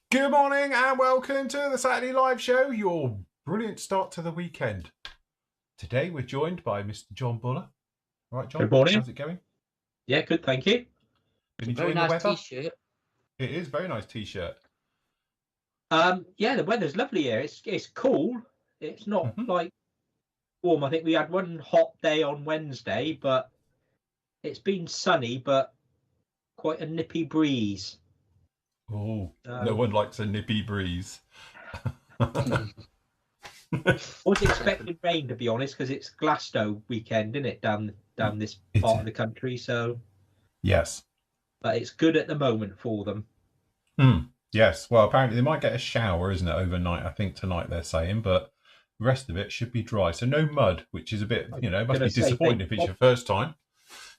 Good morning and welcome to the Saturday Live Show, your brilliant start to the weekend. Today we're joined by Mr. John Buller. All right, John. Good morning. How's it going? Yeah, good, thank you. Been It's a very enjoying the nice weather? T-shirt. It is a very nice T-shirt. Yeah, the weather's lovely here. It's cool. It's not like warm. I think we had one hot day on Wednesday, but it's been sunny, but quite a nippy breeze. Oh, no one likes a nippy breeze. I was expecting rain, to be honest, because it's Glasgow weekend, isn't it, down this part of the country? So yes, but it's good at the moment for them. Yes, well, apparently they might get a shower, isn't it, overnight? I think tonight they're saying, but the rest of it should be dry. So no mud, which is a bit, must be disappointing if it's your first time.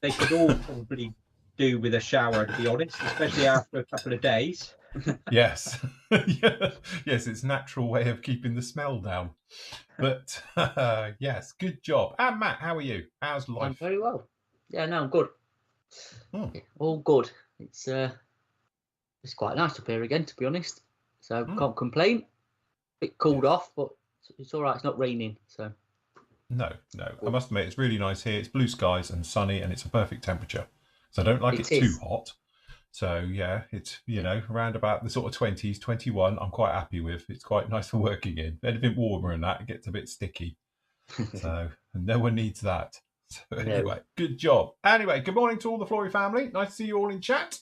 They could all probably do with a shower, to be honest, especially after a couple of days. Yes. Yes, it's a natural way of keeping the smell down. But yes, good job. And Matt, how are you? How's life? I'm very well. Yeah, no, I'm good. Oh. All good. It's quite nice up here again, to be honest. So can't complain. Bit cooled off, but it's all right. It's not raining, so. No. I must admit, it's really nice here. It's blue skies and sunny, and it's a perfect temperature. So I don't like it too hot. So yeah, it's around about the sort of 20s, 21. I'm quite happy with. It's quite nice for working in. Anything warmer than that, it gets a bit sticky. So and no one needs that. So anyway, good job. Anyway, good morning to all the Flory family. Nice to see you all in chat.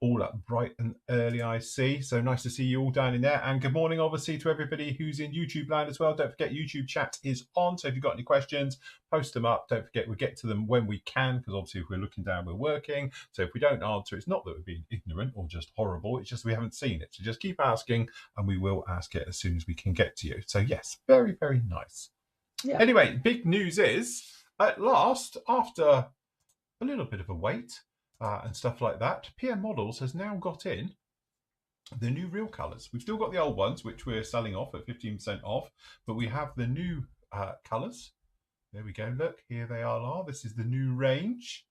All up bright and early, I see. So nice to see you all down in there. And good morning, obviously, to everybody who's in YouTube land as well. Don't forget, YouTube chat is on. So if you've got any questions, post them up. Don't forget, we'll get to them when we can, because obviously if we're looking down, we're working. So if we don't answer, it's not that we're being ignorant or just horrible. It's just we haven't seen it. So just keep asking, and we will ask it as soon as we can get to you. So yes, very, very nice. Yeah. Anyway, big news is, at last, after a little bit of a wait, and stuff like that, PM Models has now got in the new real colours. We've still got the old ones, which we're selling off at 15% off, but we have the new colours. There we go. Look, here they are. This is the new range.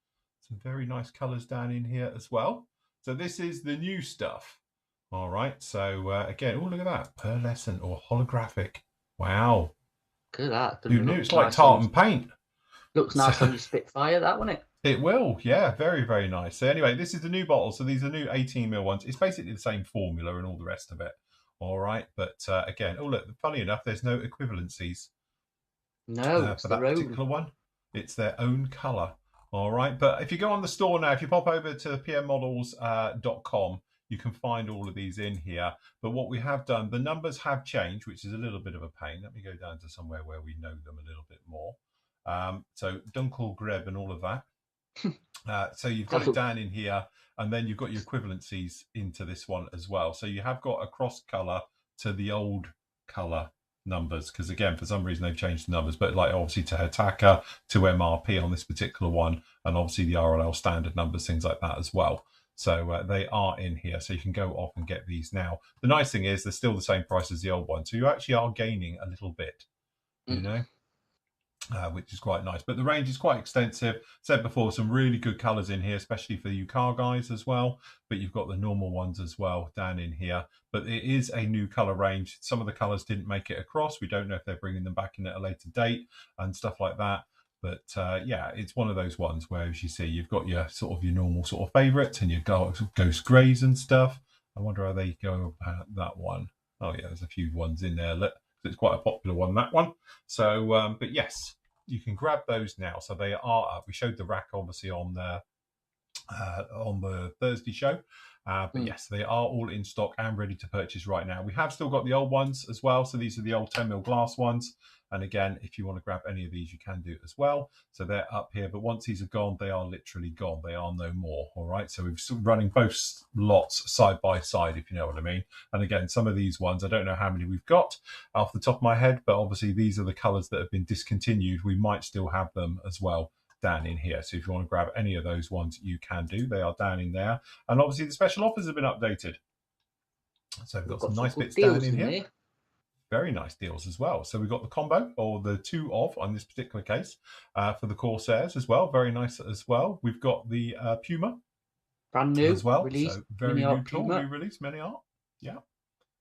Some very nice colours down in here as well. So this is the new stuff. All right. So again, oh, look at that. Pearlescent or holographic. Wow. Look at that. Who knew? It's like tartan paint. Looks nice on your Spitfire, that, wouldn't it? It will, yeah, very, very nice. So anyway, this is the new bottle. So these are new 18ml ones. It's basically the same formula and all the rest of it. All right, but again, oh look, funny enough, there's no equivalencies. No, for that particular one. It's their own colour. All right, but if you go on the store now, if you pop over to pmmodels.com, you can find all of these in here. But what we have done, the numbers have changed, which is a little bit of a pain. Let me go down to somewhere where we know them a little bit more. So Dunkel Greb and all of that. So you've got it down in here, and then you've got your equivalencies into this one as well. So you have got a cross colour to the old colour numbers, because again, for some reason they've changed the numbers, but like obviously to Hataka, to MRP on this particular one, and obviously the RLL standard numbers, things like that as well. So they are in here, so you can go off and get these now. The nice thing is they're still the same price as the old one, so you actually are gaining a little bit, you know. Which is quite nice, but the range is quite extensive. Said before, some really good colours in here, especially for you car guys as well, but you've got the normal ones as well down in here. But it is a new colour range. Some of the colours didn't make it across. We don't know if they're bringing them back in at a later date and stuff like that, but yeah, it's one of those ones where, as you see, you've got your sort of your normal sort of favourites and your ghost greys and stuff. I wonder how they go about that one. Oh yeah, there's a few ones in there. Look, it's quite a popular one, that one. So but yes, you can grab those now. So they are up. We showed the rack obviously on the Thursday show, but yes, they are all in stock and ready to purchase right now. We have still got the old ones as well, so these are the old 10mm glass ones, and again, if you want to grab any of these, you can do as well. So they're up here, but once these are gone, they are literally gone. They are no more. All right, so we're running both lots side by side, if you know what I mean. And again, some of these ones, I don't know how many we've got off the top of my head, but obviously these are the colors that have been discontinued. We might still have them as well down in here. So if you want to grab any of those ones, you can do. They are down in there. And obviously the special offers have been updated. So we've got some nice bits down in here. Very nice deals as well. So we've got the combo, or the two of, on this particular case, for the Corsairs as well. Very nice as well. We've got the Puma brand new as well. release. So very Mini new art tool, Puma. new release, mini art. Yeah.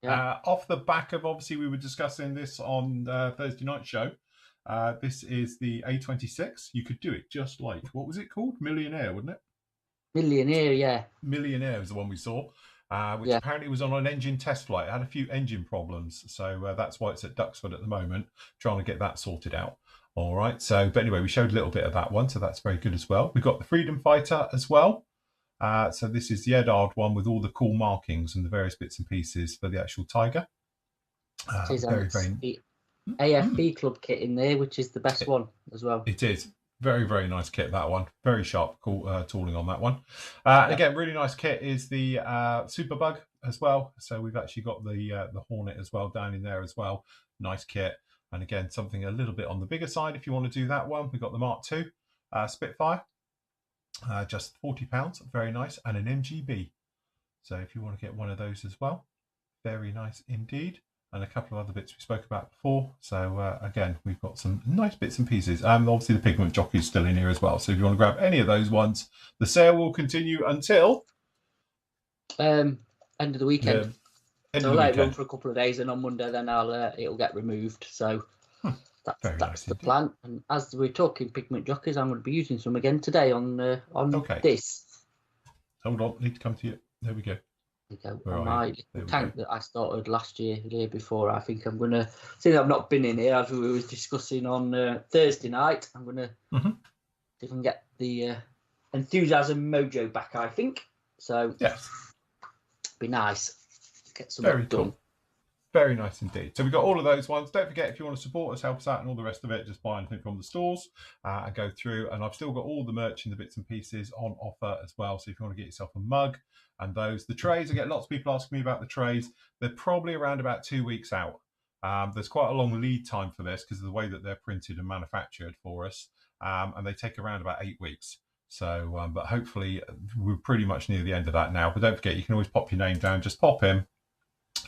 Yeah. Off the back of, obviously, we were discussing this on Thursday night show. This is the A26. You could do it just like, what was it called? Millionaire, wasn't it? Millionaire, yeah. Millionaire was the one we saw, which Yeah. apparently was on an engine test flight. It had a few engine problems, so that's why it's at Duxford at the moment, trying to get that sorted out. All right. So, but anyway, we showed a little bit of that one, so that's very good as well. We've got the Freedom Fighter as well. So this is the Edard one with all the cool markings and the various bits and pieces for the actual Tiger. Very, very. AFB Club kit in there, which is the best one as well. It is. Very, very nice kit, that one. Very sharp cool, tooling on that one. And again, really nice kit is the Superbug as well. So we've actually got the Hornet as well down in there as well. Nice kit. And again, something a little bit on the bigger side if you want to do that one. We've got the Mark II Spitfire. Just £40. Very nice. And an MGB. So if you want to get one of those as well. Very nice indeed. And a couple of other bits we spoke about before. So again, we've got some nice bits and pieces. Obviously the Pigment Jockey is still in here as well. So if you want to grab any of those ones, the sale will continue until end of the weekend. So I'll let it run for a couple of days, and on Monday then it'll get removed. So that's nice the plan. And as we're talking Pigment Jockeys, I'm going to be using some again today on this. Hold on, need to come to you. There we go. On my little tank that I started last year, the year before. I think I'm going to, since I've not been in here, as we were discussing on Thursday night, I'm going to see if I can get the enthusiasm mojo back, I think. So, yes, be nice. Get some very done. Cool. Very nice indeed. So we've got all of those ones. Don't forget, if you want to support us, help us out and all the rest of it, just buy anything from the stores and go through. And I've still got all the merch and the bits and pieces on offer as well. So if you want to get yourself a mug and the trays, I get lots of people asking me about the trays. They're probably around about 2 weeks out. There's quite a long lead time for this because of the way that they're printed and manufactured for us. And they take around about 8 weeks. So, but hopefully we're pretty much near the end of that now. But don't forget, you can always pop your name down. Just pop in.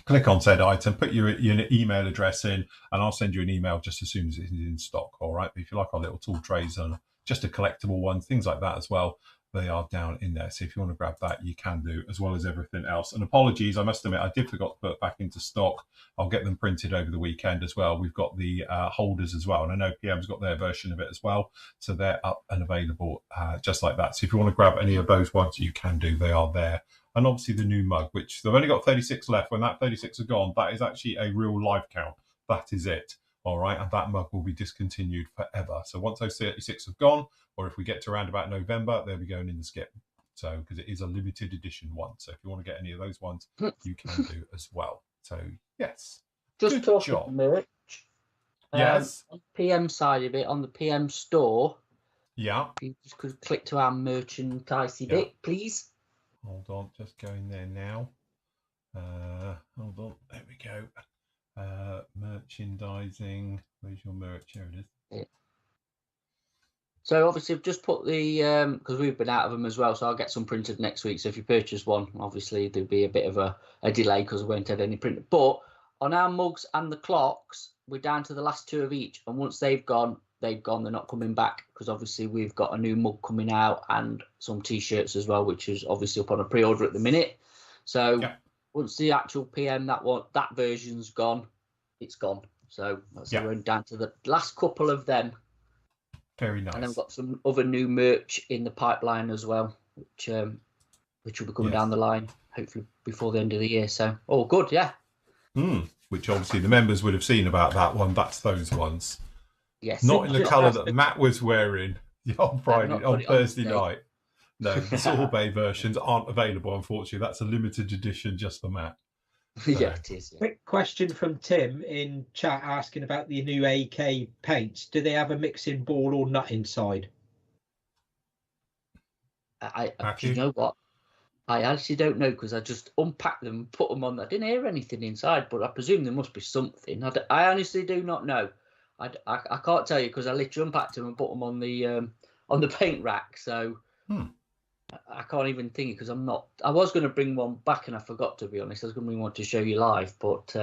Click on said item, put your email address in, and I'll send you an email just as soon as it's in stock. All right. But if you like our little tool trays and just a collectible one, things like that as well, they are down in there. So if you want to grab that, you can do, as well as everything else. And apologies, I must admit, I did forget to put back into stock. I'll get them printed over the weekend as well. We've got the holders as well. And I know PM's got their version of it as well. So they're up and available just like that. So if you want to grab any of those ones, you can do. They are there. And obviously the new mug, which they've only got 36 left. When that 36 are gone, that is actually a real live count. That is it. All right. And that mug will be discontinued forever. So once those 36 have gone, or if we get to around about November, they'll be going in the skip. So, because it is a limited edition one. So if you want to get any of those ones, you can do as well. So, yes. Just talking about merch. Yes. On the PM side of it, on the PM store. Yeah. If you just could click to our merchandising bit, please. Hold on, just going there now. Hold on, there we go. Merchandising. Where's your merch? Here it is. Yeah. So obviously I've just put the, because we've been out of them as well, so I'll get some printed next week. So if you purchase one, obviously there'll be a bit of a delay because we won't have any printed. But on our mugs and the clocks, we're down to the last 2 of each. And once they've gone. They're not coming back because obviously we've got a new mug coming out and some T-shirts as well, which is obviously up on a pre-order at the minute. So once the actual PM that version's gone, it's gone. So we're down to the last couple of them. Very nice. And then we've got some other new merch in the pipeline as well, which will be coming down the line hopefully before the end of the year. So all good, yeah. Which obviously the members would have seen about that one. That's those ones. Yes. Not in the colour that Matt was wearing on Thursday night. No, the sorbet versions aren't available, unfortunately. That's a limited edition just for Matt. So. Yeah, it is. Yeah. Quick question from Tim in chat asking about the new AK paints. Do they have a mixing ball or nut inside? You know what? I actually don't know because I just unpacked them and put them on. I didn't hear anything inside, but I presume there must be something. I honestly do not know. I can't tell you because I literally unpacked them and put them on the paint rack. So I can't even think because I'm not. I was going to bring one back and I forgot, to be honest. I was going to bring one to show you live, but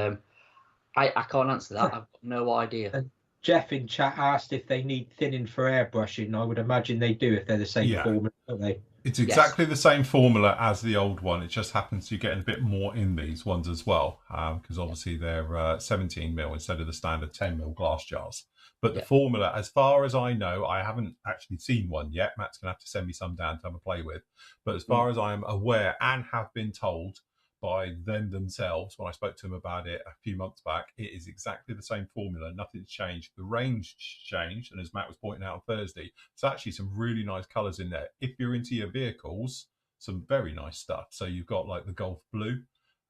I can't answer that. I've got no idea. And Jeff in chat asked if they need thinning for airbrushing. I would imagine they do if they're the same form, don't they? It's exactly the same formula as the old one. It just happens you're getting a bit more in these ones as well, because obviously they're 17 mil instead of the standard 10 mil glass jars. But the formula, as far as I know, I haven't actually seen one yet. Matt's going to have to send me some down to have a play with. But as far as I am aware and have been told by them themselves, when I spoke to them about it a few months back, it is exactly the same formula. Nothing's changed. The range changed, and as Matt was pointing out on Thursday, it's actually some really nice colours in there. If you're into your vehicles, some very nice stuff. So you've got like the Golf Blue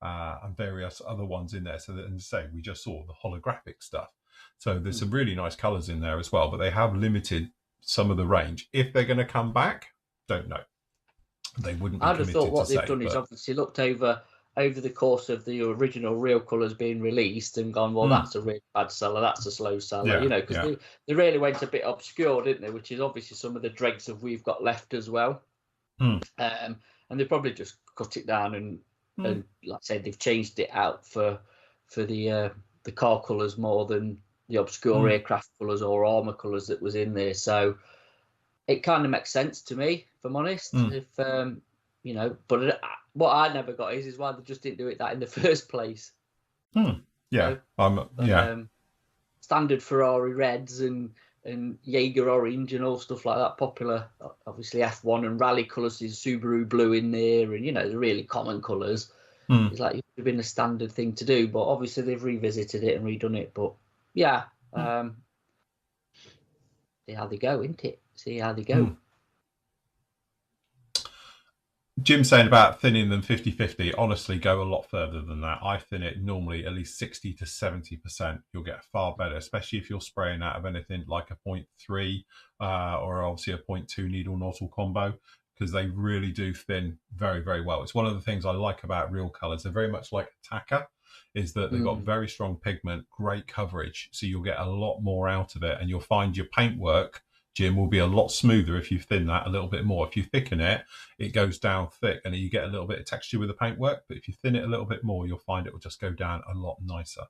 and various other ones in there. So that, and say, we just saw the holographic stuff. So there's some really nice colours in there as well, but they have limited some of the range. If they're going to come back, don't know. They wouldn't be I'd have thought what they've done is but obviously looked over the course of the original real colours being released and gone, well, that's a really bad seller, that's a slow seller, because they really went a bit obscure, didn't they? Which is obviously some of the dregs of we've got left as well. And they probably just cut it down and like I said, they've changed it out for the car colours more than the obscure aircraft colours or armour colours that was in there. So it kind of makes sense to me, if I'm honest. If but what I never got is why they just didn't do it that in the first place. Standard Ferrari reds and Jaeger orange and all stuff like that, popular, obviously F1 and rally colours, is Subaru blue in there, and the really common colours. It's like it would have been a standard thing to do, but obviously they've revisited it and redone it. But see how they go, isn't it? See how they go. Jim's saying about thinning them 50-50. Honestly, go a lot further than that. I thin it normally at least 60 to 70%. You'll get far better, especially if you're spraying out of anything like a 0.3 or obviously a 0.2 needle nozzle combo, because they really do thin very, very well. It's one of the things I like about real colours. They're very much like Attacker, is that they've got very strong pigment, great coverage, so you'll get a lot more out of it, and you'll find your paintwork, Jim, will be a lot smoother if you thin that a little bit more. If you thicken it, it goes down thick and you get a little bit of texture with the paintwork. But if you thin it a little bit more, you'll find it will just go down a lot nicer.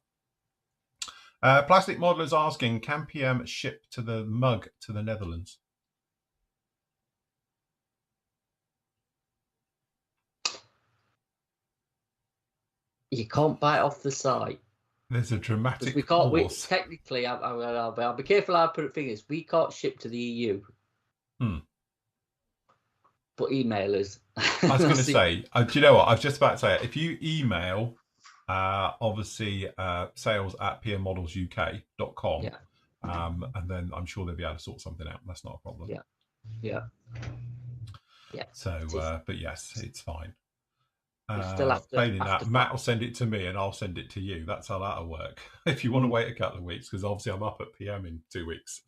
Plastic Modeller's asking, can PM ship to the mug to the Netherlands? You can't buy it off the site. There's a dramatic we can't. Technically, I'll be careful how I put fingers. We can't ship to the EU. But email us. I was going to say, do you know what? I was just about to say, if you email, obviously, sales@pmmodelsuk.com, and then I'm sure they'll be able to sort something out. That's not a problem. Yeah. So, but yes, it's fine. Still failing that, Matt will send it to me and I'll send it to you. That's how that'll work. If you want to wait a couple of weeks, because obviously I'm up at PM in 2 weeks,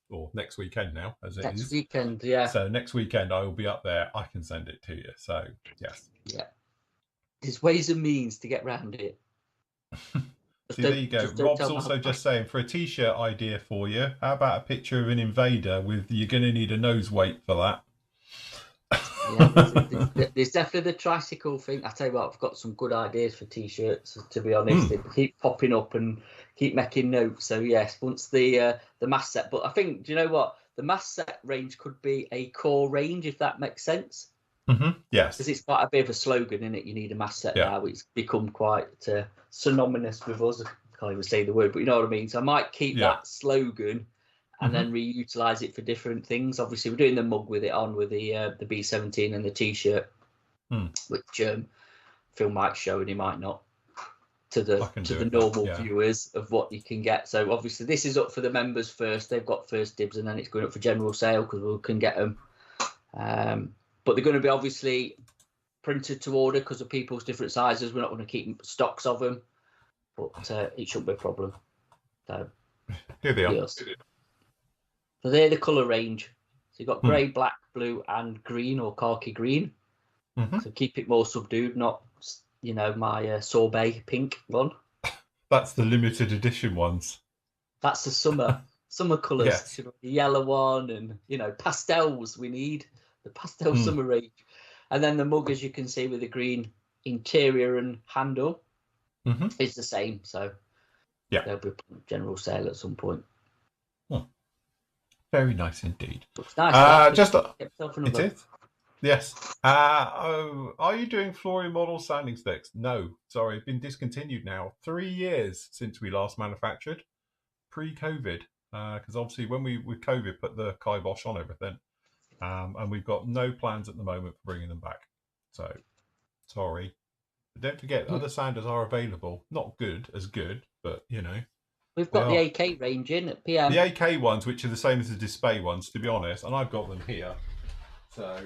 or next weekend now, as it is. Next weekend, yeah. So next weekend I will be up there. I can send it to you. So yes. Yeah. There's ways and means to get round it. See, there you go. Rob's also just saying, for a T-shirt idea for you, how about a picture of an invader with, you're going to need a nose weight for that. There's definitely the tricycle thing. I tell you what, I've got some good ideas for T-shirts, to be honest. They keep popping up and keep making notes. So yes, once the mass set, but I think, do you know what, the mass set range could be a core range, if that makes sense. Yes, because it's quite a bit of a slogan, isn't it? You need a mass set now. It's become quite synonymous with us. I can't even say the word, but you know what I mean. So I might keep that slogan and then reutilize it for different things. Obviously, we're doing the mug with it on, with the B17 and the T-shirt, which Phil might show and he might not, to the normal viewers of what you can get. So obviously, this is up for the members first. They've got first dibs, and then it's going up for general sale because we can get them. But they're going to be obviously printed to order because of people's different sizes. We're not going to keep stocks of them, but it shouldn't be a problem. So here they are. Yes. So they're the colour range. So you've got grey, black, blue, and green, or khaki green. So keep it more subdued, not my sorbet pink one. That's the limited edition ones. That's the summer colours. Yes. The yellow one, and pastels. We need the pastel summer range, and then the mug, as you can see, with the green interior and handle, is the same. So there'll be a general sale at some point. Very nice indeed. Looks nice. It is. Yes. Are you doing Flory model sanding sticks? No, sorry, been discontinued now. 3 years since we last manufactured, pre-COVID. Because obviously when we with COVID put the kibosh on everything, and we've got no plans at the moment for bringing them back. So sorry. But don't forget, other sanders are available. Not good, but you know. We've got the AK range in at PM. The AK ones, which are the same as the display ones, to be honest, and I've got them here. So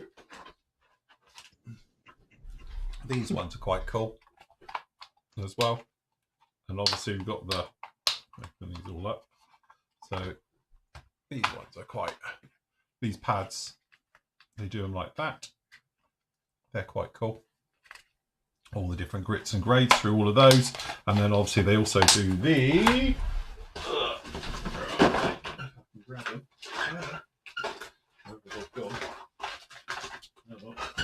these ones are quite cool as well. And obviously we've got the, open these all up. So these ones are quite, these pads, they do them like that. They're quite cool. All the different grits and grades through all of those. And then obviously they also do the, grab them.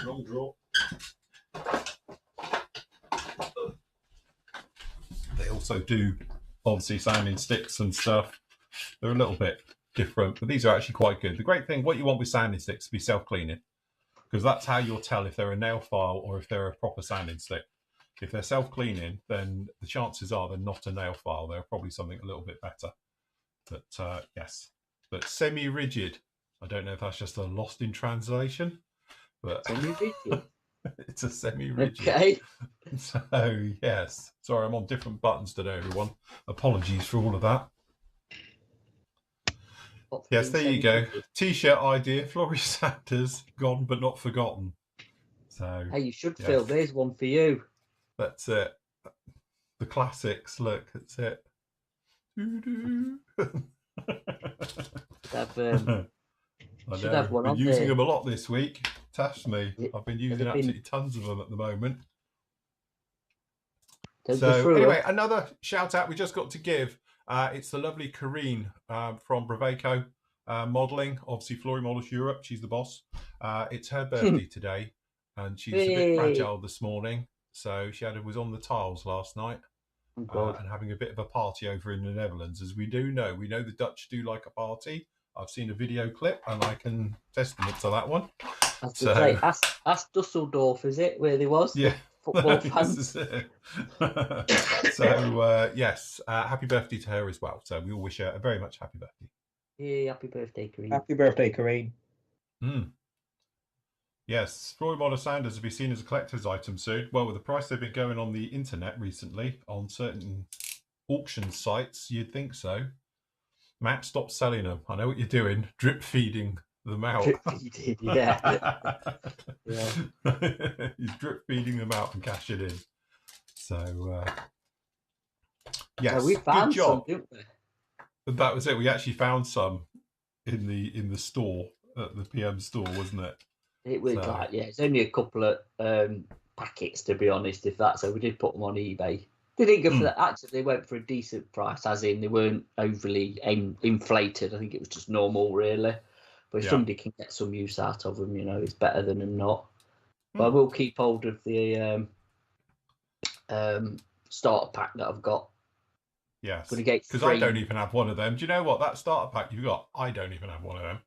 Wrong drawer. They also do obviously sanding sticks and stuff. They're a little bit different, but these are actually quite good. The great thing, what you want with sanding sticks, is to be self-cleaning, because that's how you'll tell if they're a nail file or if they're a proper sanding stick. If they're self-cleaning, then the chances are they're not a nail file. They're probably something a little bit better. But yes, but semi-rigid. I don't know if that's just a lost in translation, but Semi-rigid. it's a semi-rigid. Okay. So yes, sorry, I'm on different buttons today, everyone. Apologies for all of that. Yes, there you go. T-shirt idea, Flory Sanders, gone but not forgotten. So hey, you should feel there's one for you. That's it. The classics. Look, that's it. I know. Have one I've on been using there. them a lot this week. Tash me. I've been using absolutely tons of them at the moment. So anyway, another shout out we just got to give. It's the lovely Karine from Braveco Modelling, obviously Flory Models Europe. She's the boss. It's her birthday today, and she's a bit fragile this morning. So she was on the tiles last night and having a bit of a party over in the Netherlands. As we know the Dutch do like a party. I've seen a video clip and I can testament to that one. So ask Dusseldorf, is it, where they was? Yeah. Football fans. So yes, happy birthday to her as well. So we all wish her a very much happy birthday. Yeah, happy birthday, Karine. Happy birthday, Karine. Yes, Flory Model Sanders will be seen as a collector's item soon. Well, with the price they've been going on the internet recently on certain auction sites, you'd think so. Matt, stop selling them. I know what you're doing. Drip feeding them out. Drip feeding, yeah. He's drip feeding them out and cashing in. So, yes, we found good job. some, didn't we? That was it. We actually found some in the store, at the PM store, wasn't it? It was it's only a couple of packets, to be honest, if that. So we did put them on eBay. They didn't go for that. Actually, they went for a decent price, as in they weren't overly inflated. I think it was just normal, really. But if somebody can get some use out of them, it's better than them not. But I will keep hold of the starter pack that I've got. Yes, because I don't even have one of them. Do you know what? That starter pack you've got, I don't even have one of them.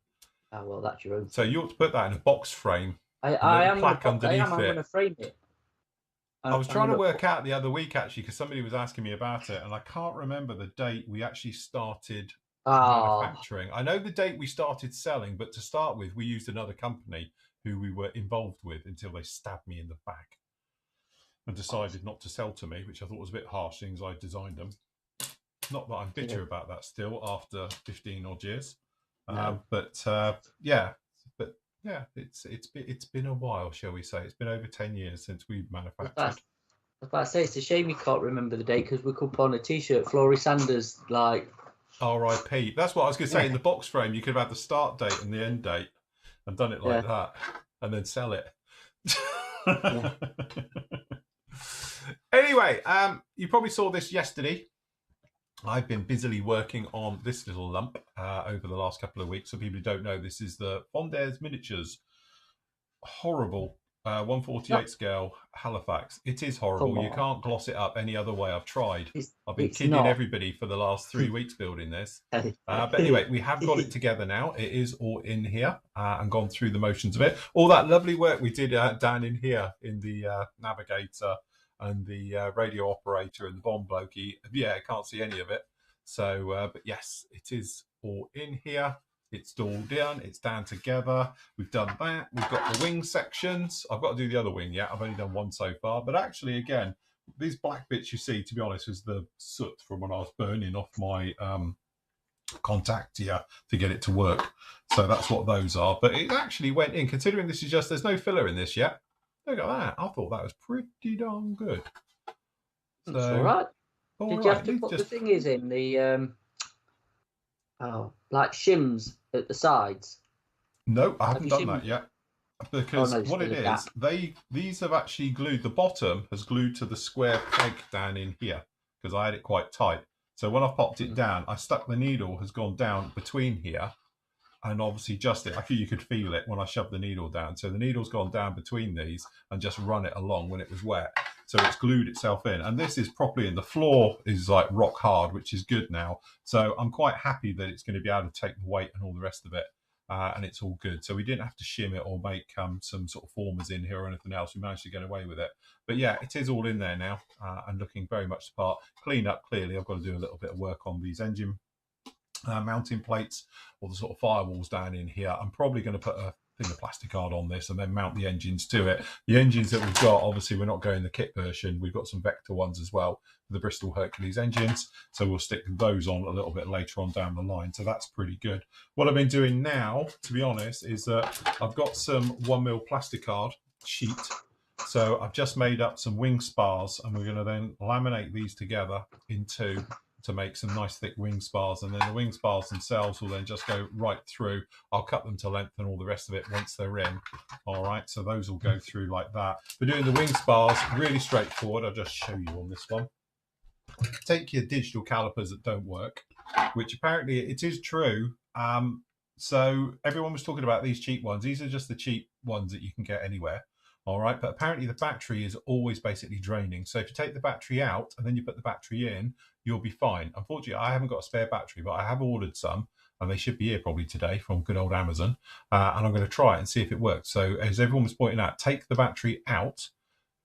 Oh, well, that's your own. So you ought to put that in a box frame. I am plaque underneath I'm going to frame it. I was trying to work out the other week, actually, because somebody was asking me about it, and I can't remember the date we actually started manufacturing. I know the date we started selling, but to start with, we used another company who we were involved with until they stabbed me in the back and decided not to sell to me, which I thought was a bit harsh, since I designed them. Not that I'm bitter about that still after 15 odd years. No. But it's been a while, shall we say? It's been over 10 years since we manufactured. I was about to say, it's a shame you can't remember the date, because we could put on a T-shirt, Flory Sanders, like R.I.P. That's what I was going to say. In the box frame, you could have had the start date and the end date, and done it like that, and then sell it. Anyway, you probably saw this yesterday. I've been busily working on this little lump over the last couple of weeks. So people who don't know, this is the Fondair's Miniatures horrible 148 scale Halifax. It is horrible. You can't gloss it up any other way. I've tried. I've been kidding everybody for the last 3 weeks building this. But anyway, we have got it together now. It is all in here and gone through the motions of it. All that lovely work we did down in here in the navigator and the radio operator and the bomb blokey. Yeah, I can't see any of it. So, but yes, it is all in here. It's all done. It's down together. We've done that. We've got the wing sections. I've got to do the other wing yet. I've only done one so far. But actually, again, these black bits you see, to be honest, is the soot from when I was burning off my contact here to get it to work. So that's what those are. But it actually went in, considering this is just, there's no filler in this yet. Look at that. I thought that was pretty darn good. That's all right. Did you have to put the thingies in, the... like shims at the sides? No, I haven't done that yet. Because what it is, these have actually glued, the bottom has glued to the square peg down in here, because I had it quite tight. So when I popped it down, I stuck the needle, has gone down between here, and obviously just it. I think you could feel it when I shoved the needle down. So the needle's gone down between these and just run it along when it was wet. So it's glued itself in, and this is properly in. The floor is like rock hard, which is good now. So I'm quite happy that it's going to be able to take the weight and all the rest of it, and it's all good. So we didn't have to shim it or make some sort of formers in here or anything else. We managed to get away with it. But yeah, it is all in there now and looking very much the part. Clean up, clearly. I've got to do a little bit of work on these engine mounting plates or the sort of firewalls down in here. I'm probably going to put a thing of plastic card on this and then mount the engines to it. The engines that we've got, obviously we're not going the kit version. We've got some Vector ones as well, the Bristol Hercules engines. So we'll stick those on a little bit later on down the line. So that's pretty good. What I've been doing now, to be honest, is that I've got some 1mm plastic card sheet. So I've just made up some wing spars, and we're going to then laminate these together in two to make some nice thick wing spars, and then the wing spars themselves will then just go right through. I'll cut them to length and all the rest of it once they're in. All right, so those will go through like that. For doing the wing spars, really straightforward. I'll just show you on this one. Take your digital calipers that don't work, which apparently it is true. So everyone was talking about these cheap ones. These are just the cheap ones that you can get anywhere. All right, but apparently the battery is always basically draining. So if you take the battery out and then you put the battery in, you'll be fine. Unfortunately, I haven't got a spare battery, but I have ordered some, and they should be here probably today from good old Amazon. And I'm going to try it and see if it works. So as everyone was pointing out, take the battery out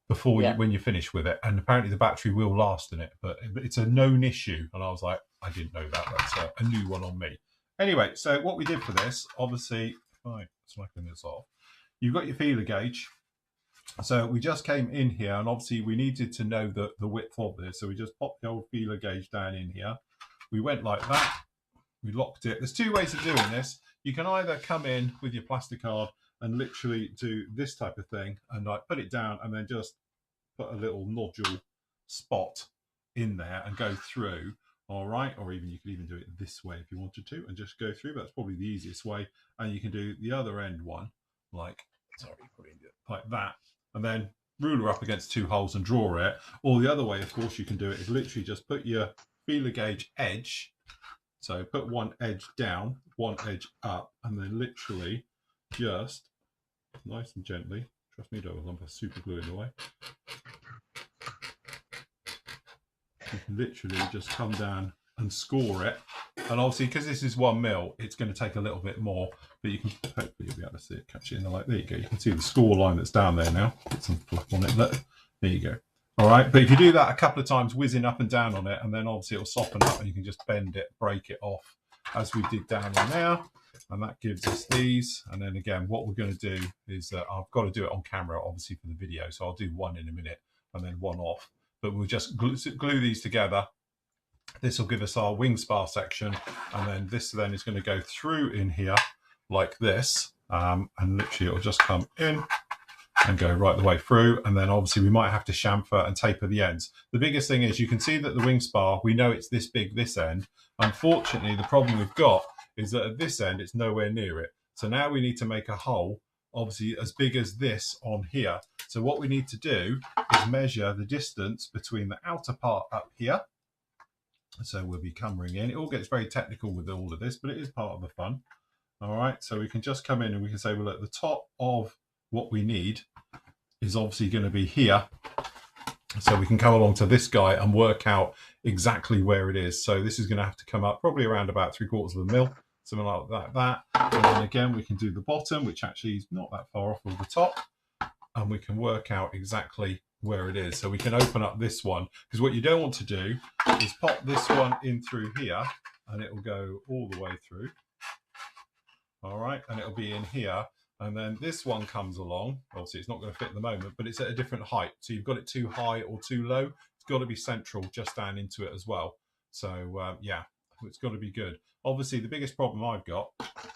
before when you finish with it. And apparently the battery will last in it, but it's a known issue. And I was like, I didn't know that. That's a new one on me. Anyway, so what we did for this, obviously, smacking this off, you've got your feeler gauge. So we just came in here, and obviously we needed to know the width of this. So we just popped the old feeler gauge down in here. We went like that. We locked it. There's two ways of doing this. You can either come in with your plastic card and literally do this type of thing and like put it down and then just put a little nodule spot in there and go through. All right, or even you could even do it this way if you wanted to and just go through. But that's probably the easiest way. And you can do the other end one like that. And then ruler up against two holes and draw it. Or the other way, of course, you can do it is literally just put your feeler gauge edge. So put one edge down, one edge up, and then literally just nice and gently. Trust me, don't lump of super glue in the way. You can literally just come down and score it. And obviously, because this is 1mm, it's going to take a little bit more, but you can hopefully you'll be able to see it, catch it in the light. There you go. You can see the score line that's down there now. Put some fluff on it. Look. There you go. All right. But if you do that a couple of times, whizzing up and down on it, and then obviously it'll soften up and you can just bend it, break it off as we did down in there. And that gives us these. And then again, what we're going to do is I've got to do it on camera, obviously, for the video. So I'll do one in a minute and then one off. But we'll just glue these together. This will give us our wing spar section, and then this then is going to go through in here like this, and literally it'll just come in and go right the way through. And then obviously we might have to chamfer and taper the ends. The biggest thing is you can see that the wing spar, we know it's this big this end. Unfortunately, the problem we've got is that at this end it's nowhere near it. So now we need to make a hole obviously as big as this on here. So what we need to do is measure the distance between the outer part up here. So we'll be cumbering in. It all gets very technical with all of this, but it is part of the fun. All right, so we can just come in and we can say, well, at the top of what we need, is obviously going to be here. So we can come along to this guy and work out exactly where it is. So this is going to have to come up probably around about 3/4 of a mil, something like that. And then again, we can do the bottom, which actually is not that far off of the top. And we can work out exactly where it is. So we can open up this one, because what you don't want to do is pop this one in through here, and it will go all the way through. All right, and it'll be in here. And then this one comes along. Obviously, it's not going to fit at the moment, but it's at a different height. So you've got it too high or too low. It's got to be central just down into it as well. So, yeah, it's got to be good. Obviously, the biggest problem I've got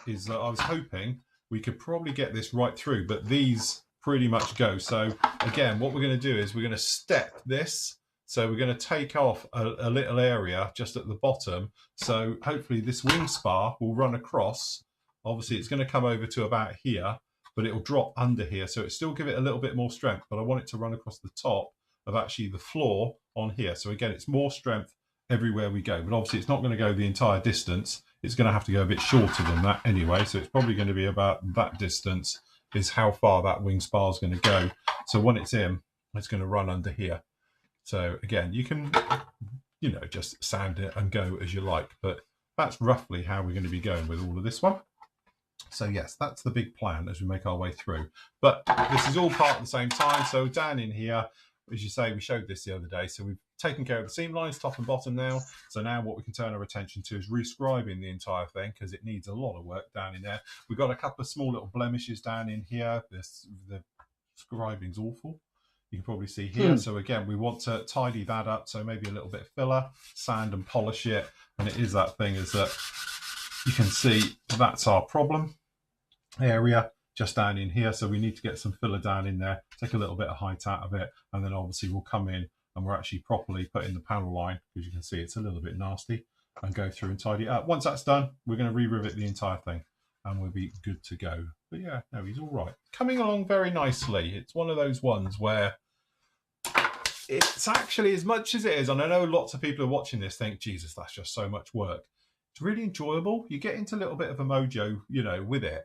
is that I was hoping we could probably get this right through, but these pretty much go. So, again, what we're going to do is we're going to step this. So we're going to take off a little area just at the bottom. So hopefully this wing spar will run across. Obviously, it's going to come over to about here, but it will drop under here. So it still give it a little bit more strength, but I want it to run across the top of actually the floor on here. So again, it's more strength everywhere we go. But obviously, it's not going to go the entire distance. It's going to have to go a bit shorter than that anyway. So it's probably going to be about that distance is how far that wing spar is going to go. So when it's in, it's going to run under here. So again, you can, you know, just sand it and go as you like. But that's roughly how we're going to be going with all of this one. So yes, that's the big plan as we make our way through. But this is all part at the same time. So down in here, as you say, we showed this the other day. So we've taken care of the seam lines, top and bottom now. So now what we can turn our attention to is rescribing the entire thing, because it needs a lot of work down in there. We've got a couple of small little blemishes down in here. The scribing's awful. You can probably see here. So again, we want to tidy that up. So maybe a little bit of filler, sand and polish it. And it is that thing is that you can see that's our problem area just down in here. So we need to get some filler down in there, take a little bit of height out of it. And then obviously we'll come in and we're actually properly putting the panel line, because you can see it's a little bit nasty, and go through and tidy it up. Once that's done, we're going to re-rivet the entire thing and we'll be good to go. But yeah, no, he's all right. Coming along very nicely. It's one of those ones where it's actually, as much as it is, and I know lots of people are watching this think, Jesus, that's just so much work. It's really enjoyable. You get into a little bit of a mojo, you know, with it,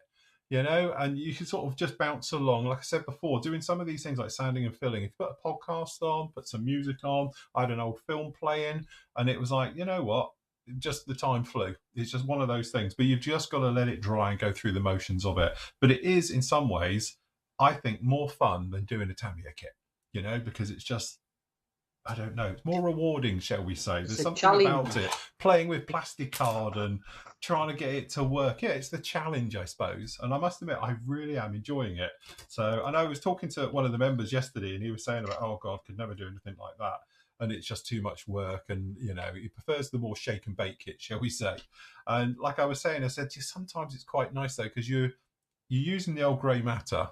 you know, and you can sort of just bounce along. Like I said before, doing some of these things like sanding and filling, if you put a podcast on, put some music on, I had an old film playing, and it was like, you know what, just the time flew. It's just one of those things, but you've just got to let it dry and go through the motions of it. But it is, in some ways, I think, more fun than doing a Tamiya kit, you know, because it's just, I don't know, it's more rewarding, shall we say. There's something about it, playing with plastic card and trying to get it to work. Yeah, it's the challenge, I suppose. And I must admit, I really am enjoying it. So, and I was talking to one of the members yesterday, and he was saying about, oh God, could never do anything like that. And it's just too much work. And, you know, he prefers the more shake and bake kit, shall we say. And like I was saying, I said, sometimes it's quite nice, though, because you're using the old grey matter.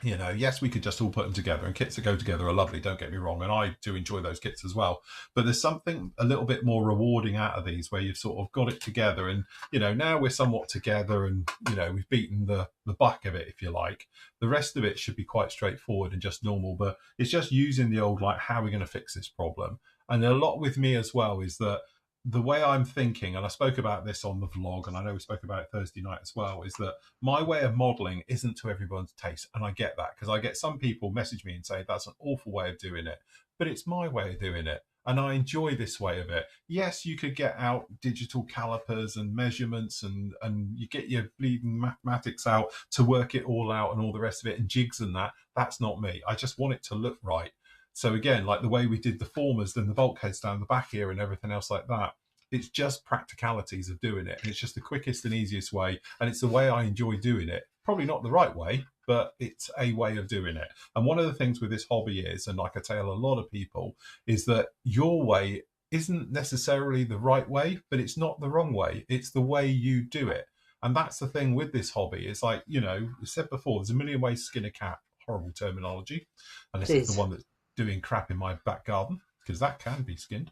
You know, yes, we could just all put them together, and kits that go together are lovely, don't get me wrong, and I do enjoy those kits as well. But there's something a little bit more rewarding out of these, where you've sort of got it together, and, you know, now we're somewhat together, and, you know, we've beaten the buck of it, if you like. The rest of it should be quite straightforward and just normal, but it's just using the old, like, how are we going to fix this problem? And a lot with me as well is that the way I'm thinking, and I spoke about this on the vlog, and I know we spoke about it Thursday night as well, is that my way of modelling isn't to everyone's taste. And I get that, because I get some people message me and say, that's an awful way of doing it. But it's my way of doing it. And I enjoy this way of it. Yes, you could get out digital calipers and measurements, and you get your bleeding mathematics out to work it all out and all the rest of it, and jigs and that. That's not me. I just want it to look right. So again, like the way we did the formers and the bulkheads down the back here and everything else like that, it's just practicalities of doing it. And it's just the quickest and easiest way. And it's the way I enjoy doing it. Probably not the right way, but it's a way of doing it. And one of the things with this hobby is, and like I tell a lot of people, is that your way isn't necessarily the right way, but it's not the wrong way. It's the way you do it. And that's the thing with this hobby. It's like, you know, I said before, there's a million ways to skin a cat. Horrible terminology. And this is the one that's doing crap in my back garden, because that can be skinned.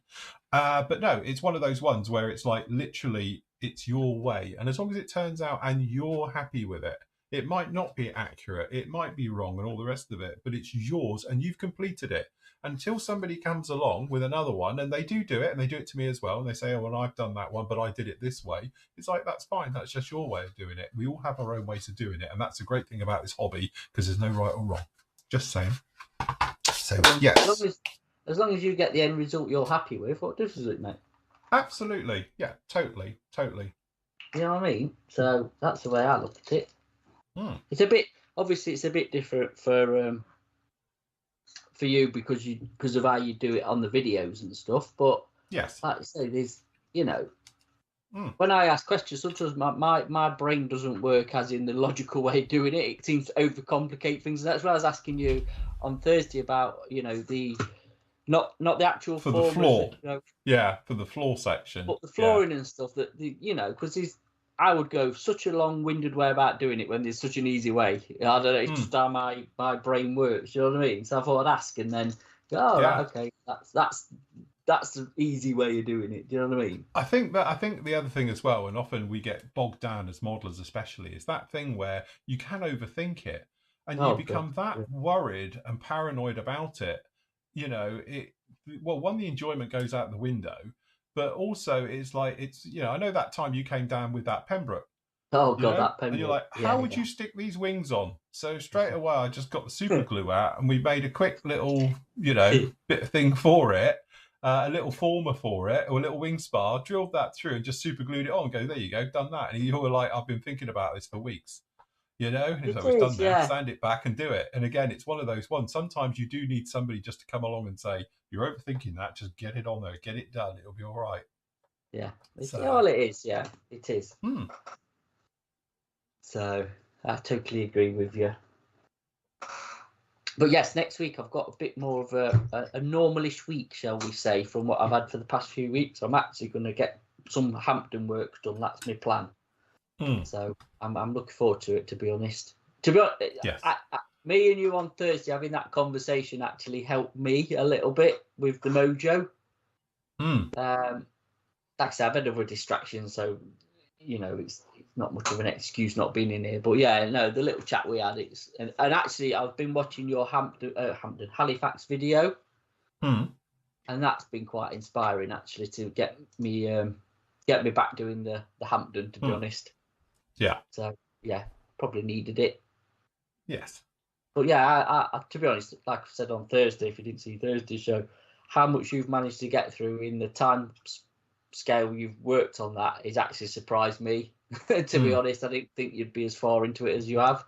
But no, it's one of those ones where it's like, literally, it's your way. And as long as it turns out and you're happy with it, it might not be accurate, it might be wrong and all the rest of it, but it's yours and you've completed it. Until somebody comes along with another one, and they do it, and they do it to me as well, and they say, oh, well, I've done that one, but I did it this way. It's like, that's fine. That's just your way of doing it. We all have our own ways of doing it. And that's the great thing about this hobby, because there's no right or wrong. Just saying. So As yes, long as you get the end result you're happy with, what difference does it make? absolutely, yeah, totally. You know what I mean? So that's the way I look at it. It's a bit different for you because of how you do it on the videos and stuff. But yes, like I say, there's when I ask questions, sometimes my brain doesn't work as in the logical way of doing it. It seems to overcomplicate things. That's what I was asking you on Thursday about. The not the actual for the floor. That, yeah, for the floor section. But the flooring and stuff that because I would go such a long-winded way about doing it when there's such an easy way. I don't know. It's just how my brain works. You know what I mean? So I thought I'd ask and then go, right, okay, that's the easy way of doing it. Do you know what I mean? I think the other thing as well, and often we get bogged down as modelers, especially, is that thing where you can overthink it and you become worried and paranoid about it. One, the enjoyment goes out the window, but also it's like I know that time you came down with that Pembroke. Oh god, that Pembroke. And you're like, how would you stick these wings on? So straight away, I just got the super glue out, and we made a quick little, bit of thing for it, a little former for it, or a little wing spar, drilled that through, and just super glued it on. Go, there you go, done that. And you were like, I've been thinking about this for weeks. It's done now. Stand it back and do it. And again, it's one of those ones. Sometimes you do need somebody just to come along and say, "You're overthinking that. Just get it on there, get it done. It'll be all right." Yeah. Well, it is. Yeah, it is. So I totally agree with you. But yes, next week I've got a bit more of a normalish week, shall we say, from what I've had for the past few weeks. I'm actually going to get some Hampton work done. That's my plan. So I'm looking forward to it, to be honest. Yes. Me and you on Thursday having that conversation actually helped me a little bit with the mojo. Like I said, I've had other distractions, so it's not much of an excuse not being in here. But yeah, no, the little chat we had, and actually I've been watching your Halifax video, and that's been quite inspiring actually to get me back doing the Hampton, to be honest. Yeah. So yeah, probably needed it. Yes. But yeah, I to be honest, like I said on Thursday, if you didn't see Thursday's show, how much you've managed to get through in the time scale you've worked on that is actually surprised me. To be honest, I didn't think you'd be as far into it as you have.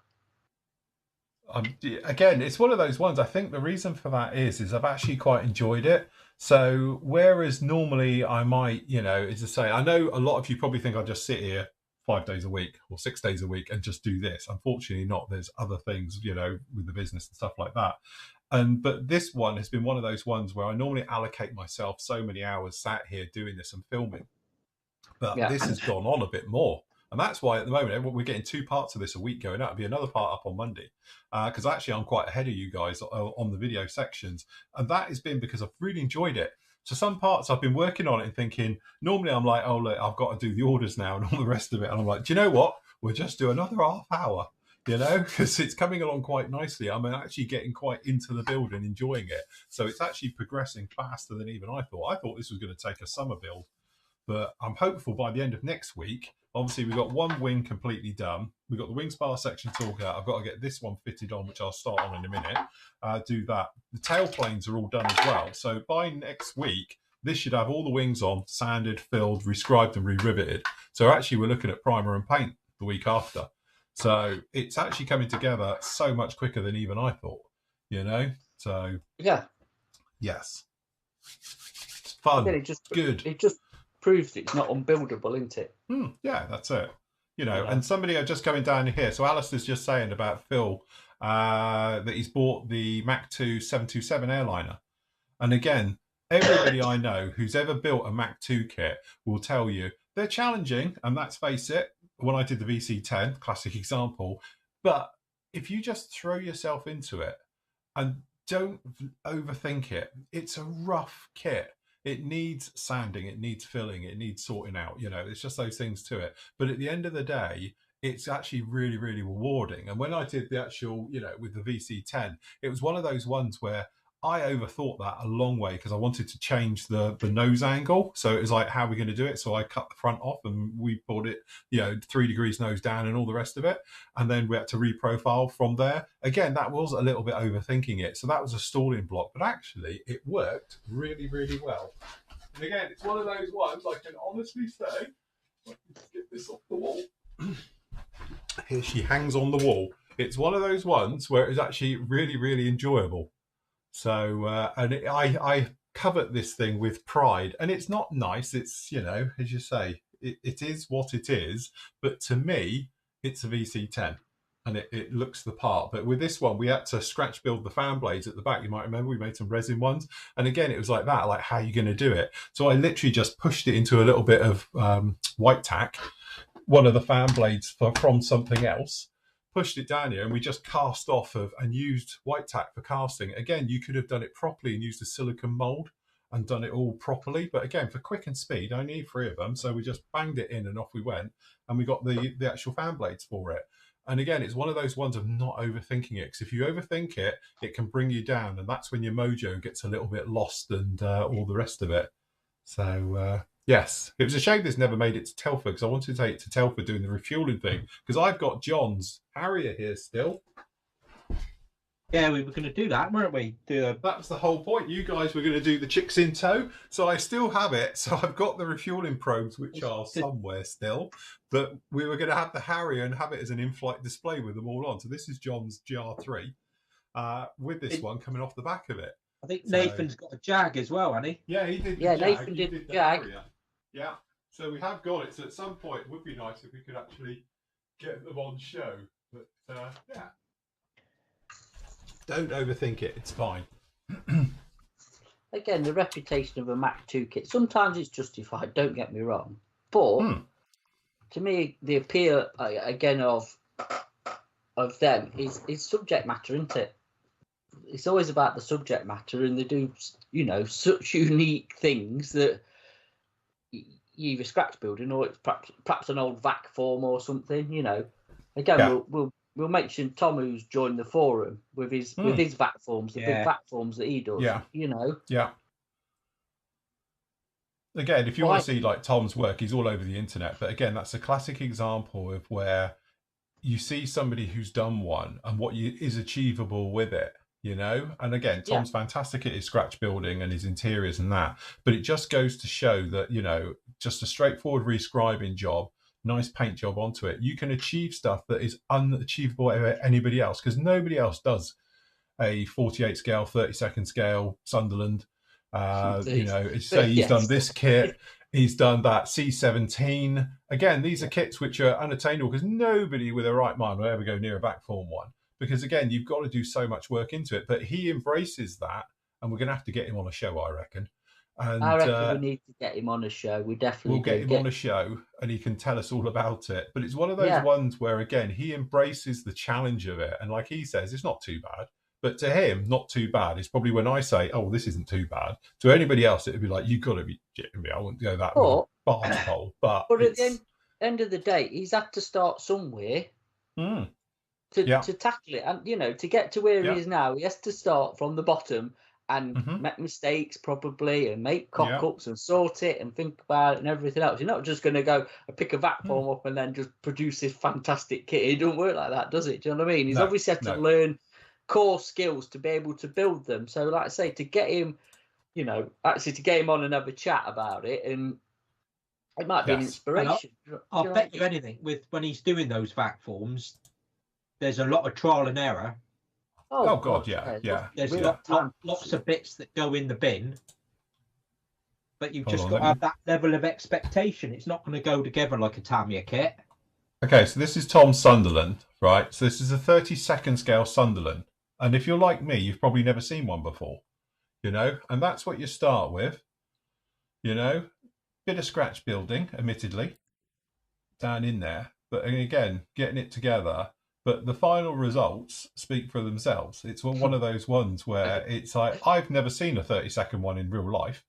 Again, it's one of those ones. I think the reason for that is I've actually quite enjoyed it. So whereas normally I might, as I say, I know a lot of you probably think I just sit here 5 days a week or 6 days a week and just do this. Unfortunately not. There's other things, with the business and stuff like that. But this one has been one of those ones where I normally allocate myself so many hours sat here doing this and filming. But this has gone on a bit more. And that's why at the moment we're getting 2 parts of this a week going out. There'll be another part up on Monday. Because actually I'm quite ahead of you guys on the video sections. And that has been because I've really enjoyed it. So some parts I've been working on it and thinking, normally I'm like, oh, look, I've got to do the orders now and all the rest of it. And I'm like, do you know what? We'll just do another half hour, because it's coming along quite nicely. I'm actually getting quite into the build and enjoying it. So it's actually progressing faster than even I thought. I thought this was going to take a summer build. But I'm hopeful by the end of next week. Obviously, we've got one wing completely done. We've got the wing spar section talk out. I've got to get this one fitted on, which I'll start on in a minute. Do that. The tail planes are all done as well. So by next week, this should have all the wings on, sanded, filled, rescribed and re-riveted. So actually, we're looking at primer and paint the week after. So it's actually coming together so much quicker than even I thought, So yeah, yes, it's fun. Good. It just proves it's not unbuildable, isn't it? Yeah, that's it. And somebody are just coming down here. So Alistair's just saying about Phil that he's bought the Mach 2 727 airliner. And again, everybody I know who's ever built a Mach 2 kit will tell you they're challenging. And let's face it, when I did the VC10, classic example. But if you just throw yourself into it and don't overthink it, it's a rough kit. It needs sanding, it needs filling, it needs sorting out. It's just those things to it. But at the end of the day, it's actually really, really rewarding. And when I did the actual, with the VC10, it was one of those ones where I overthought that a long way because I wanted to change the nose angle. So it was like, how are we going to do it? So I cut the front off and we brought it, 3 degrees nose down and all the rest of it. And then we had to reprofile from there. Again, that was a little bit overthinking it. So that was a stalling block, but actually it worked really, really well. And again, it's one of those ones I can honestly say, let's get this off the wall. Here she hangs on the wall. It's one of those ones where it's actually really, really enjoyable. So, I covet this thing with pride, and it's not nice. It's, as you say, it is what it is. But to me, it's a VC10, and it looks the part. But with this one, we had to scratch build the fan blades at the back. You might remember we made some resin ones. And again, it was like that, like, how are you going to do it? So I literally just pushed it into a little bit of white tack, one of the fan blades from something else, pushed it down here, and we just cast off and used white tack for casting. Again, you could have done it properly and used a silicone mold and done it all properly. But again, for quick and speed, I need 3 of them. So we just banged it in and off we went. And we got the actual fan blades for it. And again, it's one of those ones of not overthinking it. Because if you overthink it, it can bring you down. And that's when your mojo gets a little bit lost and all the rest of it. So, yes, it was a shame this never made it to Telford, because I wanted to take it to Telford doing the refueling thing. Because I've got John's Harrier here still. Yeah, we were going to do that, weren't we? That was the whole point. You guys were going to do the chicks in tow. So I still have it. So I've got the refueling probes, which are somewhere still. But we were going to have the Harrier and have it as an in-flight display with them all on. So this is John's GR3 with this one coming off the back of it. I think Nathan's got a Jag as well, hasn't he? Yeah, he did. Yeah, Nathan did the Jag. Harrier. Yeah. So we have got it. So at some point, it would be nice if we could actually get them on show. But yeah. Don't overthink it. It's fine. Again, the reputation of a Mac 2 kit, sometimes it's justified, don't get me wrong. But to me, the appeal, again, of them is subject matter, isn't it? It's always about the subject matter, and they do, such unique things that you either scratch building or it's perhaps an old vac form or something, Again, we'll mention Tom, who's joined the forum with his vac forms, the big vac forms that he does. Yeah. Yeah. Again, if you want to see like Tom's work, he's all over the internet. But again, that's a classic example of where you see somebody who's done one and what is achievable with it. And again, Tom's fantastic at his scratch building and his interiors and that, but it just goes to show that, just a straightforward rescribing job, nice paint job onto it, you can achieve stuff that is unachievable by anybody else, because nobody else does a 48 scale, 32nd scale Sunderland. He's done this kit, he's done that C17. Again, these are kits which are unattainable because nobody with a right mind will ever go near a back form one. Because again, you've got to do so much work into it. But he embraces that, and we're going to have to get him on a show, I reckon. And I reckon we need to get him on a show. We definitely we'll get him on a show, and he can tell us all about it. But it's one of those ones where, again, he embraces the challenge of it. And like he says, it's not too bad. But to him, not too bad is probably when I say, oh, this isn't too bad. To anybody else, it would be like, you've got to be shitting me. I wouldn't go that barge hole. But at the end of the day, he's had to start somewhere. To tackle it, and to get to where he is now, he has to start from the bottom and make mistakes probably, and make cock-ups and sort it and think about it and everything else. You're not just going to go and pick a vac form up and then just produce this fantastic kit. It don't work like that, does it? Do you know what I mean? He's obviously had to learn core skills to be able to build them. So, like I say, to get him, to get him on and have a chat about it, and it might be an inspiration. I'll bet you anything, when he's doing those vac forms, there's a lot of trial and error. Oh God, yeah. There's lots of bits that go in the bin, but you've just got to have that level of expectation. It's not going to go together like a Tamiya kit. Okay, so this is Tom Sunderland, right? So this is a 32nd scale Sunderland, and if you're like me, you've probably never seen one before, and that's what you start with, bit of scratch building, admittedly, down in there, but again, getting it together. But the final results speak for themselves. It's one of those ones where it's like, I've never seen a 32nd one in real life.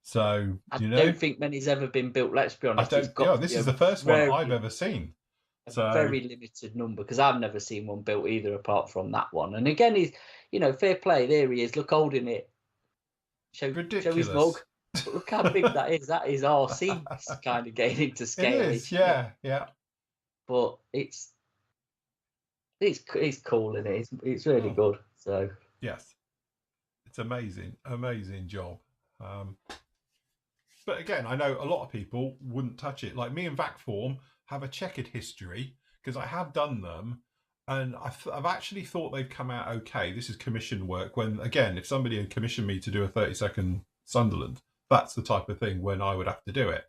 So, I don't think many's ever been built, let's be honest. This is the first one I've ever seen. So very limited number, because I've never seen one built either apart from that one. And again, he's, fair play. There he is. Look, holding it. Show his mug. ridiculous. But look how big that is. That is RC kind of getting into scale. It is, yeah. But it's cool, and it's really good. So yes, it's amazing job. But again, I know a lot of people wouldn't touch it. Like me and VacForm have a checkered history, because I have done them, and I've actually thought they've come out okay. This is commission work. When, again, if somebody had commissioned me to do a 30-second Sunderland, that's the type of thing when I would have to do it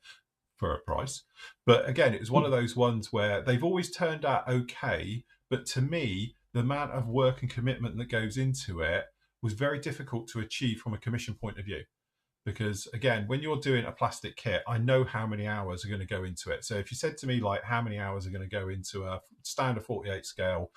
for a price. But again, it was one of those ones where they've always turned out okay, but to me, the amount of work and commitment that goes into it was very difficult to achieve from a commission point of view. Because again, when you're doing a plastic kit, I know how many hours are going to go into it. So if you said to me, like, how many hours are going to go into a standard 48 scale,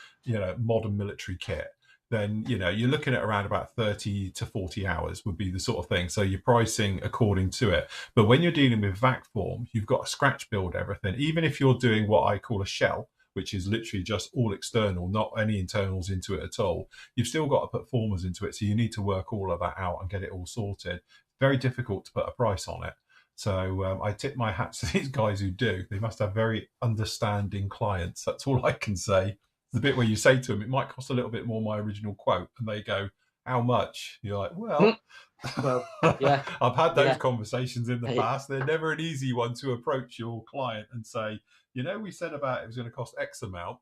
modern military kit, then, you're looking at around about 30 to 40 hours would be the sort of thing. So you're pricing according to it. But when you're dealing with VacForm, you've got to scratch build everything. Even if you're doing what I call a shell, which is literally just all external, not any internals into it at all, you've still got to put formers into it. So you need to work all of that out and get it all sorted. Very difficult to put a price on it. So I tip my hat to these guys who do. They must have very understanding clients. That's all I can say. The bit where you say to them, it might cost a little bit more my original quote, and they go, how much? You're like, well, yeah. I've had those conversations in the past. They're never an easy one to approach your client and say, we said about it was going to cost X amount.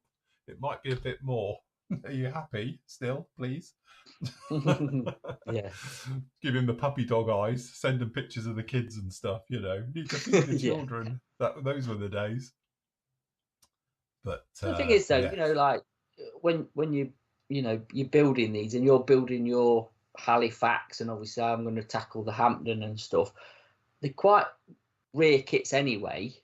It might be a bit more. Are you happy still, please? Yeah. Give him the puppy dog eyes, send him pictures of the kids and stuff, need to feed the children. Those were the days. But the thing is, though, like when you're building these, and you're building your Halifax, and obviously I'm going to tackle the Hampton and stuff, they're quite rare kits anyway.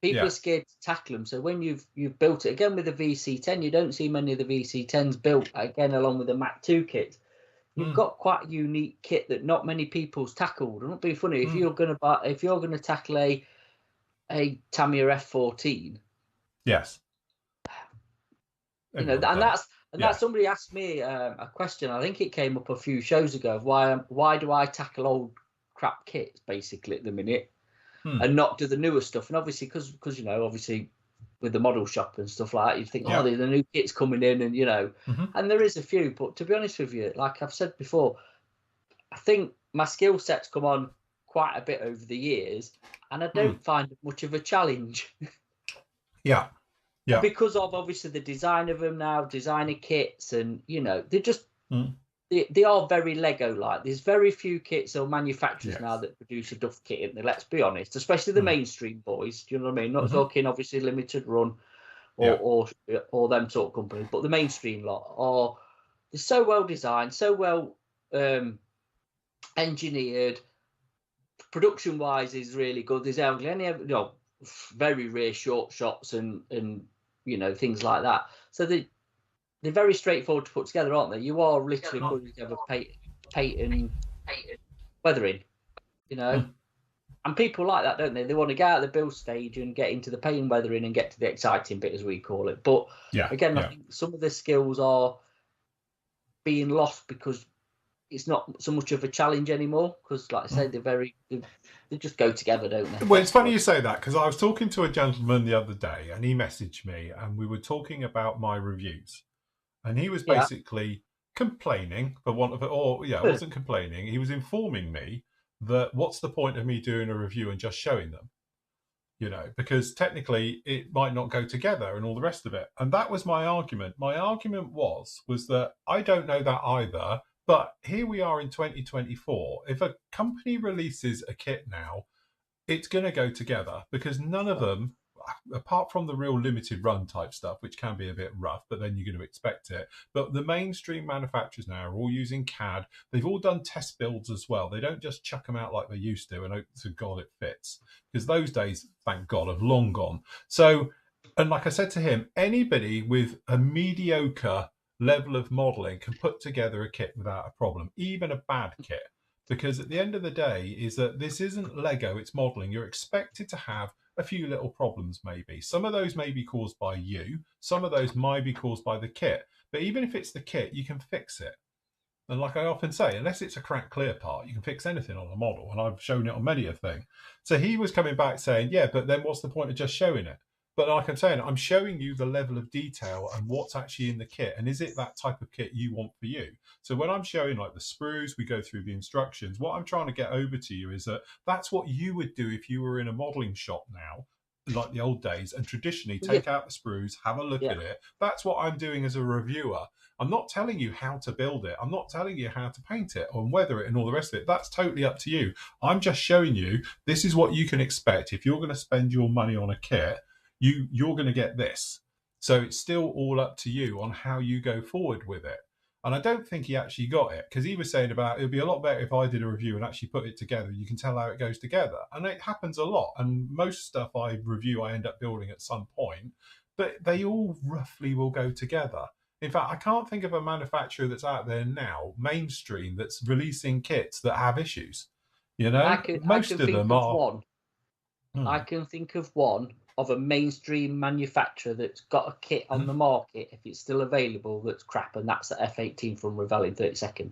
People are scared to tackle them. So when you've built it, again with the VC10, you don't see many of the VC10s built, again, along with the Mac 2 kit. You've got quite a unique kit that not many people's tackled. I'm not being funny. If you're going to tackle a Tamiya F14, yes, and that's somebody asked me a question. I think it came up a few shows ago. Why do I tackle old crap kits basically at the minute? And not do the newer stuff? And obviously, because obviously with the model shop and stuff like that, you think, the new kit's coming in, and and there is a few. But to be honest with you, like I've said before, I think my skill set's come on quite a bit over the years, and I don't find it much of a challenge. Yeah. Because of obviously the design of them now, designer kits, and they're just. They are very Lego-like. There's very few kits or manufacturers now that produce a duff kit in there, let's be honest, especially the mainstream boys. Do you know what I mean? Not talking, obviously, limited run or them sort of companies, but the mainstream lot they're so well designed, so well engineered. Production-wise is really good. There's only very rare short shots and things like that. So they're very straightforward to put together, aren't they? You are literally putting together paint and weathering, And people like that, don't they? They want to get out of the build stage and get into the paint and weathering and get to the exciting bit, as we call it. But I think some of the skills are being lost because it's not so much of a challenge anymore. Because, like I said, they just go together, don't they? Well, it's funny you say that, because I was talking to a gentleman the other day, and he messaged me, and we were talking about my reviews. And he was basically complaining, for want of it, it wasn't complaining. He was informing me that what's the point of me doing a review and just showing them, because technically it might not go together and all the rest of it. And that was my argument. My argument was that I don't know that either, but here we are in 2024. If a company releases a kit now, it's going to go together, because none of them, apart from the real limited run type stuff, which can be a bit rough, but then you're going to expect it. But the mainstream manufacturers now are all using CAD. They've all done test builds as well. They don't just chuck them out like they used to and hope to God it fits, because those days, thank God, have long gone. So, and like I said to him, anybody with a mediocre level of modeling can put together a kit without a problem, even a bad kit. Because at the end of the day is that this isn't Lego, it's modeling. You're expected to have a few little problems maybe. Some of those may be caused by you. Some of those might be caused by the kit. But even if it's the kit, you can fix it. And like I often say, unless it's a cracked clear part, you can fix anything on a model. And I've shown it on many a thing. So he was coming back saying, yeah, but then what's the point of just showing it? But like I'm saying, I'm showing you the level of detail and what's actually in the kit. And is it that type of kit you want for you? So when I'm showing like the sprues, we go through the instructions. What I'm trying to get over to you is that that's what you would do if you were in a modeling shop now, like the old days, and traditionally take out the sprues, have a look at it. That's what I'm doing as a reviewer. I'm not telling you how to build it. I'm not telling you how to paint it or weather it and all the rest of it. That's totally up to you. I'm just showing you this is what you can expect. If you're going to spend your money on a kit, you're going to get this. So it's still all up to you on how you go forward with it. And I don't think he actually got it, because he was saying about it would be a lot better if I did a review and actually put it together. You can tell how it goes together. And it happens a lot. And most stuff I review, I end up building at some point. But they all roughly will go together. In fact, I can't think of a manufacturer that's out there now, mainstream, that's releasing kits that have issues. You know, most of them are. I can think of one of a mainstream manufacturer that's got a kit on the market, if it's still available, that's crap, and that's the F18 from Revell in 32nd.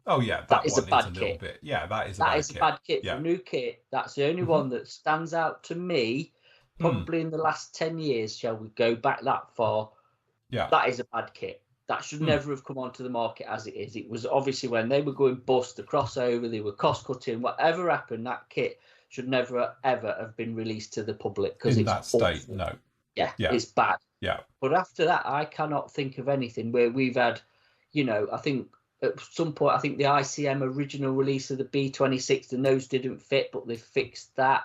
Oh yeah, that is a bad kit. Bit. Yeah, that is a bad kit for a new kit. That's the only one that stands out to me. Probably in the last 10 years, shall we go back that far? Yeah, that is a bad kit. That should never have come onto the market as it is. It was obviously when they were going bust, the crossover, they were cost cutting, whatever happened, that kit should never ever have been released to the public, because in it's that state. awful. No. Yeah, it's bad. Yeah. But after that, I cannot think of anything where we've had, you know, I think at some point, I think the ICM original release of the B26, the nose didn't fit, but they fixed that.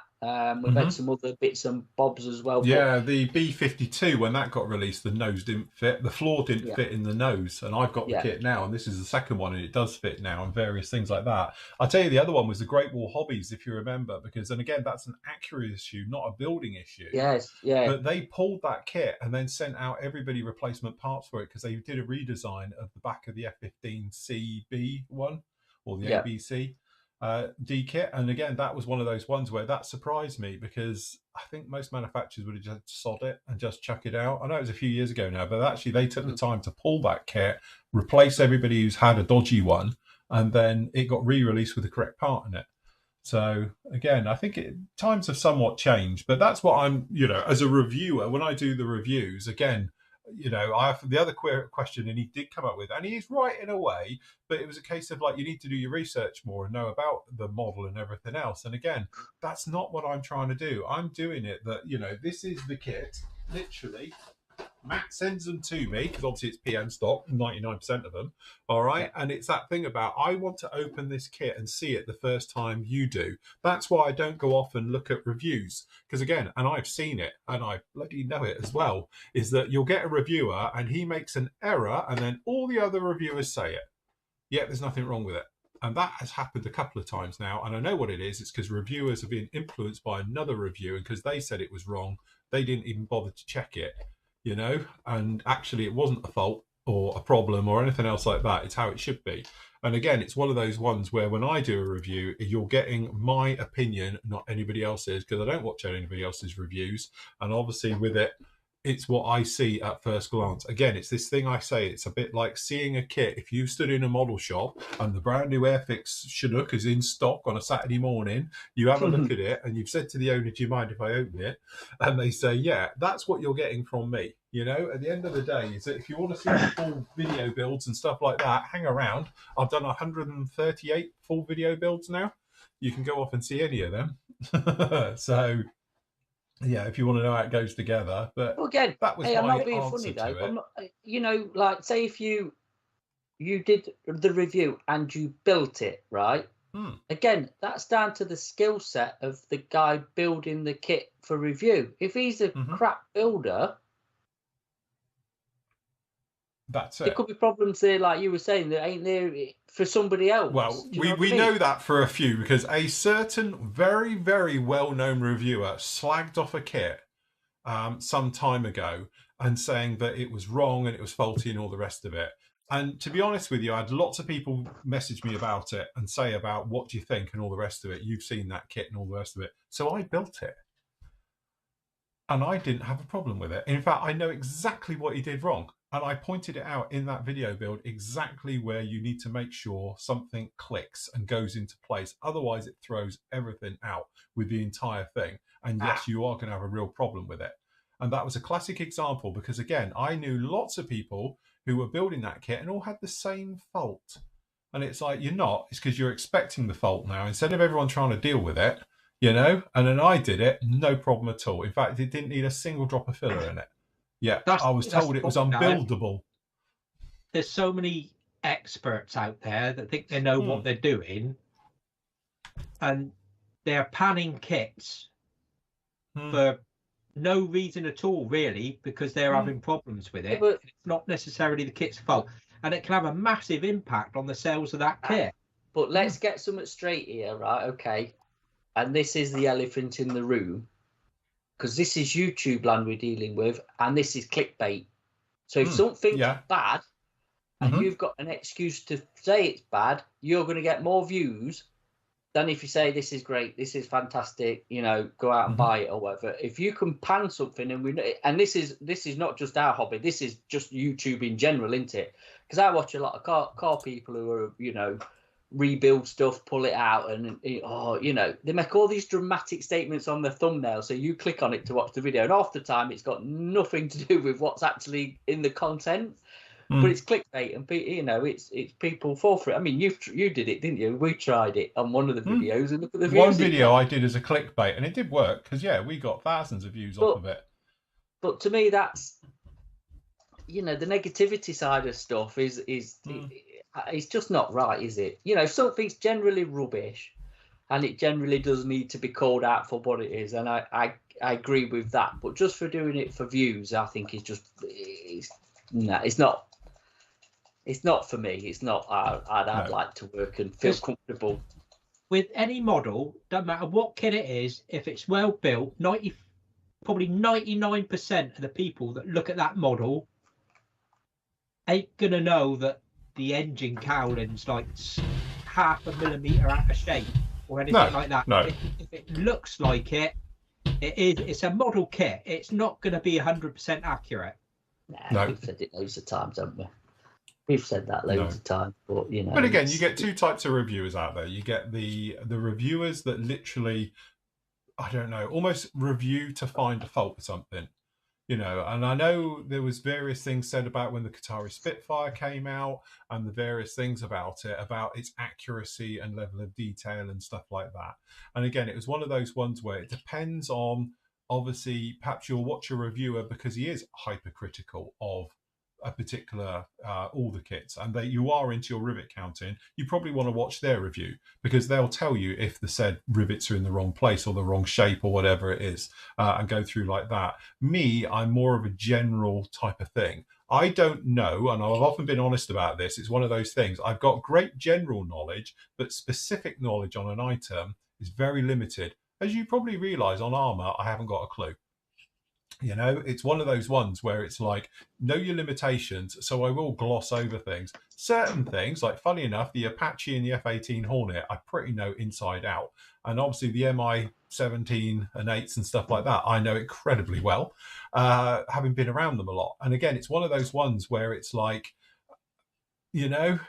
We've had some other bits and bobs as well. Yeah, the B52, when that got released, the nose didn't fit. The floor didn't fit in the nose. And I've got the kit now, and this is the second one, and it does fit now, and various things like that. I'll tell you, the other one was the Great Wall Hobbies, if you remember, because, and again, that's an accuracy issue, not a building issue. Yes, yeah. But they pulled that kit and then sent out everybody replacement parts for it, because they did a redesign of the back of the F15CB one, or the ABC. D kit, and again, that was one of those ones where that surprised me, because I think most manufacturers would have just sod it and just chuck it out. I know it was a few years ago now, but actually they took the time to pull that kit, replace everybody who's had a dodgy one, and then it got re-released with the correct part in it. So again, I think times have somewhat changed, but that's what I'm, you know, as a reviewer, when I do the reviews, again, you know, I have the other question, and he did come up with, and he is right in a way, but it was a case of like, you need to do your research more and know about the model and everything else. And again, that's not what I'm trying to do. I'm doing it that, you know, this is the kit, literally. Matt sends them to me, because obviously it's PM stock, 99% of them. All right. And it's that thing about, I want to open this kit and see it the first time you do. That's why I don't go off and look at reviews. Because again, and I've seen it, and I bloody know it as well, is that you'll get a reviewer and he makes an error, and then all the other reviewers say it. Yeah, there's nothing wrong with it. And that has happened a couple of times now. And I know what it is. It's because reviewers have been influenced by another review, and because they said it was wrong, they didn't even bother to check it. You know, and actually it wasn't a fault or a problem or anything else like that. It's how it should be. And again, it's one of those ones where when I do a review, you're getting my opinion, not anybody else's, because I don't watch anybody else's reviews. And obviously with it, it's what I see at first glance. Again, it's this thing I say, it's a bit like seeing a kit. If you stood in a model shop and the brand new Airfix Chinook is in stock on a Saturday morning, you have a look at it and you've said to the owner, do you mind if I open it? And they say, yeah, that's what you're getting from me. You know, at the end of the day, is that if you want to see the full video builds and stuff like that, hang around. I've done 138 full video builds now. You can go off and see any of them. So... yeah, if you want to know how it goes together. But well, again, that was I'm not being funny though. I'm not, you know, like say if you did the review and you built it, right? Again, that's down to the skill set of the guy building the kit for review. If he's a crap builder, that's it. There could be problems there, like you were saying, that ain't there for somebody else. Well, we know that for a few, because a certain very, very well-known reviewer slagged off a kit some time ago and saying that it was wrong and it was faulty and all the rest of it. And to be honest with you, I had lots of people message me about it and say about what do you think and all the rest of it. You've seen that kit and all the rest of it. So I built it. And I didn't have a problem with it. In fact, I know exactly what he did wrong. And I pointed it out in that video build exactly where you need to make sure something clicks and goes into place. Otherwise, it throws everything out with the entire thing. And yes, you are going to have a real problem with it. And that was a classic example because, again, I knew lots of people who were building that kit and all had the same fault. And it's like, you're not. It's because you're expecting the fault now. Instead of everyone trying to deal with it, you know, and then I did it, no problem at all. In fact, it didn't need a single drop of filler in it. Yeah, I was told it was unbuildable. There's so many experts out there that think they know what they're doing, and they're panning kits for no reason at all, really, because they're having problems with it. But it's not necessarily the kit's fault, and it can have a massive impact on the sales of that kit. But let's get something straight here, right? Okay. And this is the elephant in the room, because this is YouTube land we're dealing with, and this is clickbait. So if something's bad and you've got an excuse to say it's bad, you're going to get more views than if you say this is great, this is fantastic, you know, go out and buy it or whatever. If you can pan something, and this is not just our hobby, this is just YouTube in general, isn't it? Because I watch a lot of car people who are, you know, rebuild stuff, pull it out, and you know, they make all these dramatic statements on the thumbnail, so you click on it to watch the video, and half the time it's got nothing to do with what's actually in the content, but it's clickbait, and you know, it's people fall for it. I mean, you did it, didn't you? We tried it on one of the videos, and look at the views. One video I did as a clickbait, and it did work because we got thousands of views off of it. But to me, that's, you know, the negativity side of stuff is it's just not right, is it? You know, something's generally rubbish, and it generally does need to be called out for what it is, and I agree with that. But just for doing it for views, I think it's not for me. It's not. I'd like to work and feel comfortable with any model. Doesn't matter what kit it is. If it's well built, probably 99% of the people that look at that model ain't gonna know that the engine cowling's like half a millimeter out of shape or anything like that. No. If it looks like it's a model kit. It's not going to be 100% accurate. No. We've said it loads of times, haven't we? We've said that loads of times, but you know. But again, you get two types of reviewers out there. You get the reviewers that literally, I don't know, almost review to find a fault with something. You know, and I know there was various things said about when the Qatari Spitfire came out and the various things about it, about its accuracy and level of detail and stuff like that. And again, it was one of those ones where it depends on, obviously, perhaps you'll watch a reviewer because he is hypercritical of a particular all the kits, and that you are into your rivet counting, you probably want to watch their review because they'll tell you if the said rivets are in the wrong place or the wrong shape or whatever it is, and go through like that. Me, I'm more of a general type of thing. I don't know, and I've often been honest about this, it's one of those things. I've got great general knowledge, but specific knowledge on an item is very limited. As you probably realize, on armor, I haven't got a clue. You know, it's one of those ones where it's like, know your limitations, so I will gloss over things. Certain things, like funny enough, the Apache and the F-18 Hornet, I pretty know inside out. And obviously the Mi-17 and 8s and stuff like that, I know incredibly well, having been around them a lot. And again, it's one of those ones where it's like, you know,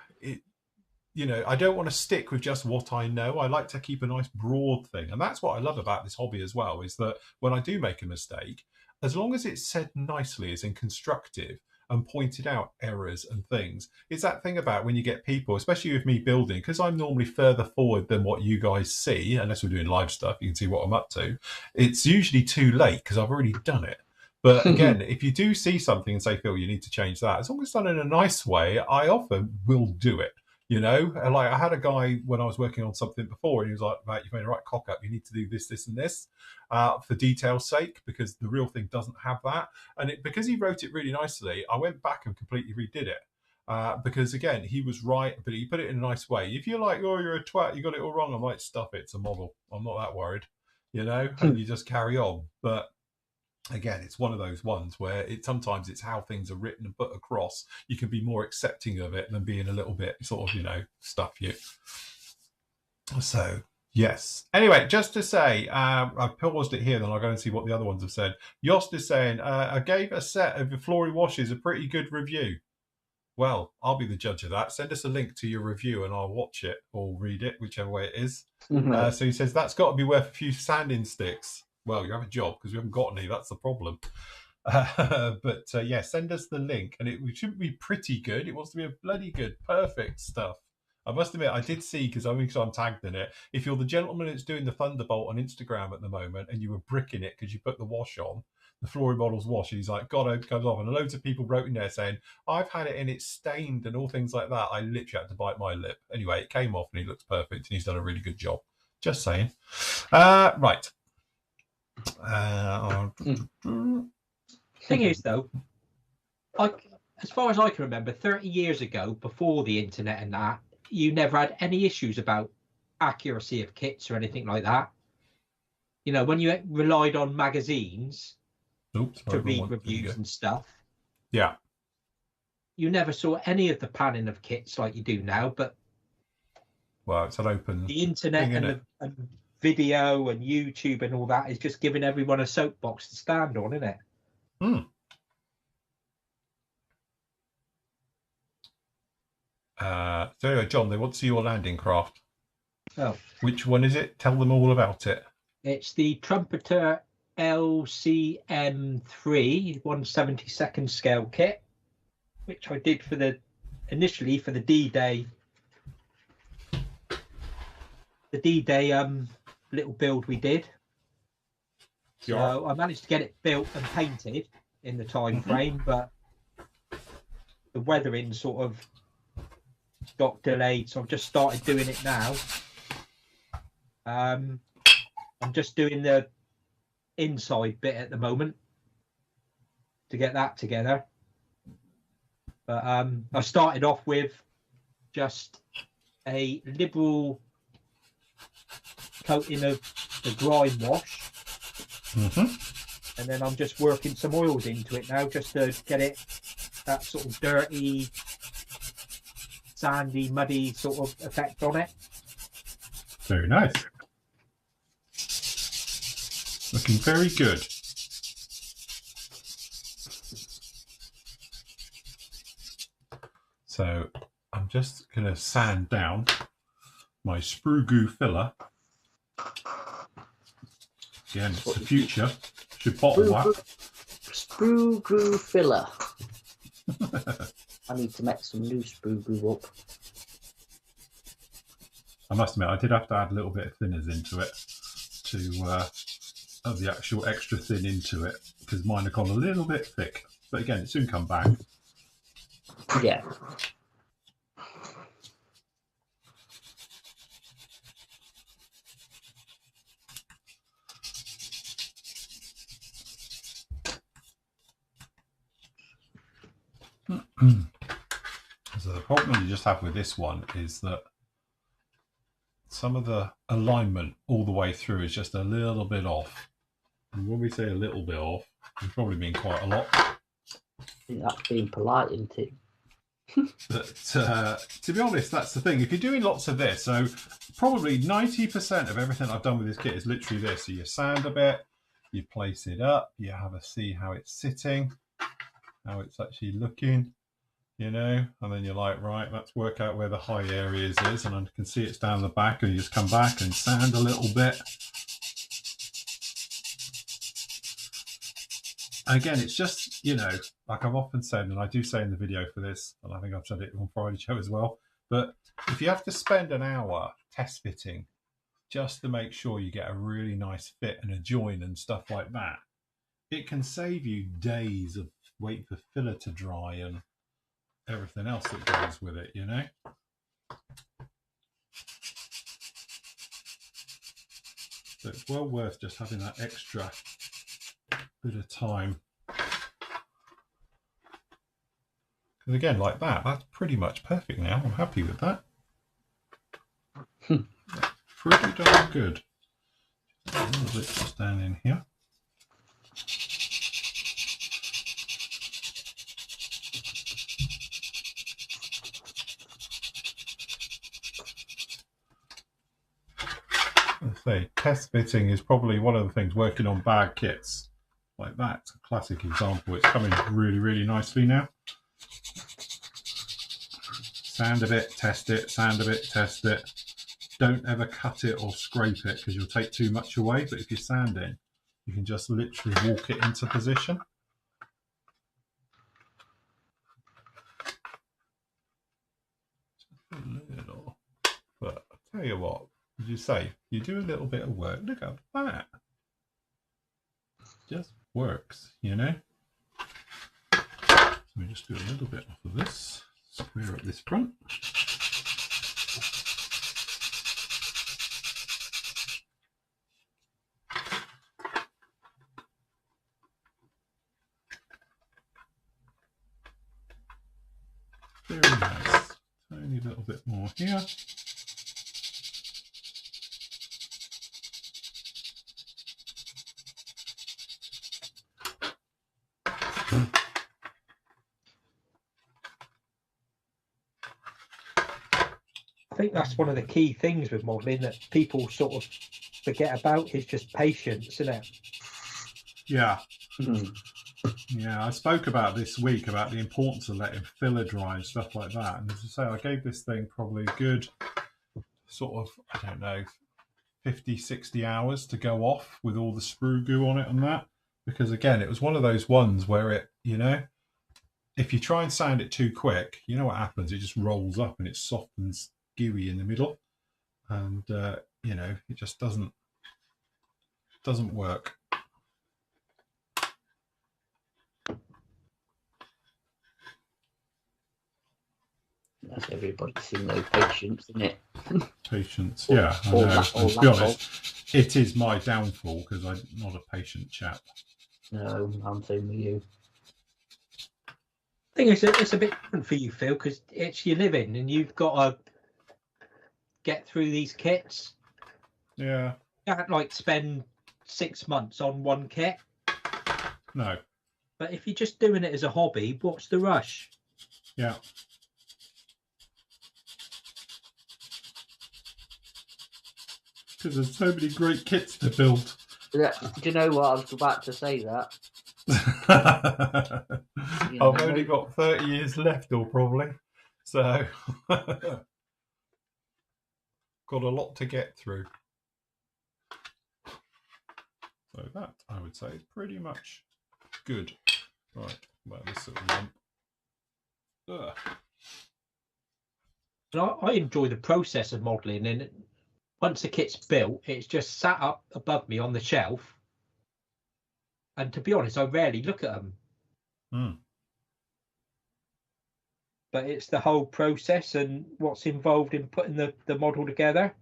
I don't want to stick with just what I know. I like to keep a nice broad thing. And that's what I love about this hobby as well, is that when I do make a mistake, as long as it's said nicely, as in constructive, and pointed out errors and things, it's that thing about when you get people, especially with me building, because I'm normally further forward than what you guys see, unless we're doing live stuff, you can see what I'm up to. It's usually too late because I've already done it. But again, if you do see something and say, Phil, you need to change that, as long as it's done in a nice way, I often will do it. You know, like I had a guy when I was working on something before, and he was like, "Mate, you've made a right cock up. You need to do this, this, and this for detail's sake, because the real thing doesn't have that." And because he wrote it really nicely, I went back and completely redid it because again, he was right, but he put it in a nice way. If you're like, "Oh, you're a twat, you got it all wrong," I'm like, "Stuff it. It's a model. I'm not that worried," you know, and you just carry on. But again, it's one of those ones where sometimes it's how things are written and put across. You can be more accepting of it than being a little bit sort of, stuff you. So, Yes. Anyway, just to say, I've paused it here, then I'll go and see what the other ones have said. Yost is saying, I gave a set of the Flory washes a pretty good review. Well, I'll be the judge of that. Send us a link to your review and I'll watch it or read it, whichever way it is. So he says, that's got to be worth a few sanding sticks. Well, you have a job because we haven't got any. That's the problem. But yeah, send us the link. And it shouldn't be pretty good. It wants to be a bloody good, perfect stuff. I must admit, I did see, because I'm tagged in it, if you're the gentleman that's doing the Thunderbolt on Instagram at the moment and you were bricking it because you put the wash on, the Flory Models wash, and he's like, God, I hope it comes off. And loads of people wrote in there saying, I've had it and it's stained and all things like that. I literally had to bite my lip. Anyway, it came off and he looks perfect and he's done a really good job. Just saying. Right. Thing is, though, as far as I can remember, 30 years ago, before the internet and that, you never had any issues about accuracy of kits or anything like that. You know, when you relied on magazines to read reviews and stuff, yeah, you never saw any of the panning of kits like you do now. But well, it's an open. The internet and video and YouTube and all that is just giving everyone a soapbox to stand on, isn't it? Hmm. So anyway, John, they want to see your landing craft. Oh. Which one is it? Tell them all about it. It's the Trumpeter LCM3 1/72nd scale kit, which I did initially for the D-Day. The D-Day little build we did. So I managed to get it built and painted in the time frame, but the weathering sort of got delayed, so I've just started doing it now. I'm just doing the inside bit at the moment to get that together. But I started off with just a liberal coating of the grime wash. And then I'm just working some oils into it now just to get it that sort of dirty, sandy, muddy sort of effect on it. Very nice. Looking very good. So I'm just going to sand down my sprue goo filler. Again, it's the future. Should bottle that. Sprue goo filler. I need to make some new sprue goo up. I must admit, I did have to add a little bit of thinners into it to have the actual extra thin into it because mine have gone a little bit thick. But again, it soon come back. Yeah. So the problem you just have with this one is that some of the alignment all the way through is just a little bit off. And when we say a little bit off, we probably mean quite a lot. I think that's being polite, isn't it? But to be honest, that's the thing. If you're doing lots of this, so probably 90% of everything I've done with this kit is literally this. So you sand a bit, you place it up, you have a see how it's sitting, how it's actually looking, you know, and then you're like, right, let's work out where the high areas is, and I can see it's down the back, and you just come back and sand a little bit. Again, it's just, you know, like I've often said, and I do say in the video for this, and I think I've said it on Friday show as well, but if you have to spend an hour test fitting just to make sure you get a really nice fit and a join and stuff like that, it can save you days of waiting for filler to dry and everything else that goes with it, you know? So it's well worth just having that extra bit of time. Because again, like that, that's pretty much perfect now. I'm happy with that. Pretty darn good. A little bit just down in here. test fitting is probably one of the things working on bad kits. Like that's a classic example. It's coming really, really nicely now. Sand a bit, test it, sand a bit, test it. Don't ever cut it or scrape it because you'll take too much away. But if you're sanding, you can just literally walk it into position. Just a little. But I'll tell you what, as you say, you do a little bit of work. Look at that. Just works, you know. So we just do a little bit off of this. Square up this front. Very nice. Tiny little bit more here. I think that's one of the key things with modelling that people sort of forget about is just patience, isn't it? Yeah. Yeah, I spoke about this week about the importance of letting filler dry and stuff like that. And as I say, I gave this thing probably a good sort of, I don't know, 50, 60 hours to go off with all the sprue goo on it and that. Because again, it was one of those ones where it, you know, if you try and sand it too quick, you know what happens? It just rolls up and it's soft and gooey in the middle. And, you know, it just doesn't work. That's everybody's seen no patience, isn't it? Patience, yeah. I know. And to be honest, it is my downfall because I'm not a patient chap. No, I'm same with you. I think it's a bit different for you, Phil, because it's your living and you've got to get through these kits. Yeah. You can't like spend 6 months on one kit. No. But if you're just doing it as a hobby, what's the rush? Yeah. Because there's so many great kits to build. Yeah, do you know what? I was about to say that. I've only got 30 years left, or probably. So, got a lot to get through. So that, I would say, is pretty much good. Right, about this little lump. I enjoy the process of modelling, and once the kit's built, it's just sat up above me on the shelf. And to be honest, I rarely look at them. But it's the whole process and what's involved in putting the model together.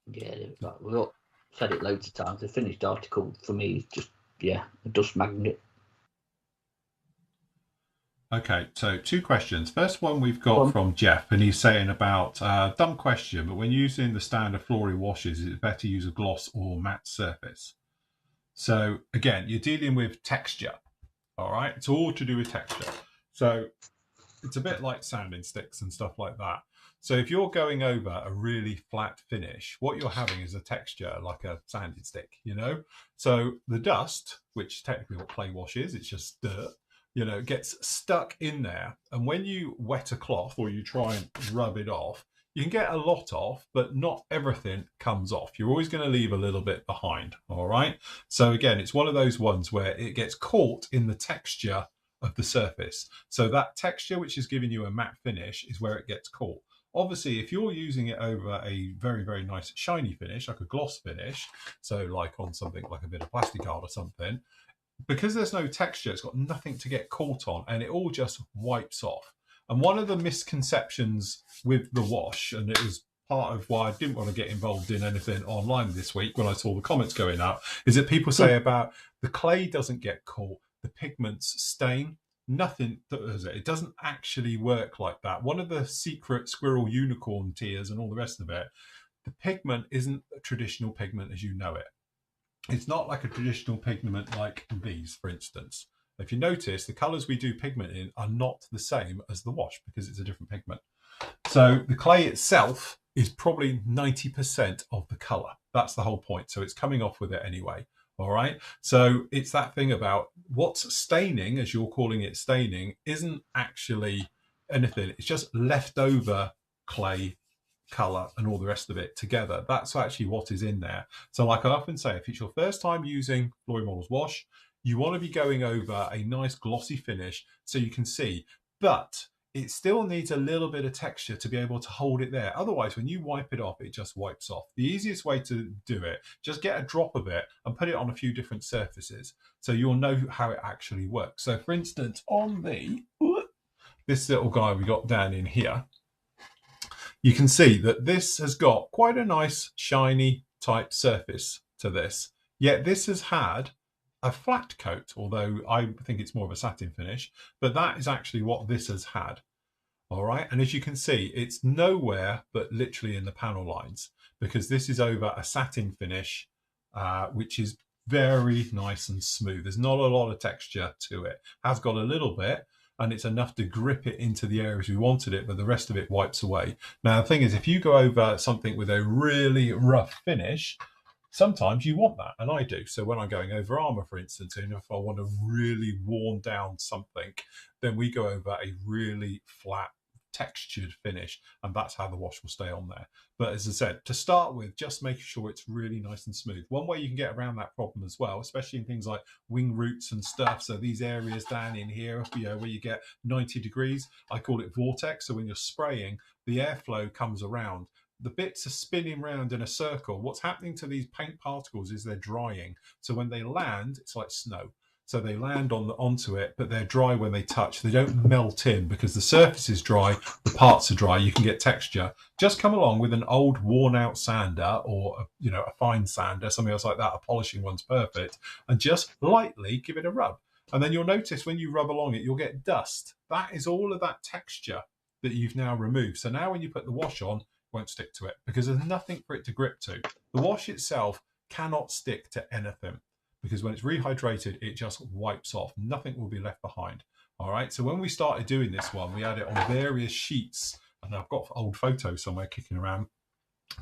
Yeah, we've said it loads of times. The finished article for me is just, yeah, a dust magnet. Okay, so 2 questions. First one we've got from Jeff, and he's saying about, dumb question, but when using the standard flooring washes, is it better to use a gloss or matte surface? So again, you're dealing with texture, all right? It's all to do with texture. So it's a bit like sanding sticks and stuff like that. So if you're going over a really flat finish, what you're having is a texture like a sanding stick, you know? So the dust, which technically what clay wash is, it's just dirt, you know, gets stuck in there. And when you wet a cloth or you try and rub it off, you can get a lot off, but not everything comes off. You're always going to leave a little bit behind, all right? So again, it's one of those ones where it gets caught in the texture of the surface. So that texture, which is giving you a matte finish, is where it gets caught. Obviously, if you're using it over a very, very nice shiny finish, like a gloss finish, so like on something like a bit of plastic art or something, because there's no texture, it's got nothing to get caught on, and it all just wipes off. And one of the misconceptions with the wash, and it was part of why I didn't want to get involved in anything online this week when I saw the comments going up, is that people say about the clay doesn't get caught, the pigments stain. Nothing does it. It doesn't actually work like that. One of the secret squirrel unicorn tears and all the rest of it, the pigment isn't a traditional pigment as you know it. It's not like a traditional pigment like these, for instance. If you notice, the colours we do pigment in are not the same as the wash because it's a different pigment. So the clay itself is probably 90% of the color. That's the whole point. So it's coming off with it anyway. All right. So it's that thing about what's staining, as you're calling it staining, isn't actually anything. It's just leftover clay, color, and all the rest of it together. That's actually what is in there. So like I often say, if it's your first time using Flory Models Wash, you want to be going over a nice glossy finish so you can see, but it still needs a little bit of texture to be able to hold it there. Otherwise, when you wipe it off, it just wipes off. The easiest way to do it, just get a drop of it and put it on a few different surfaces so you'll know how it actually works. So for instance, on this little guy we got down in here, you can see that this has got quite a nice shiny type surface to this. Yet this has had a flat coat, although I think it's more of a satin finish, but that is actually what this has had. All right, and as you can see, it's nowhere but literally in the panel lines, because this is over a satin finish, which is very nice and smooth. There's not a lot of texture to it. Has got a little bit, and it's enough to grip it into the areas we wanted it, but the rest of it wipes away. Now, the thing is, if you go over something with a really rough finish, sometimes you want that, and I do. So when I'm going over armor, for instance, and if I want to really worn down something, then we go over a really flat, textured finish, and that's how the wash will stay on there. But as I said, to start with, just making sure it's really nice and smooth. One way you can get around that problem as well, especially in things like wing roots and stuff, so these areas down in here, you know, where you get 90 degrees, I call it vortex. So when you're spraying, the airflow comes around, the bits are spinning round in a circle. What's happening to these paint particles is they're drying, so when they land, it's like snow. So they land onto it, but they're dry when they touch. They don't melt in because the surface is dry, the parts are dry. You can get texture. Just come along with an old worn-out sander, or a fine sander, something else like that. A polishing one's perfect, and just lightly give it a rub. And then you'll notice when you rub along it, you'll get dust. That is all of that texture that you've now removed. So now when you put the wash on, it won't stick to it because there's nothing for it to grip to. The wash itself cannot stick to anything, because when it's rehydrated, it just wipes off. Nothing will be left behind. All right, so when we started doing this one, we had it on various sheets, and I've got old photos somewhere kicking around.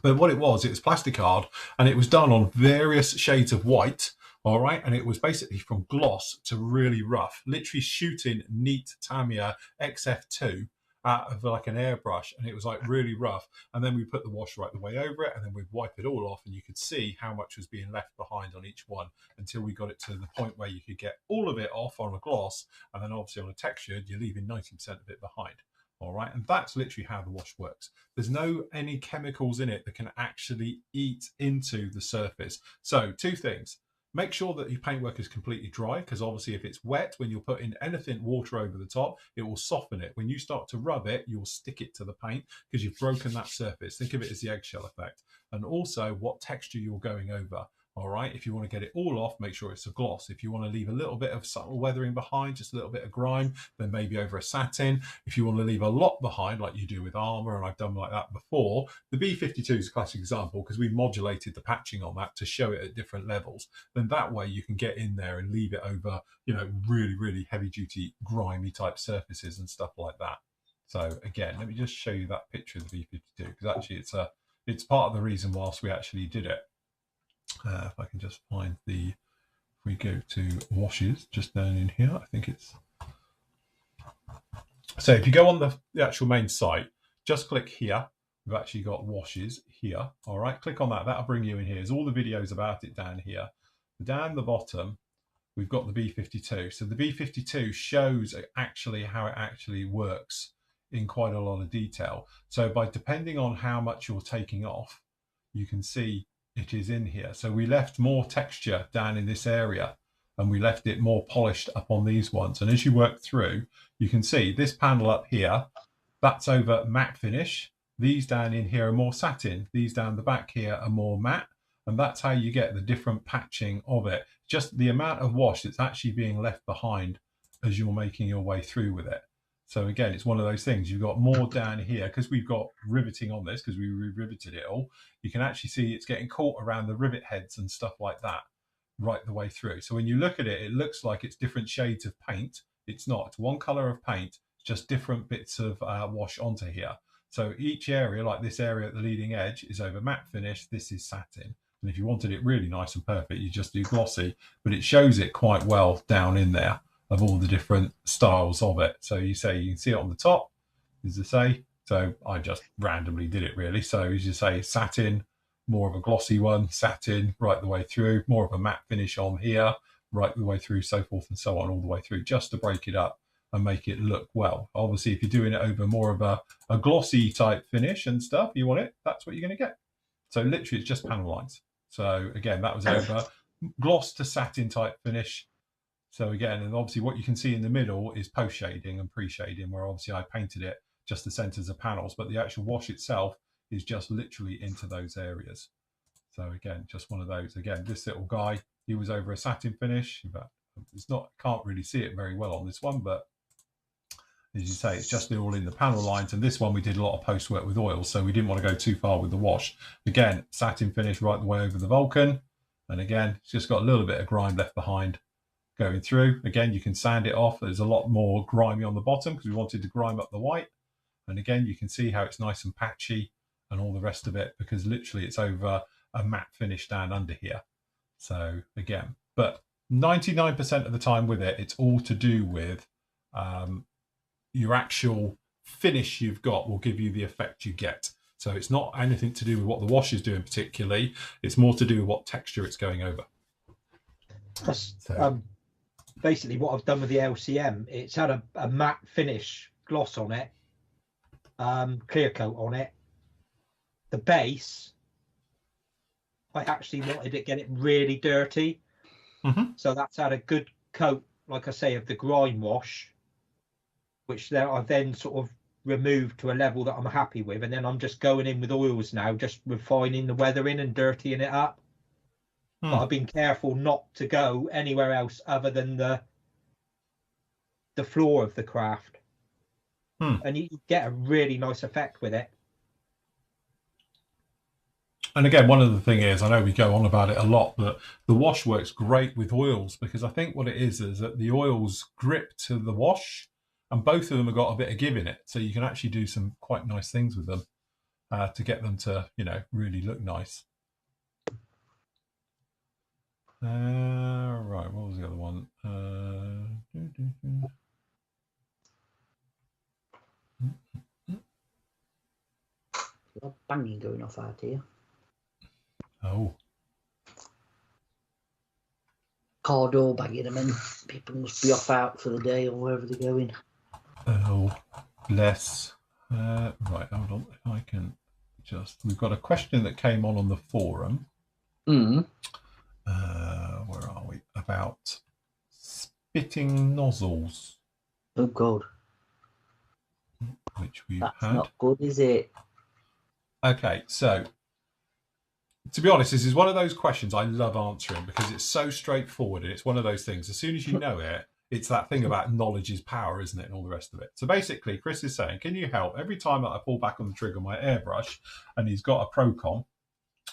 But what it was plastic card, and it was done on various shades of white. All right, and it was basically from gloss to really rough, literally shooting neat Tamiya XF2 out of like an airbrush, and it was like really rough. And then we put the wash right the way over it, and then we'd wipe it all off, and you could see how much was being left behind on each one until we got it to the point where you could get all of it off on a gloss, and then obviously on a textured, you're leaving 90% of it behind. All right, and that's literally how the wash works. There's no any chemicals in it that can actually eat into the surface. So two things. Make sure that your paintwork is completely dry, because obviously if it's wet, when you're putting anything water over the top, it will soften it. When you start to rub it, you'll stick it to the paint because you've broken that surface. Think of it as the eggshell effect. And also what texture you're going over. All right, if you want to get it all off, make sure it's a gloss. If you want to leave a little bit of subtle weathering behind, just a little bit of grime, then maybe over a satin. If you want to leave a lot behind, like you do with armor, and I've done like that before, the B52 is a classic example because we modulated the patching on that to show it at different levels. Then that way you can get in there and leave it over, really, really heavy duty, grimy type surfaces and stuff like that. So again, let me just show you that picture of the B52, because actually it's part of the reason whilst we actually did it. If I can just find if we go to washes just down in here, I think it's, so if you go on the actual main site, just click here. We've actually got washes here. All right, click on that. That'll bring you in here. There's all the videos about it down here. Down the bottom, we've got the B52. So the B52 shows actually how it actually works in quite a lot of detail. So depending on how much you're taking off, you can see it is in here. So we left more texture down in this area, and we left it more polished up on these ones. And as you work through, you can see this panel up here, that's over matte finish. These down in here are more satin. These down the back here are more matte. And that's how you get the different patching of it. Just the amount of wash that's actually being left behind as you're making your way through with it. So again, it's one of those things. You've got more down here because we've got riveting on this, because we riveted it all. You can actually see it's getting caught around the rivet heads and stuff like that right the way through. So when you look at it, it looks like it's different shades of paint. It's not. It's one color of paint, just different bits of wash onto here. So each area, like this area at the leading edge, is over matte finish. This is satin. And if you wanted it really nice and perfect, you just do glossy, but it shows it quite well down in there of all the different styles of it. So you can see it on the top, as I say. So I just randomly did it really. So as you say, satin, more of a glossy one, satin right the way through, more of a matte finish on here, right the way through, so forth and so on, all the way through, just to break it up and make it look well. Obviously, if you're doing it over more of a glossy type finish and stuff, you want it, that's what you're going to get. So literally, it's just panel lines. So again, that was over gloss to satin type finish. So again, and obviously what you can see in the middle is post shading and pre-shading, where obviously I painted it just the centers of panels, but the actual wash itself is just literally into those areas. So again, just one of those. Again, this little guy, he was over a satin finish, but it's not, can't really see it very well on this one, but as you say, it's just all in the panel lines. And this one, we did a lot of post work with oil, so we didn't want to go too far with the wash. Again, satin finish right the way over the Vulcan. And again, it's just got a little bit of grime left behind going through. Again, you can sand it off. There's a lot more grimy on the bottom because we wanted to grime up the white. And again, you can see how it's nice and patchy and all the rest of it, because literally it's over a matte finish down under here. So again, but 99% of the time with it, it's all to do with your actual finish you've got will give you the effect you get. So it's not anything to do with what the wash is doing particularly. It's more to do with what texture it's going over. That's basically what I've done with the LCM. It's had a matte finish gloss on it, clear coat on it. The base, I actually wanted to get it really dirty. So that's had a good coat, like I say, of the grime wash, which I've then sort of removed to a level that I'm happy with. And then I'm just going in with oils now, just refining the weathering and dirtying it up. But I've been careful not to go anywhere else other than the floor of the craft. And you get a really nice effect with it. And again, one of the thing is, I know we go on about it a lot, but the wash works great with oils, because I think what it is that the oils grip to the wash, and both of them have got a bit of give in it. So you can actually do some quite nice things with them to get them to, you know, really look nice. Right, what was the other one? Banging going off out here. Oh. Car door banging them in. People must be off out for the day or wherever they're going. Oh, bless. Right, hold on. If I can just... We've got a question that came on the forum. Where are we? About spitting nozzles. Oh, God. Which we've That's had. not good, is it? Okay, so... To be honest, this is one of those questions I love answering because it's so straightforward, and it's one of those things. As soon as you know it, it's that thing about knowledge is power, isn't it? And all the rest of it. So basically, Chris is saying, can you help? Every time that I pull back on the trigger of my airbrush and he's got a Procon,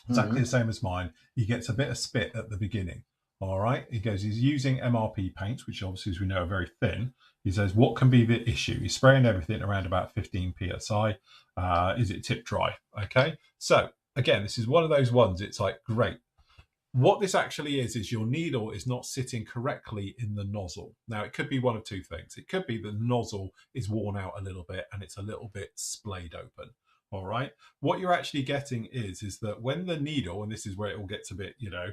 exactly the same as mine, he gets a bit of spit at the beginning. All right. He goes, he's using MRP paints, which obviously, as we know, are very thin. He says, what can be the issue? He's spraying everything around about 15 psi. Is it tip dry? Okay. So again, this is one of those ones. It's like, great. What this actually is your needle is not sitting correctly in the nozzle. Now, it could be one of two things. It could be the nozzle is worn out a little bit and it's a little bit splayed open. All right. What you're actually getting is that when the needle, and this is where it all gets a bit, you know,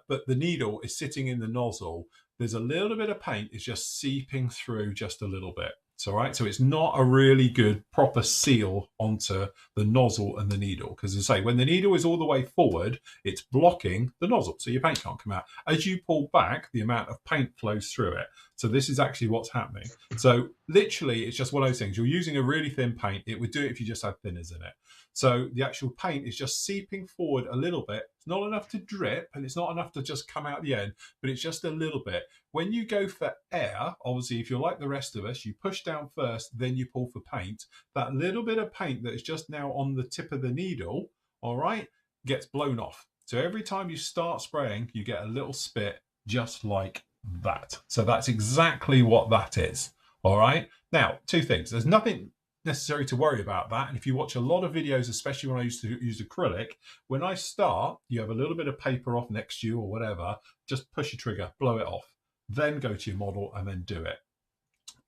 but the needle is sitting in the nozzle, there's a little bit of paint is just seeping through just a little bit. So, right, so it's not a really good proper seal onto the nozzle and the needle, because as I say, when the needle is all the way forward, it's blocking the nozzle, so your paint can't come out. As you pull back, the amount of paint flows through it. So this is actually what's happening. So literally, it's just one of those things. You're using a really thin paint. It would do it if you just had thinners in it. So the actual paint is just seeping forward a little bit. It's not enough to drip, and it's not enough to just come out the end, but it's just a little bit. When you go for air, obviously, if you're like the rest of us, you push down first, then you pull for paint. That little bit of paint that is just now on the tip of the needle, all right, gets blown off. So every time you start spraying, you get a little spit just like that. So that's exactly what that is. All right. Now, two things. There's nothing necessary to worry about that. And if you watch a lot of videos, especially when I used to use acrylic, when I start, you have a little bit of paper off next to you or whatever, just push your trigger, blow it off, then go to your model and then do it.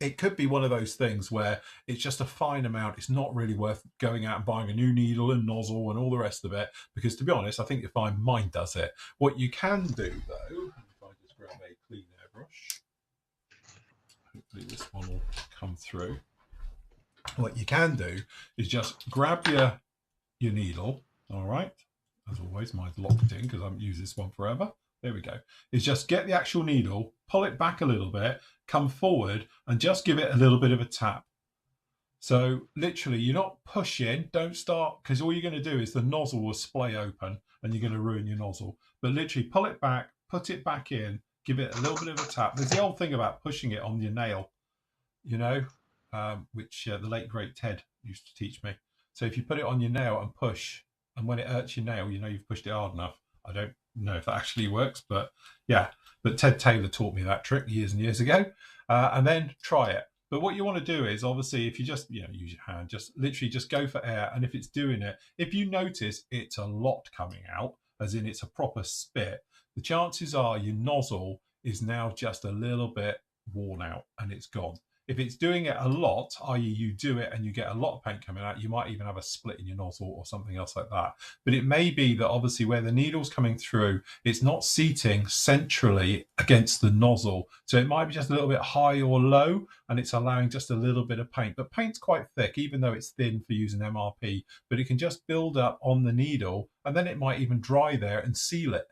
It could be one of those things where it's just a fine amount. It's not really worth going out and buying a new needle and nozzle and all the rest of it, because to be honest, I think you'll find mine does it. What you can do though, if I just grab a clean airbrush, hopefully this one will come through. What you can do is just grab your needle, all right? As always, mine's locked in because I haven't used this one forever. There we go. Is just get the actual needle, pull it back a little bit, come forward and just give it a little bit of a tap. So literally you're not pushing, don't start, because all you're going to do is the nozzle will splay open and you're going to ruin your nozzle. But literally pull it back, put it back in, give it a little bit of a tap. There's the old thing about pushing it on your nail, you know, which the late great Ted used to teach me. So if you put it on your nail and push, and when it hurts your nail, you know you've pushed it hard enough. I don't know if that actually works, but yeah. But Ted Taylor taught me that trick years and years ago. And then try it. But what you want to do is, obviously, if you just, you know, use your hand, just literally just go for air. And if it's doing it, if you notice it's a lot coming out, as in it's a proper spit, the chances are your nozzle is now just a little bit worn out and it's gone. If it's doing it a lot, i.e. you do it and you get a lot of paint coming out, you might even have a split in your nozzle or something else like that. But it may be that obviously where the needle's coming through, it's not seating centrally against the nozzle. So it might be just a little bit high or low and it's allowing just a little bit of paint. But paint's quite thick, even though it's thin for using MRP, but it can just build up on the needle and then it might even dry there and seal it.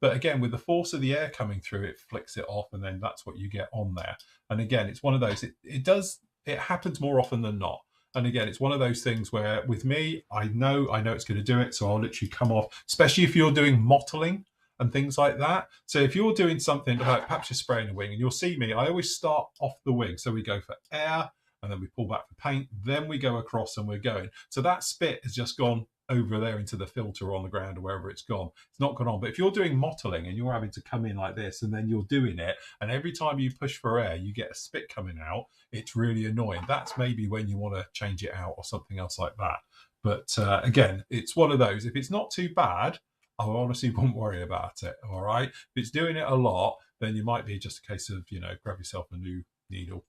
But again, with the force of the air coming through, it flicks it off and then that's what you get on there. And again, it's one of those, it happens more often than not. And again, it's one of those things where with me, I know it's going to do it. So I'll literally come off, especially if you're doing mottling and things like that. So if you're doing something like perhaps you're spraying a wing and you'll see me, I always start off the wing. So we go for air and then we pull back for paint, then we go across and we're going. So that spit has just gone over there into the filter on the ground or wherever it's gone. It's not gone on. But if you're doing mottling and you're having to come in like this and then you're doing it, and every time you push for air, you get a spit coming out, it's really annoying. That's maybe when you want to change it out or something else like that. But again, it's one of those. If it's not too bad, I honestly won't worry about it. All right. If it's doing it a lot, then you might be just a case of, you know, grab yourself a new needle.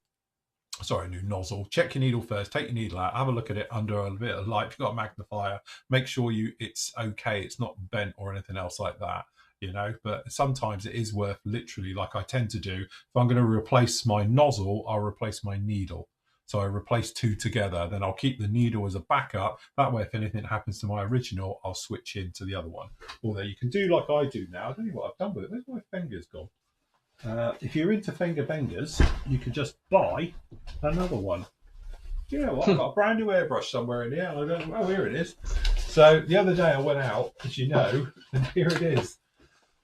Sorry, a new nozzle. Check your needle first. Take your needle out. Have a look at it under a bit of light. If you've got a magnifier, make sure it's okay. It's not bent or anything else like that, you know. But sometimes it is worth literally, like I tend to do. If I'm going to replace my nozzle, I'll replace my needle. So I replace two together. Then I'll keep the needle as a backup. That way, if anything happens to my original, I'll switch into the other one. Although you can do like I do now. I don't know what I've done with it. Where's my fingers gone? If you're into finger bangers, you can just buy another one. You know what? I've got a brand new airbrush somewhere in here. And I don't know. Oh, here it is. So the other day I went out, as you know, and here it is.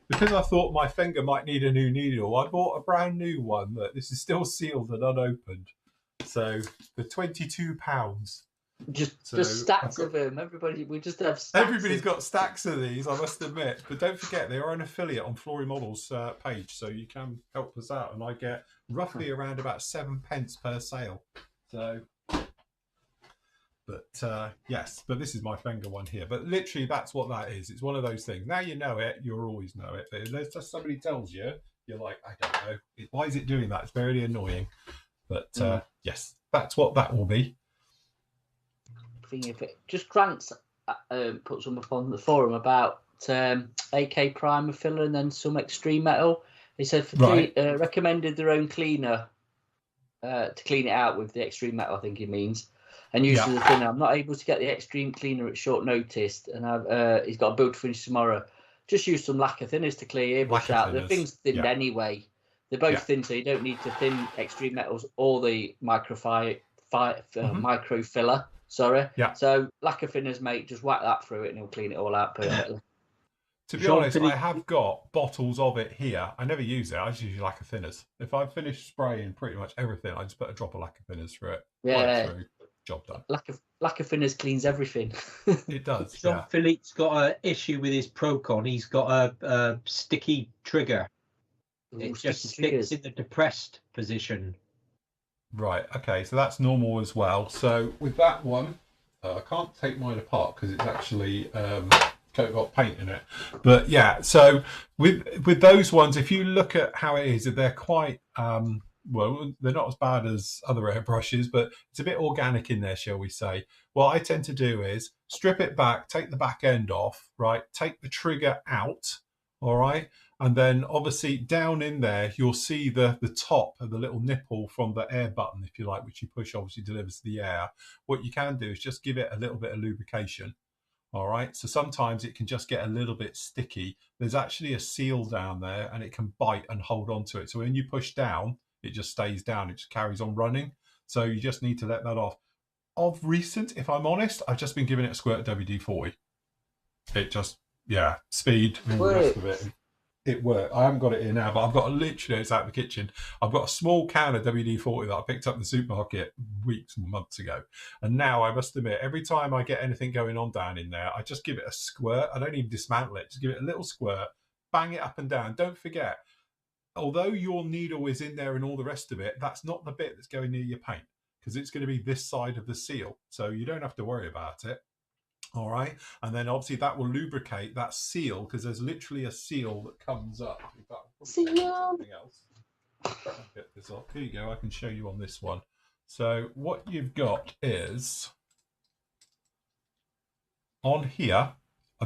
Because I thought my finger might need a new needle, I bought a brand new one. That this is still sealed and unopened. So for £22. Just stacks of them. We just have stacks. Everybody's got stacks of these, I must admit. But don't forget, they are an affiliate on Flory Models page, so you can help us out. And I get roughly around about 7 pence per sale. So, but yes, but this is my finger one here. But literally, that's what that is. It's one of those things. Now you know it, you'll always know it. But unless just somebody tells you, you're like, I don't know. Why is it doing that? It's very annoying. But yes, that's what that will be. If it just Grant's put some up on the forum about AK primer filler and then some extreme metal. He said recommended their own cleaner to clean it out with the extreme metal, I think he means, and usually the thinner. I'm not able to get the extreme cleaner at short notice, and he's got a build to finish tomorrow. Just use some lacquer thinners to clear airbrush out. The thing's thinned anyway. They're both thin, so you don't need to thin extreme metals or the micro filler. Sorry. Yeah. So lacquer thinners, mate, just whack that through it and it'll clean it all out perfectly. To be honest, I have got bottles of it here. I never use it. I just use lacquer thinners. If I've finished spraying pretty much everything, I just put a drop of lacquer thinners through it. Yeah. Right through, job done. Lacquer thinners cleans everything. It does. John Philippe's got an issue with his Procon. He's got a sticky trigger. It just sticks in the depressed position. Right, okay, so that's normal as well. So with that one, I can't take mine apart because it's actually got paint in it. But yeah, so with those ones, if you look at how it is, they're quite well, they're not as bad as other airbrushes, but it's a bit organic in there, shall we say. What I tend to do is strip it back, take the back end off, right? Take the trigger out, all right? And then obviously down in there, you'll see the top of the little nipple from the air button, if you like, which you push obviously delivers the air. What you can do is just give it a little bit of lubrication. All right, so sometimes it can just get a little bit sticky. There's actually a seal down there and it can bite and hold on to it. So when you push down, it just stays down. It just carries on running. So you just need to let that off. Of recent, if I'm honest, I've just been giving it a squirt WD-40. It just, yeah, speed and all the rest of it. It worked. I haven't got it here now, but I've got literally, it's out of the kitchen. I've got a small can of WD-40 that I picked up in the supermarket weeks and months ago. And now I must admit, every time I get anything going on down in there, I just give it a squirt. I don't even dismantle it. Just give it a little squirt, bang it up and down. Don't forget, although your needle is in there and all the rest of it, that's not the bit that's going near your paint because it's going to be this side of the seal. So you don't have to worry about it. All right, and then obviously that will lubricate that seal because there's literally a seal that comes up. In fact, something else. Get this off. Here you go. I can show you on this one. So what you've got is on here.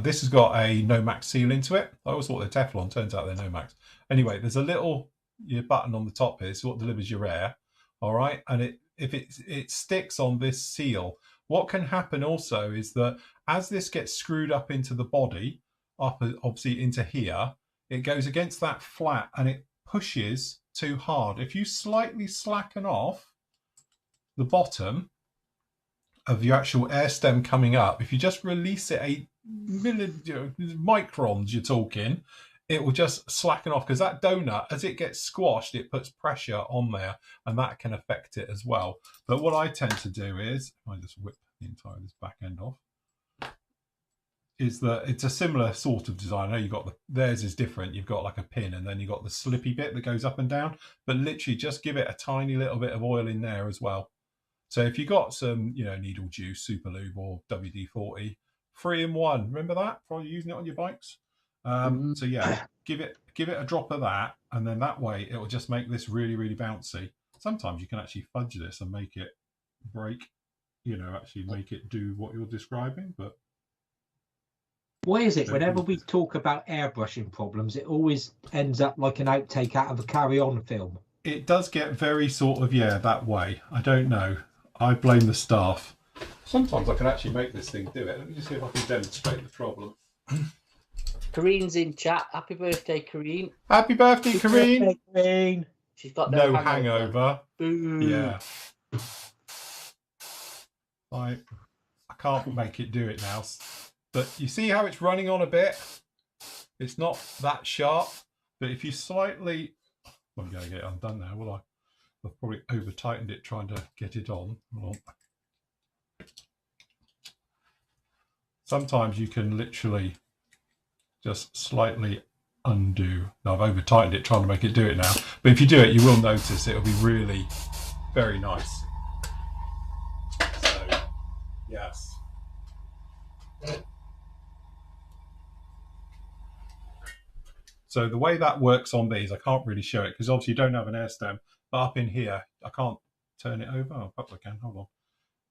This has got a Nomax seal into it. I always thought they're Teflon. Turns out they're Nomax. Anyway, there's a little button on the top here. So what delivers your air. All right, and if it sticks on this seal. What can happen also is that as this gets screwed up into the body, up obviously into here, it goes against that flat and it pushes too hard. If you slightly slacken off the bottom of your actual air stem coming up, if you just release it microns, you're talking, it will just slacken off because that donut, as it gets squashed, it puts pressure on there and that can affect it as well. But what I tend to do is, I just whip the entire this back end off, is that it's a similar sort of design. I know you've got theirs is different. You've got like a pin and then you've got the slippy bit that goes up and down, but literally just give it a tiny little bit of oil in there as well. So if you got some, needle juice, super lube or WD-40, 3-in-1, remember that for using it on your bikes? So yeah, give it a drop of that, and then that way it will just make this really, really bouncy. Sometimes you can actually fudge this and make it break, actually make it do what you're describing. But why is it whenever we talk about airbrushing problems, it always ends up like an outtake out of a carry-on film? It does get very sort of, that way. I don't know. I blame the staff. Sometimes I can actually make this thing do it. Let me just see if I can demonstrate the problem. Kareen's in chat. Happy birthday, Kareen. Happy birthday, Kareen. Kareen. She's got no hangover. Boo. Yeah. I can't make it do it now. But you see how it's running on a bit? It's not that sharp. But if you slightly... I'm going to get it undone now, will I? I've probably over-tightened it trying to get it on. Sometimes you can literally just slightly undo. Now I've over-tightened it trying to make it do it now. But if you do it, you will notice it'll be really very nice. So, yes. So the way that works on these, I can't really show it because obviously you don't have an air stem. But up in here, I can't turn it over. Oh, perhaps I can. Hold on.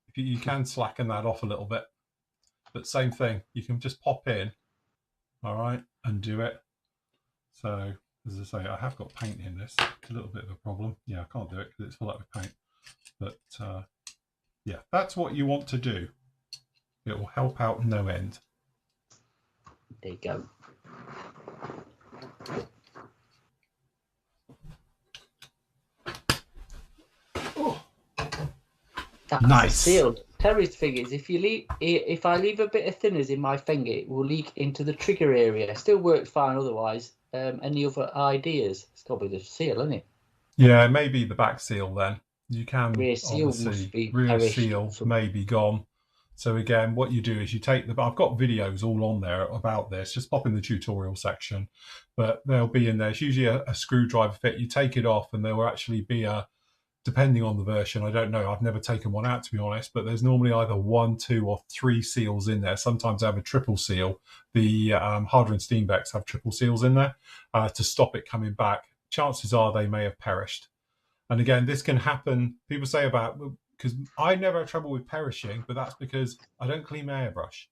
If you can slacken that off a little bit. But same thing. You can just pop in, all right, and do it. So, as I say, I have got paint in this. It's a little bit of a problem. Yeah, I can't do it because it's full up with paint. But, yeah, that's what you want to do. It will help out no end. There you go. That's nice. Sealed. Terry's thing is, if I leave a bit of thinners in my finger, it will leak into the trigger area. Still works fine otherwise. Any other ideas? It's got to be the seal, isn't it? Yeah, maybe the back seal then. You can rear seal must be rear seal may be gone. So again, what you do is you take I've got videos all on there about this. Just pop in the tutorial section, but they'll be in there. It's usually a screwdriver fit. You take it off, and there will actually be a depending on the version. I don't know. I've never taken one out, to be honest, but there's normally either 1, 2, or 3 seals in there. Sometimes I have a triple seal. The Harder and Steenbecks have triple seals in there to stop it coming back. Chances are they may have perished. And again, this can happen. People say about, because I never have trouble with perishing, but that's because I don't clean my airbrush.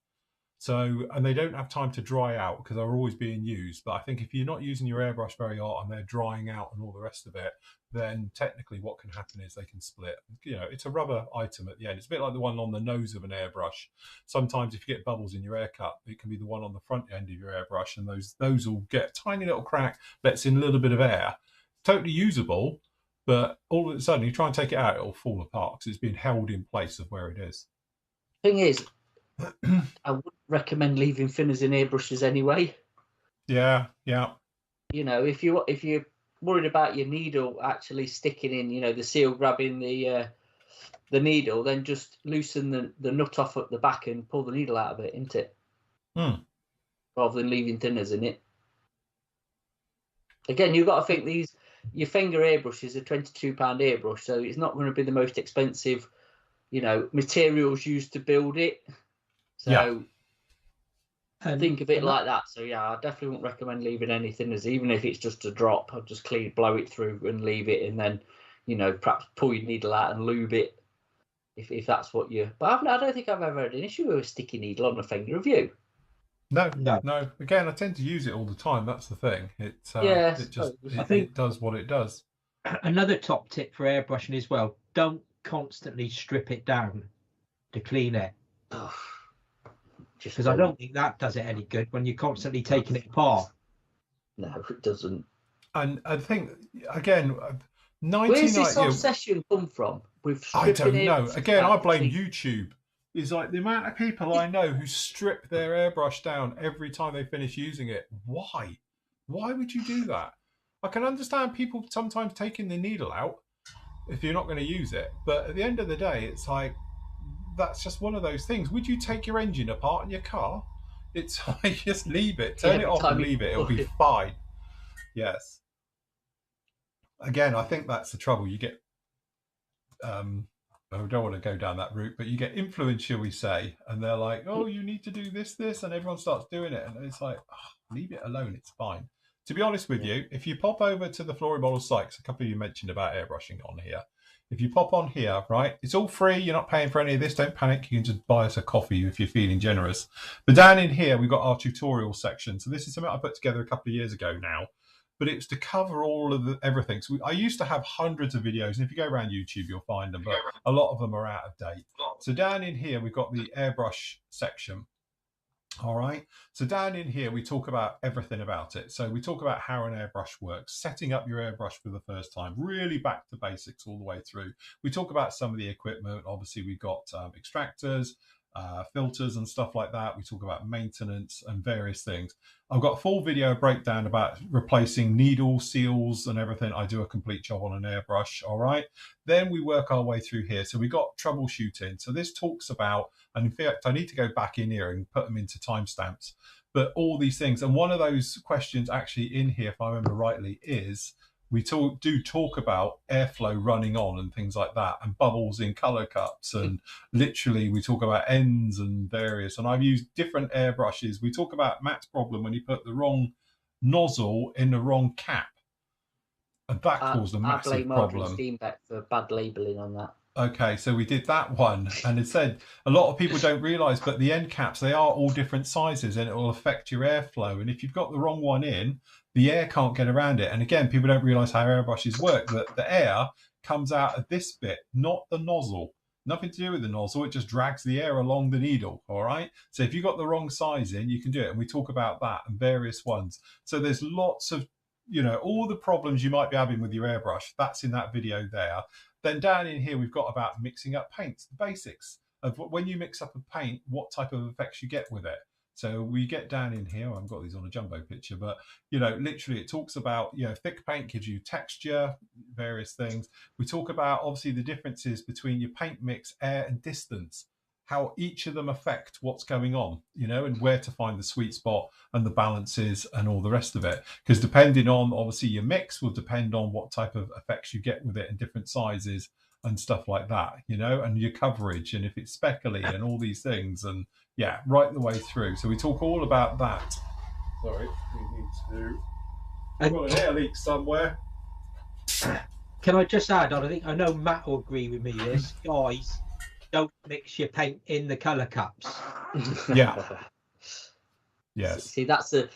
So, and they don't have time to dry out because they're always being used. But I think if you're not using your airbrush very hot and they're drying out and all the rest of it, then technically what can happen is they can split. You know, it's a rubber item at the end. It's a bit like the one on the nose of an airbrush. Sometimes if you get bubbles in your air cut, it can be the one on the front end of your airbrush, and those will get a tiny little crack, lets in a little bit of air. Totally usable, but all of a sudden you try and take it out, it'll fall apart because it's been held in place of where it is. Thing is, I wouldn't recommend leaving thinners in airbrushes anyway. Yeah. You know, if you're worried about your needle actually sticking in, you know, the seal grabbing the needle, then just loosen the nut off at the back and pull the needle out of it, isn't it? Rather than leaving thinners in it. Again, you've got to think your finger airbrush is a £22 airbrush, so it's not going to be the most expensive, you know, materials used to build it. So think of it like that. So yeah, I definitely wouldn't recommend leaving any thinners, even if it's just a drop. I'll just blow it through and leave it, and then, you know, perhaps pull your needle out and lube it if that's what you. But I don't think I've ever had an issue with a sticky needle on a finger. Have you? No. Again, I tend to use it all the time. That's the thing. It does what it does. Another top tip for airbrushing as well: don't constantly strip it down to clean it. Because I don't think that does it any good when you're constantly taking it apart. No, it doesn't. And I think, again, where's this obsession come from? I don't know. Again, I blame YouTube. It's like the amount of people I know who strip their airbrush down every time they finish using it. Why? Why would you do that? I can understand people sometimes taking the needle out if you're not going to use it. But at the end of the day, it's like, that's just one of those things. Would you take your engine apart in your car? It's like, just leave it, turn it off and leave it. It'll be fine. Yes. Again, I think that's the trouble. You get, I don't want to go down that route, but you get influence, shall we say, and they're like, oh, you need to do this, and everyone starts doing it. And it's like, leave it alone. It's fine. To be honest with you, if you pop over to the Flory Model site, a couple of you mentioned about airbrushing on here. If you pop on here, right, it's all free. You're not paying for any of this. Don't panic. You can just buy us a coffee if you're feeling generous. But down in here, we've got our tutorial section. So this is something I put together a couple of years ago now. But it's to cover all of everything. So I used to have hundreds of videos. And if you go around YouTube, you'll find them. But a lot of them are out of date. So down in here, we've got the airbrush section. All right. So down in here, we talk about everything about it. So we talk about how an airbrush works, setting up your airbrush for the first time, really back to basics all the way through. We talk about some of the equipment. Obviously, we've got extractors, filters and stuff like that. We talk about maintenance and various things. I've got a full video breakdown about replacing needle seals and everything. I do a complete job on an airbrush. All right. Then we work our way through here. So we got troubleshooting. So this talks about, and in fact, I need to go back in here and put them into timestamps, but all these things. And one of those questions actually in here, if I remember rightly, is we do talk about airflow running on and things like that, and bubbles in color cups, and literally we talk about ends and various, and I've used different airbrushes. We talk about Matt's problem when he put the wrong nozzle in the wrong cap, and that caused a massive problem. I blame Steenbeck for bad labeling on that. Okay, so we did that one, and it said a lot of people don't realize, but the end caps, they are all different sizes, and it will affect your airflow. And if you've got the wrong one in, the air can't get around it. And again, people don't realize how airbrushes work, that the air comes out of this bit, not the nozzle. Nothing to do with the nozzle. It just drags the air along the needle. All right. So if you've got the wrong size in, you can do it. And we talk about that and various ones. So there's lots of, you know, all the problems you might be having with your airbrush. That's in that video there. Then down in here, we've got about mixing up paints, the basics of when you mix up a paint, what type of effects you get with it. So we get down in here, I haven't got these on a jumbo picture, but, you know, literally it talks about, you know, thick paint gives you texture, various things. We talk about, obviously, the differences between your paint mix, air and distance. how each of them affect what's going on, you know, and where to find the sweet spot and the balances and all the rest of it. Because depending on, obviously, your mix will depend on what type of effects you get with it and different sizes and stuff like that, you know, and your coverage and if it's speckly and all these things, and yeah, right the way through. So we talk all about that. Sorry, we need to. I've got an air leak somewhere. Can I just add on? I know Matt will agree with me. This, guys, don't mix your paint in the colour cups. Yeah. Yes. See, that's a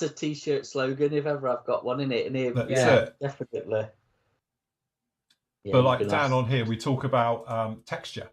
t-shirt slogan if ever I've got one in it. And That's it. Definitely. Yeah, but like down on here, we talk about texture.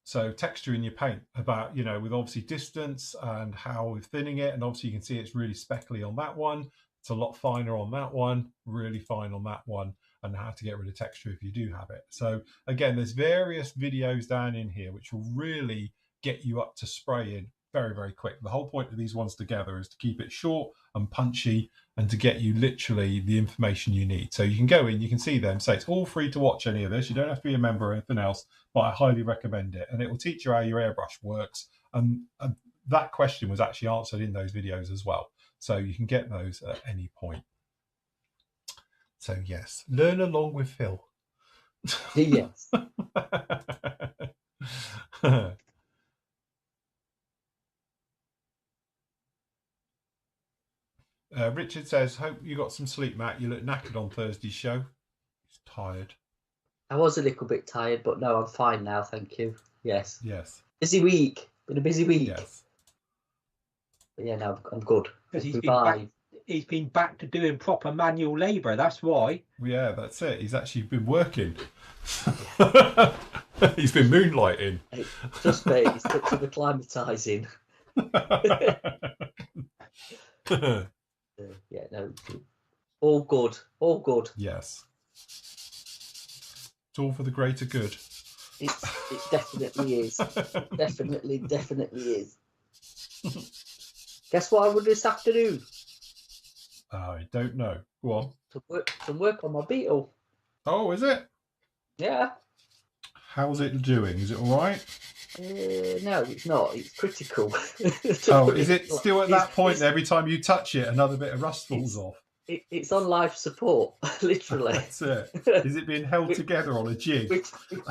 So texture in your paint, about, you know, with obviously distance and how we're thinning it. And obviously you can see it's really speckly on that one. It's a lot finer on that one, really fine on that one, and how to get rid of texture if you do have it. So again, there's various videos down in here which will really get you up to spraying very, very quick. The whole point of these ones together is to keep it short and punchy and to get you literally the information you need. So you can go in, you can see them, say it's all free to watch any of this. You don't have to be a member or anything else, but I highly recommend it. And it will teach you how your airbrush works. And that question was actually answered in those videos as well. So you can get those at any point. So yes, learn along with Phil. Yes. Richard says, hope you got some sleep, Matt. You look knackered on Thursday's show. He's tired. I was a little bit tired, but no, I'm fine now, thank you. Yes. Yes. Busy week. Been a busy week. Yes. But yeah, no, I'm good. Because he's been back to doing proper manual labour, that's why. Yeah, that's it. He's actually been working. He's been moonlighting. Just me, he's took some acclimatising. Yeah, no, all good, all good. Yes, it's all for the greater good. It definitely is. Definitely is. Guess what I would this afternoon? I don't know. Go on. To work on my Beetle. Oh, is it? Yeah. How's it doing? Is it all right? No, it's not. It's critical. Oh, is it still at that point every time you touch it, another bit of rust falls off? It's on life support, literally. That's it. Is it being held together on a jig?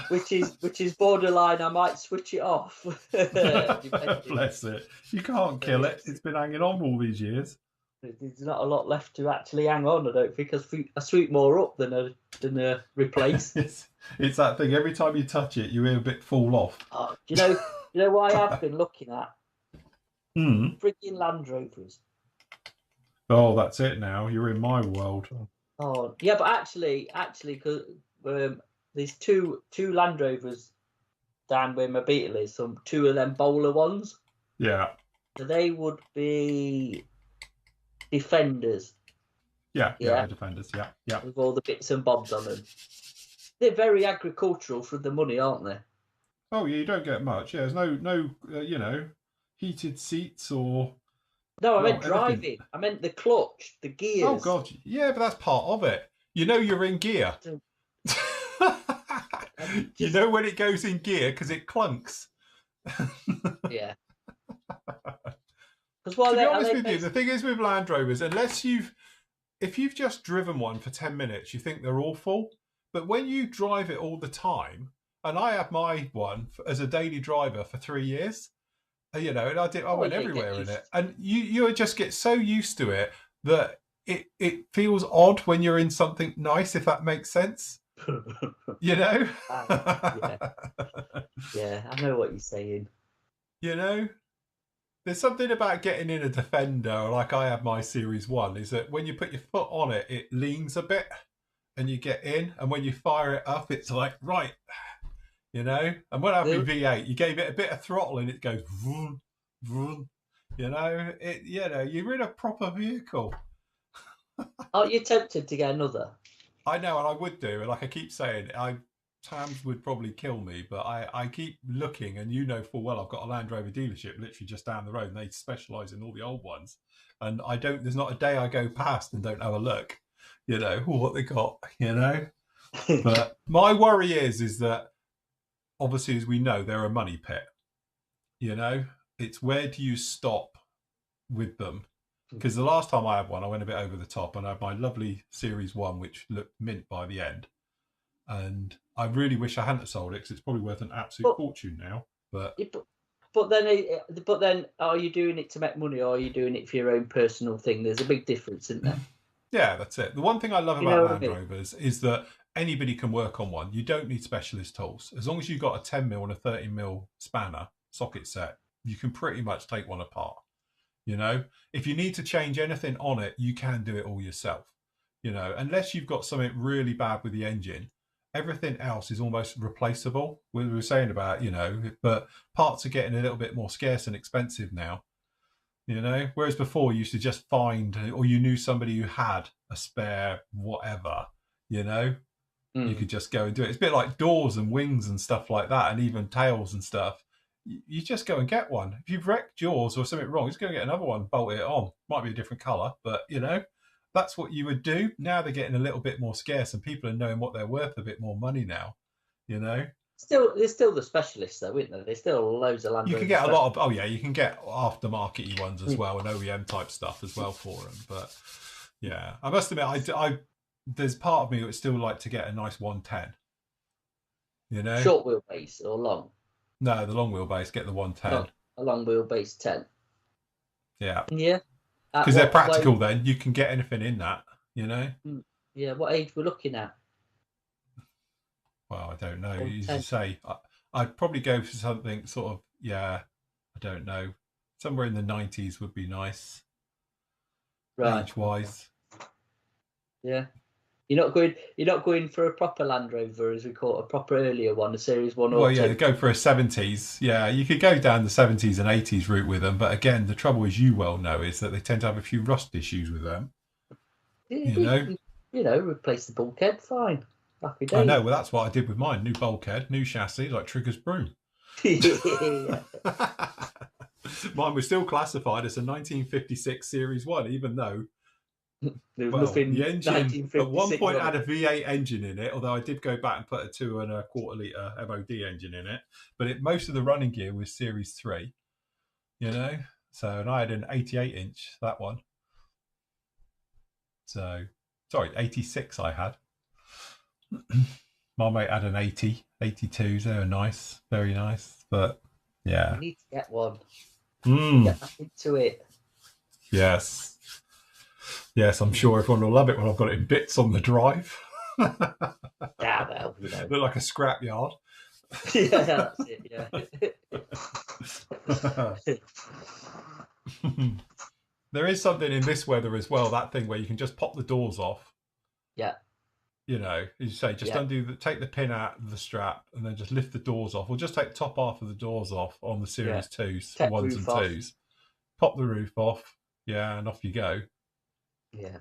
Which is borderline. I might switch it off. Bless it. You can't kill it. It's been hanging on all these years. There's not a lot left to actually hang on. I don't think I sweep more up than replace. It's that thing. Every time you touch it, you hear a bit fall off. Oh, do you know what I have been looking at? Frigging Land Rovers. Oh, that's it now. You're in my world. Oh, yeah, but actually, because there's two Land Rovers down where my Beetle is. Some two of them bowler ones. Yeah. So they would be Defenders. Yeah, Defenders. Yeah. With all the bits and bobs on them. They're very agricultural for the money, aren't they? Oh, yeah, you don't get much. Yeah, there's no heated seats or. No, I meant driving. I meant the clutch, the gears. Oh God, yeah, but that's part of it. You know you're in gear. You know when it goes in gear because it clunks. Yeah. To be honest with you, the thing is with Land Rovers, if you've just driven one for 10 minutes, you think they're awful. But when you drive it all the time, and I had my one as a daily driver for 3 years, and I went everywhere in it, and you just get so used to it that it feels odd when you're in something nice, if that makes sense. Yeah, I know what you're saying. There's something about getting in a Defender, like I have my Series 1, is that when you put your foot on it, it leans a bit and you get in. And when you fire it up, it's like, right, And when I have my V8, you gave it a bit of throttle and it goes, vroom, vroom. You're in a proper vehicle. Aren't you tempted to get another? I know, and I would do. Like I keep saying, Tams would probably kill me, but I keep looking, and full well I've got a Land Rover dealership literally just down the road, and they specialise in all the old ones. And there's not a day I go past and don't have a look, what they got, But my worry is that obviously, as we know, they're a money pit. You know, it's where do you stop with them? Because the last time I had one, I went a bit over the top, and I had my lovely Series 1, which looked mint by the end. And I really wish I hadn't sold it, because it's probably worth an absolute fortune now. But then, are you doing it to make money, or are you doing it for your own personal thing? There's a big difference, isn't there? Yeah, that's it. The one thing I love about Land Rovers is that anybody can work on one. You don't need specialist tools. As long as you've got a 10mm and a 30mm spanner socket set, you can pretty much take one apart. You know, if you need to change anything on it, you can do it all yourself. You know, unless you've got something really bad with the engine, everything else is almost replaceable. We were saying about, you know, but parts are getting a little bit more scarce and expensive now. You know, whereas before you used to just find, or you knew somebody who had a spare whatever, you know, you could just go and do it. It's a bit like doors and wings and stuff like that, and even tails and stuff. You just go and get one. If you've wrecked yours or something wrong, just go and get another one, bolt it on. Might be a different colour, but, you know, that's what you would do. Now they're getting a little bit more scarce, and people are knowing what they're worth, a bit more money now, you know. There's still the specialists, though, isn't there? There's still loads of Land Rover. You can get a lot of, you can get aftermarket-y ones as well, and OEM type stuff as well for them. But yeah, I must admit, I there's part of me that would still like to get a nice 110. You know, short wheelbase or long? No, the long wheelbase. Get the 110. A long wheelbase 10. Yeah. Yeah. Because they're practical. Then you can get anything in that. You know. Yeah. What age we're looking at? Well, I don't know. As you say, I'd probably go for something sort of, I don't know. Somewhere in the 90s would be nice. Right. Age-wise. Yeah. You're not going for a proper Land Rover, as we call it, a proper earlier one, a Series 1 or 2. Well, yeah, go for a 70s. Yeah, you could go down the 70s and 80s route with them. But again, the trouble, as you well know, is that they tend to have a few rust issues with them. You know, replace the bulkhead, fine. Happy days. I know, well, that's what I did with mine. New bulkhead, new chassis, like Trigger's broom. Mine was still classified as a 1956 Series 1, even though there was nothing. The engine at one point had a V8 engine in it, although I did go back and put a 2.25 litre MOD engine in it. But most of the running gear was Series 3, you know. So, and I had an 88-inch, that one. So, sorry, 86 I had. My mate had an 80, 82s. They were nice, very nice. But yeah, you need to get one. Get back into it. Yes, I'm sure everyone will love it when I've got it in bits on the drive. Yeah, well, you know, look like a scrapyard. Yeah, that's it. Yeah. There is something in this weather as well. That thing where you can just pop the doors off. Yeah. You know, as you say, just take the pin out of the strap and then just lift the doors off, or just take the top half of the doors off on the Series 2s, 1s and 2s. Pop the roof off, and off you go. Yeah.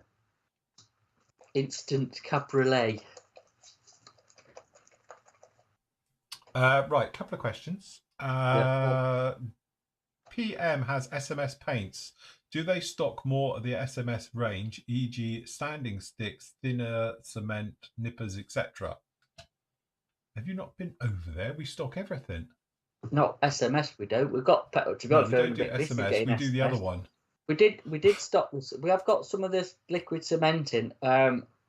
Instant cabriolet. Right, couple of questions. PM has SMS paints. Do they stock more of the SMS range, e.g. standing sticks, thinner, cement, nippers, etc.? Have you not been over there? We stock everything. Not SMS, we don't. We've got, to be honest, we don't do SMS, we do the other one. We did stock this. We have got some of this liquid cement in.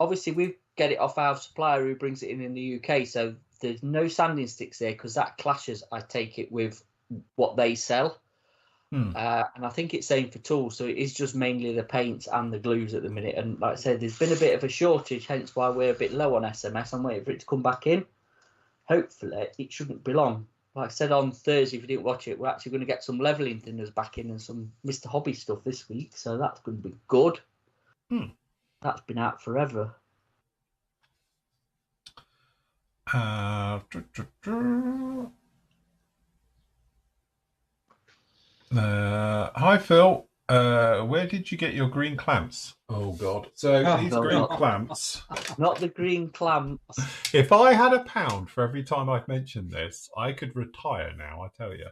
Obviously, we get it off our supplier who brings it in the UK, so there's no sanding sticks there because that clashes, I take it, with what they sell. And I think it's same for tools, so it is just mainly the paints and the glues at the minute. And like I said, there's been a bit of a shortage, hence why we're a bit low on SMS. I'm waiting for it to come back in. Hopefully, it shouldn't be long. Like I said on Thursday, if you didn't watch it, we're actually going to get some levelling thinners back in and some Mr. Hobby stuff this week, so that's going to be good. That's been out forever. Hi Phil, where did you get your green clamps? Oh God! So these green clamps, not the green clamps. If I had £1 for every time I've mentioned this, I could retire now. I tell you.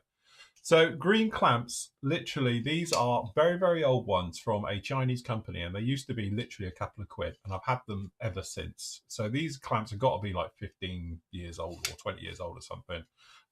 So green clamps, literally, these are very, very old ones from a Chinese company, and they used to be literally a couple of quid, and I've had them ever since. So these clamps have got to be like 15 years old or 20 years old or something.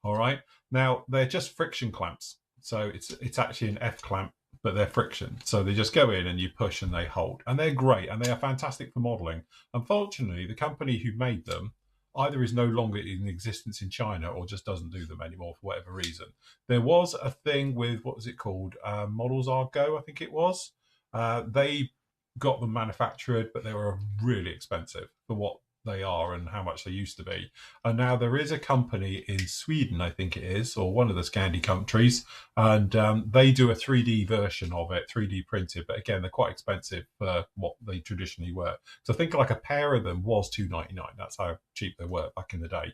All right. Now they're just friction clamps, so it's actually an F clamp, but they're friction. So they just go in and you push and they hold, and they're great and they are fantastic for modelling. Unfortunately, the company who made them either is no longer in existence in China or just doesn't do them anymore for whatever reason. There was a thing with, what was it called? Models Are Go, I think it was. They got them manufactured, but they were really expensive for what they are and how much they used to be. And now there is a company in Sweden, I think it is, or one of the Scandi countries, and they do a 3D version of it, 3D printed, but again, they're quite expensive for what they traditionally were. So I think like a pair of them was $2.99. That's how cheap they were back in the day.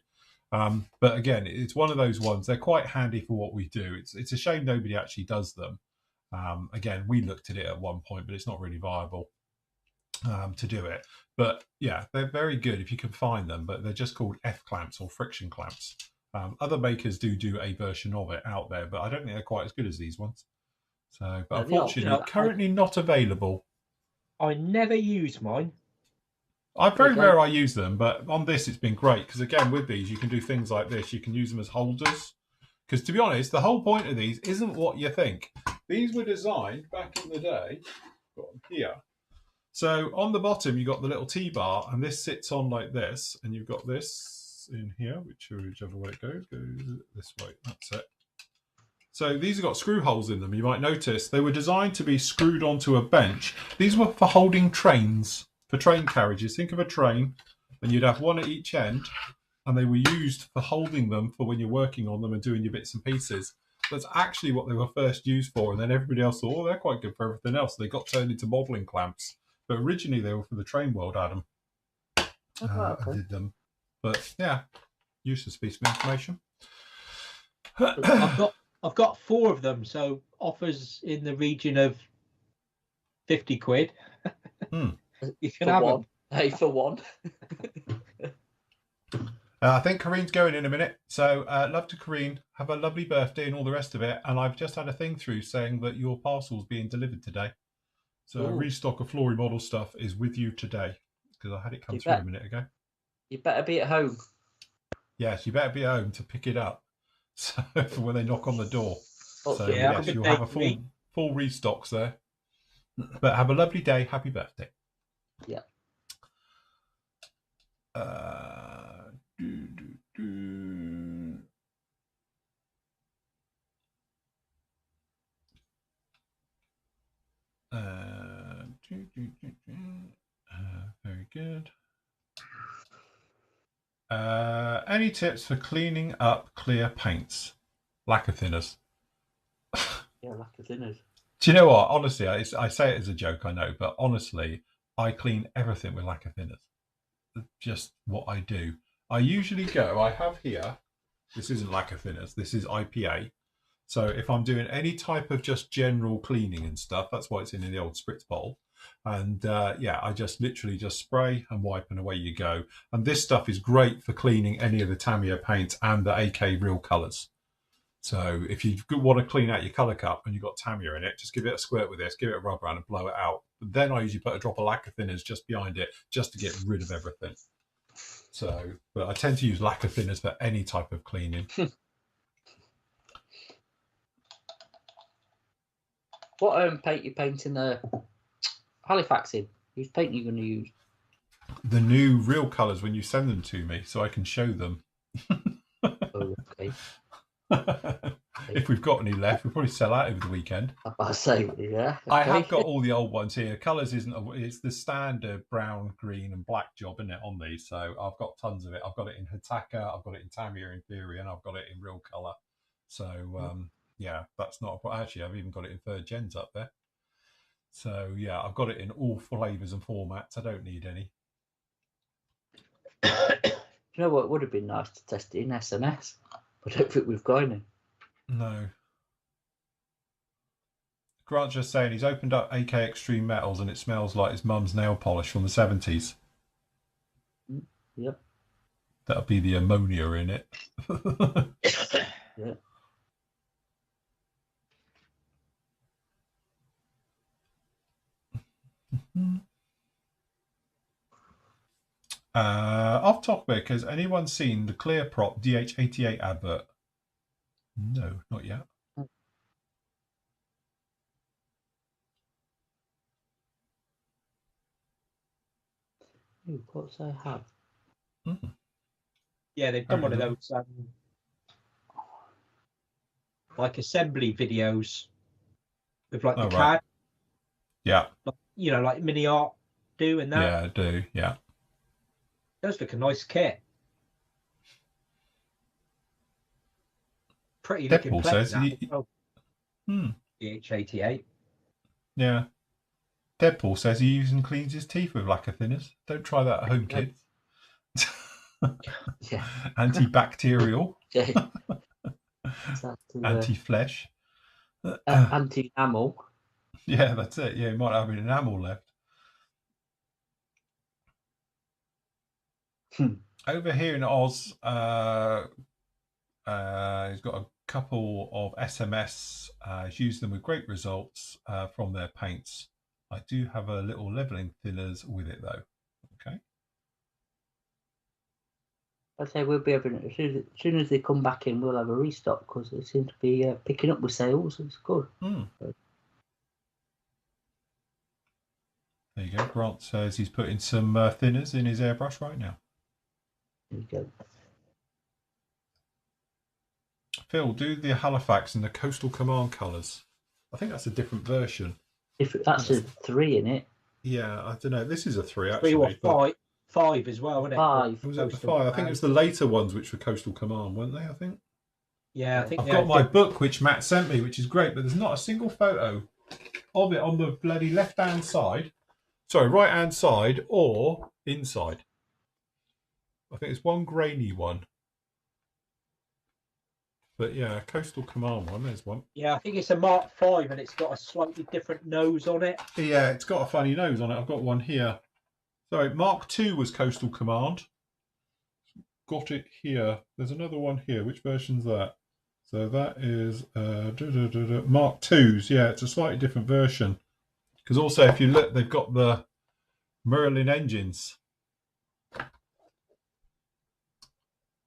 But again, it's one of those ones, they're quite handy for what we do. It's a shame nobody actually does them. Again, we looked at it at one point, but it's not really viable to do it. But yeah, they're very good if you can find them, but they're just called F clamps or friction clamps. Other makers do a version of it out there, but I don't think they're quite as good as these ones. So, but unfortunately, currently not available. I never use mine. Very rare I use them, but on this it's been great because again, with these you can do things like this. You can use them as holders. Because to be honest, the whole point of these isn't what you think. These were designed back in the day. Got them here. So on the bottom, you've got the little T-bar, and this sits on like this, and you've got this in here, whichever way it goes this way. That's it. So these have got screw holes in them. You might notice they were designed to be screwed onto a bench. These were for holding trains, for train carriages. Think of a train, and you'd have one at each end, and they were used for holding them for when you're working on them and doing your bits and pieces. That's actually what they were first used for, and then everybody else thought, oh, they're quite good for everything else. They got turned into modelling clamps. But originally they were for the train world, Adam. I did them. But yeah, useless piece of information. I've got 4 of them, so offers in the region of 50 quid. You can have one. Hey, for one. I think Kareen's going in a minute. So love to Kareen. Have a lovely birthday and all the rest of it. And I've just had a thing through saying that your parcel's being delivered today. So a restock of Flory model stuff is with you today because I had it come through a minute ago. You better be at home. Yes, you better be at home to pick it up. So for when they knock on the door. So yeah, yes, you'll have a full restocks there. But have a lovely day. Happy birthday. Yeah. Very good. Any tips for cleaning up clear paints? Lacquer thinners. Yeah, lacquer thinners. Do you know what? Honestly, I say it as a joke, I know, but honestly, I clean everything with lacquer thinners. Just what I do. I usually go, I have here, this isn't lacquer thinners, this is IPA. So if I'm doing any type of just general cleaning and stuff, that's why it's in the old spritz bowl. And yeah, I just literally just spray and wipe and away you go. And this stuff is great for cleaning any of the Tamiya paints and the AK Real Colours. So if you want to clean out your colour cup and you've got Tamiya in it, just give it a squirt with this, give it a rub around and blow it out. But then I usually put a drop of lacquer thinners just behind it just to get rid of everything. So, but I tend to use lacquer thinners for any type of cleaning. What paint you painting the Halifax in? Whose paint are you going to use? The new Real Colours when you send them to me so I can show them. Oh, okay. If we've got any left, we'll probably sell out over the weekend. I say, yeah. Okay. I have got all the old ones here. Colours it's the standard brown, green, and black job, isn't it, on these? So I've got tons of it. I've got it in Hitaka, I've got it in Tamiya Inferior, and I've got it in Real Colour. So yeah, that's not a problem. Actually, I've even got it in third gens up there. So yeah, I've got it in all flavours and formats. I don't need any. You know what would have been nice to test it in SNS? I don't think we've got any. No. Grant's just saying he's opened up AK Extreme Metals and it smells like his mum's nail polish from the 70s. Yep. That'll be the ammonia in it. Yeah. Off topic, has anyone seen the Clear Prop DH88 advert? No, not yet. Ooh, what's I have? Mm. Yeah, they've done one of those like assembly videos with like the Right. CAD. Yeah. You know, like Mini Art do and that. Yeah, I do. Yeah. Does look a nice kit. Pretty looking Deadpool plate. says he. DH88. Yeah. Deadpool says he uses and cleans his teeth with lacquer thinners. Don't try that at home, kids. Yeah. Antibacterial. Yeah. Anti-flesh. Anti-enamel. Yeah, that's it. Yeah, he might have an enamel left. Over here in Oz, he's got a couple of SMS. He's used them with great results from their paints. I do have a little leveling thinners with it though. Okay. I say we'll be able to, as soon as they come back in, we'll have a restock because they seem to be picking up with sales. It's good. There you go. Grant says he's putting some thinners in his airbrush right now. There you go. Phil, do the Halifax and the Coastal Command colours. I think that's a different version. If that's a 3 in it. Yeah, I don't know. This is a 3 actually. 3 or 5 as well, isn't it? 5. Was it the 5? I think it was the later ones which were Coastal Command, weren't they? I think. Yeah, I think I've got my book which Matt sent me, which is great, but there's not a single photo of it on the bloody left-hand side. Sorry, right-hand side or inside. I think it's one grainy one. But yeah, Coastal Command one, there's one. Yeah, I think it's a Mark 5 and it's got a slightly different nose on it. Yeah, it's got a funny nose on it. I've got one here. Sorry, Mark 2 was Coastal Command. Got it here. There's another one here. Which version's that? So that is Mark 2s. Yeah, it's a slightly different version. Because also, if you look, they've got the Merlin engines.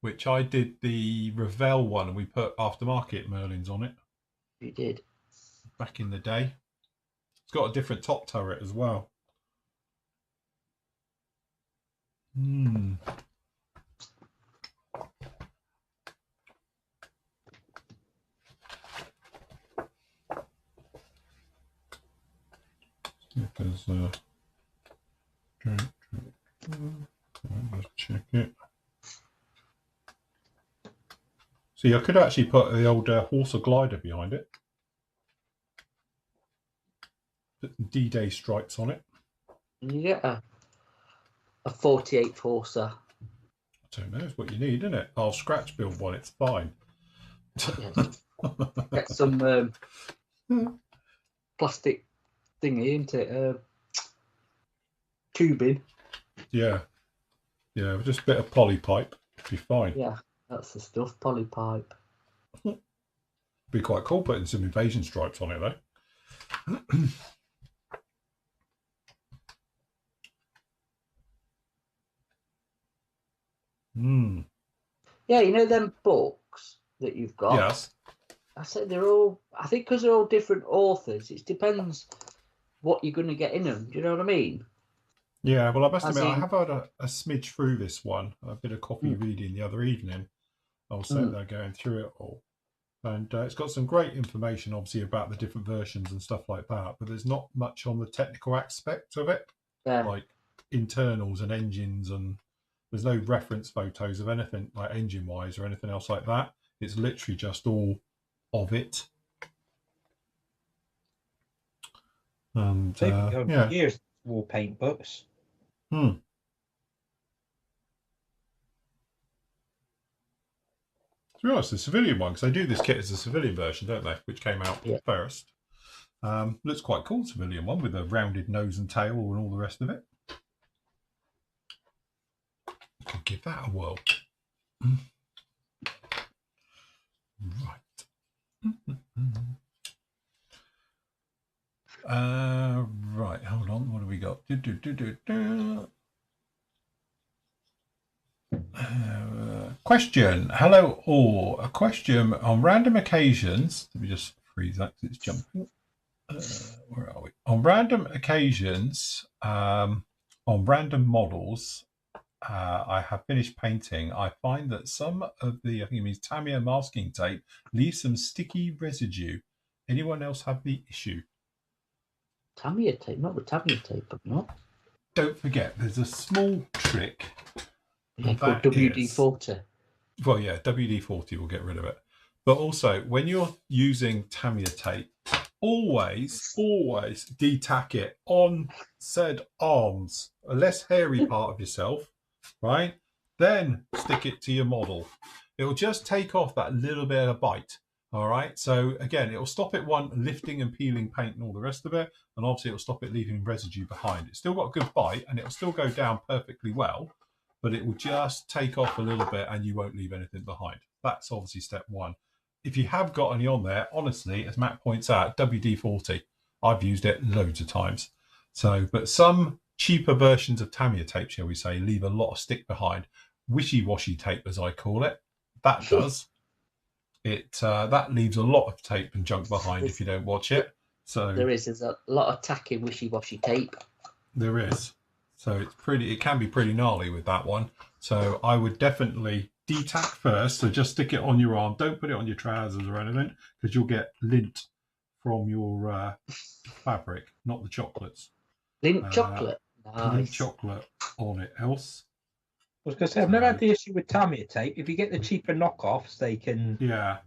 Which I did the Revell one, and we put aftermarket Merlins on it. You did. Back in the day. It's got a different top turret as well. Because let's check it. See, I could actually put the old horse or glider behind it. Put some D-Day stripes on it. You get a 48 Forcer. I don't know, it's what you need, isn't it? I'll scratch build one, it's fine. Get some plastic thingy, isn't it? Tubing. Yeah. Yeah, just a bit of polypipe. It'd be fine. Yeah, that's the stuff, polypipe. Be quite cool putting some invasion stripes on it, though. Yeah, you know them books that you've got? Yes. I said they're all, I think because they're all different authors, it depends what you're going to get in them. Do you know what I mean? Yeah, well, I must admit, I have had a smidge through this one. A bit of coffee reading the other evening. I was sitting there going through it all. And it's got some great information, obviously, about the different versions and stuff like that. But there's not much on the technical aspect of it. Yeah. Like internals and engines, and there's no reference photos of anything like engine-wise or anything else like that. It's literally just all of it. And yeah, years war paint books. To be honest, the civilian one, because they do this kit as a civilian version, don't they? Which came out first. Looks quite cool, civilian one, with a rounded nose and tail and all the rest of it. Could give that a whirl. Right. Right, hold on. What have we got? Question. Hello all. A question on random occasions. Let me just freeze that because it's jumping. Where are we? On random occasions, on random models, I have finished painting. I find that some of the, I think it means Tamiya masking tape, leaves some sticky residue. Anyone else have the issue? Tamiya tape, not with Tamiya tape, but not. Don't forget, there's a small trick. Yeah, called WD-40. Well, yeah, WD-40 will get rid of it. But also, when you're using Tamiya tape, always de-tack it on said arms, a less hairy part of yourself, right? Then stick it to your model. It'll just take off that little bit of bite, all right? So again, it'll stop it, one, lifting and peeling paint and all the rest of it, and obviously it'll stop it leaving residue behind. It's still got a good bite, and it'll still go down perfectly well, but it will just take off a little bit and you won't leave anything behind. That's obviously step one. If you have got any on there, honestly, as Matt points out, WD-40, I've used it loads of times. So, but some cheaper versions of Tamiya tape, shall we say, leave a lot of stick behind. Wishy-washy tape, as I call it, that does. That leaves a lot of tape and junk behind if you don't watch it. So there's a lot of tacky wishy-washy tape. There is. So it can be pretty gnarly with that one. So I would definitely de-tack first. So just stick it on your arm. Don't put it on your trousers or anything, because you'll get lint from your fabric, not the chocolates. Lint chocolate? Nice. Lint chocolate on it. Else? I was going to say, I've never had the issue with Tamiya tape. If you get the cheaper knockoffs, they can... Yeah.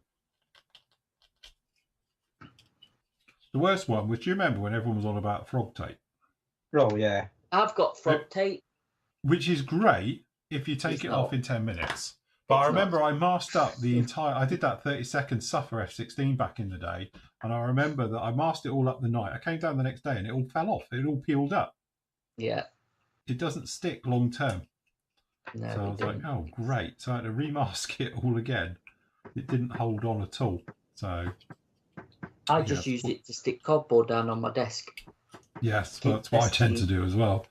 The worst one, which you remember when everyone was on about frog tape? Oh, yeah. I've got frog tape. Which is great if you take it off in 10 minutes. But I remember I masked up the entire... I did that 30-second Suffer F16 back in the day, and I remember that I masked it all up the night. I came down the next day and it all fell off. It all peeled up. Yeah. It doesn't stick long term. No, so I was like, oh, great. So I had to remask it all again. It didn't hold on at all. So... I just used it to stick cardboard down on my desk. Yes, well, that's what I tend to do as well.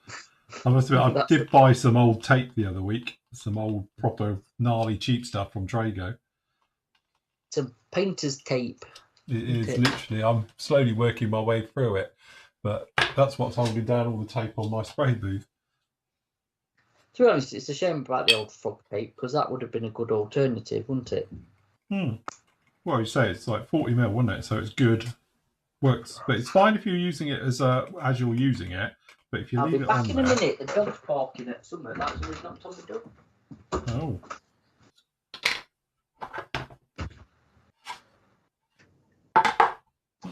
I must admit, I did buy some old tape the other week, some old proper gnarly cheap stuff from Trago. Some painter's tape. It is literally, I'm slowly working my way through it, but that's what's holding down all the tape on my spray booth. To be honest, it's a shame about the old frog tape, because that would have been a good alternative, wouldn't it? Well, you say it's like 40mm, wouldn't it? So it's good. Works, but it's fine if you're using it as you're using it. But if you leave it on, I'll be back in a minute. The dog's barking at somewhere. That's the reason I'm talking to. Oh.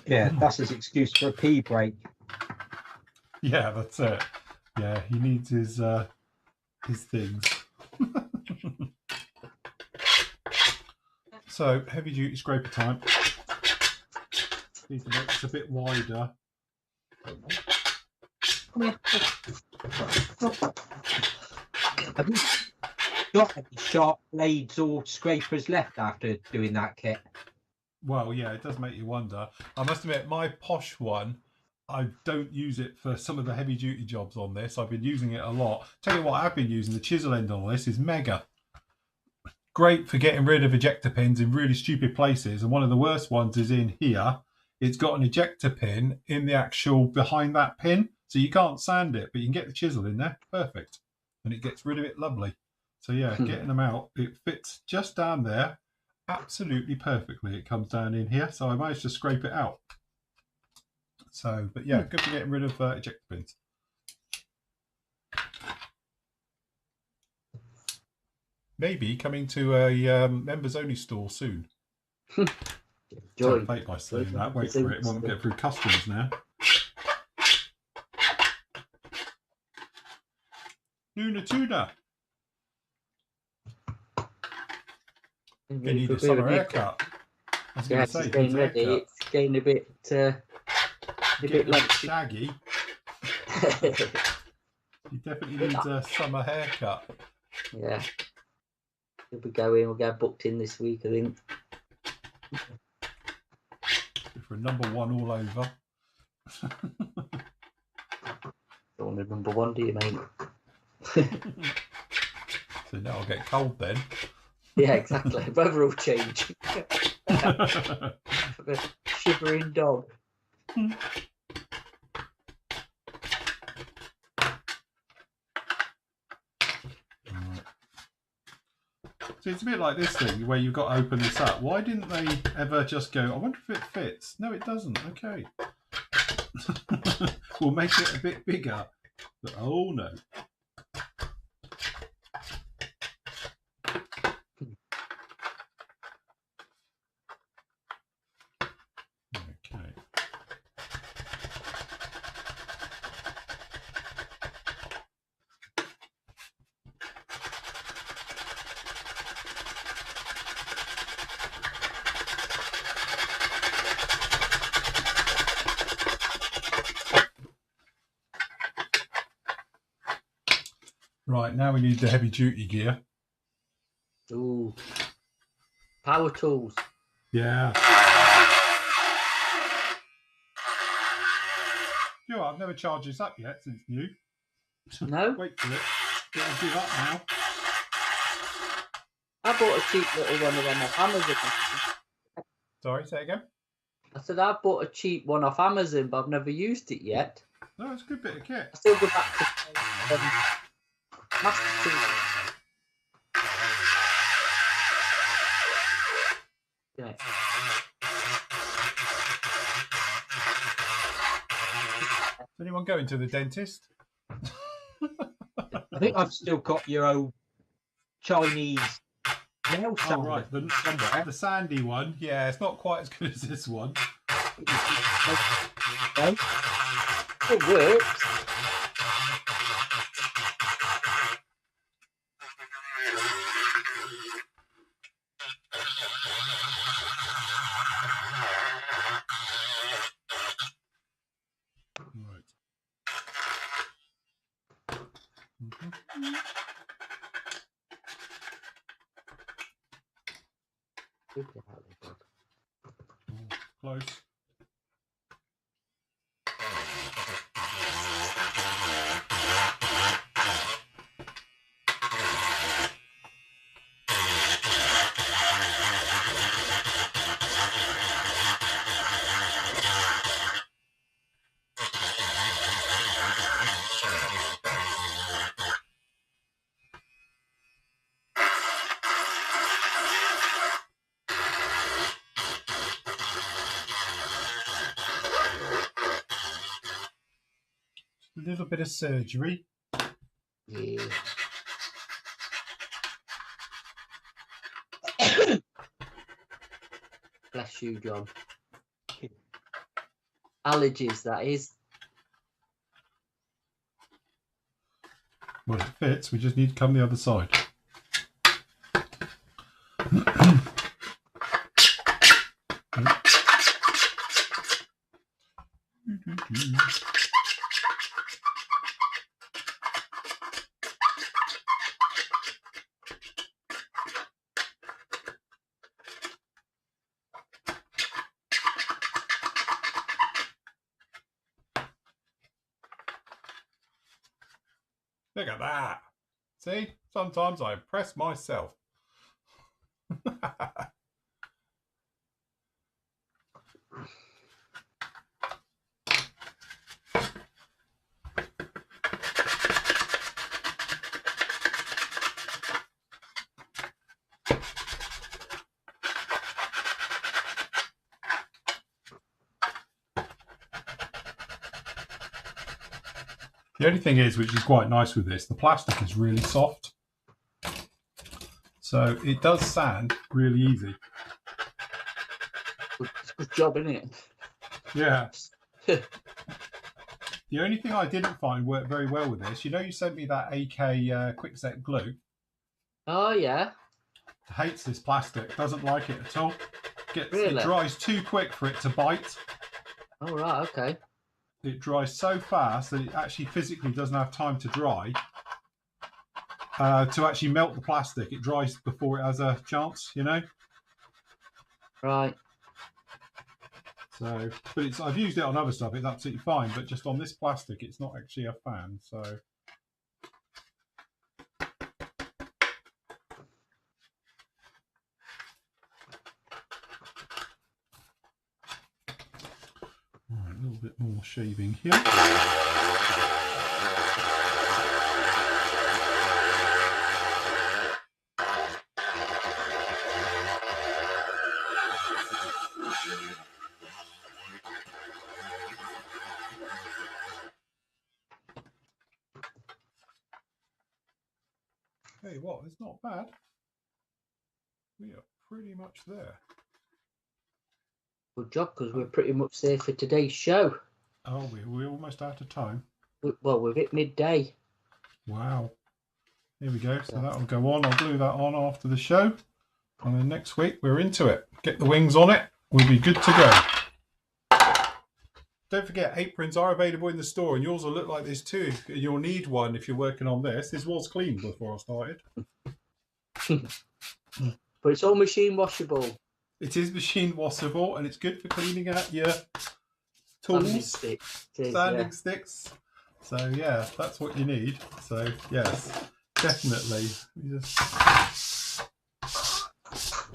Yeah, that's his excuse for a pee break. Yeah, that's it. Yeah, he needs his things. So heavy duty scraper time. Need to make this a bit wider. Come here. Have you got any sharp blades or scrapers left after doing that kit? Well, yeah, it does make you wonder. I must admit, my posh one, I don't use it for some of the heavy duty jobs on this. I've been using it a lot. Tell you what I've been using, the chisel end on this is mega. Great for getting rid of ejector pins in really stupid places. And one of the worst ones is in here. It's got an ejector pin in the actual behind that pin. So you can't sand it, but you can get the chisel in there. Perfect. And it gets rid of it lovely. So yeah, getting them out, it fits just down there. Absolutely perfectly. It comes down in here. So I managed to scrape it out. So, but yeah, good for getting rid of ejector pins. Maybe coming to a members only store soon. Template by saying that. Wait for it. It won't get through customs now. Nuna tuna. You need a summer haircut. I was going to say, it's getting ready. It's getting a bit like shaggy. You definitely need a summer haircut. Yeah. We'll get booked in this week, I think. For a number one all over. Don't want a number one, do you, mate? So now I'll get cold then. Yeah, exactly. Weather will change. A shivering dog. So it's a bit like this thing where you've got to open this up. Why didn't they ever just go, I wonder if it fits? No, it doesn't. Okay. We'll make it a bit bigger. But, oh no. Okay. Right, now we need the heavy duty gear. Ooh. Power tools. Yeah. You know what, I've never charged this up yet since new. No? Wait for it. It'll give up now. I bought a cheap little one of them off Amazon. Sorry, say again? I said I bought a cheap one off Amazon, but I've never used it yet. No, it's a good bit of kit. I still go back to Master Tools. Yeah. Is anyone going to the dentist? I think I've still got your old Chinese nail Oh, sander right. The sandy one. Yeah, it's not quite as good as this one. Okay. It works. Right. Close. A little bit of surgery. Yeah. Bless you, John. Allergies, that is. Well, it fits. We just need to come the other side. Look at that. See, sometimes I impress myself. The only thing is, which is quite nice with this, the plastic is really soft. So it does sand really easy. Good job, isn't it? Yeah. The only thing I didn't find worked very well with this, you know, you sent me that AK quickset glue. Oh, yeah. It hates this plastic, doesn't like it at all. Really? It dries too quick for it to bite. Oh, right, okay. It dries so fast that it actually physically doesn't have time to dry. To actually melt the plastic, it dries before it has a chance, you know. Right. So, but I've used it on other stuff. It's absolutely fine, but just on this plastic, it's not actually a fan. So, little bit more shaving here. Hey, what? It's not bad. We are pretty much there. Good job, because we're pretty much there for today's show. Oh, we're almost out of time. Well, we've hit midday. Wow. Here we go. So that'll go on. I'll glue that on after the show. And then next week we're into it. Get the wings on it. We'll be good to go. Don't forget, aprons are available in the store, and yours will look like this too. You'll need one if you're working on this. This was clean before I started. But it's all machine washable. It is machine washable, and it's good for cleaning out your tools, sanding sticks. So yeah, that's what you need. So yes, definitely.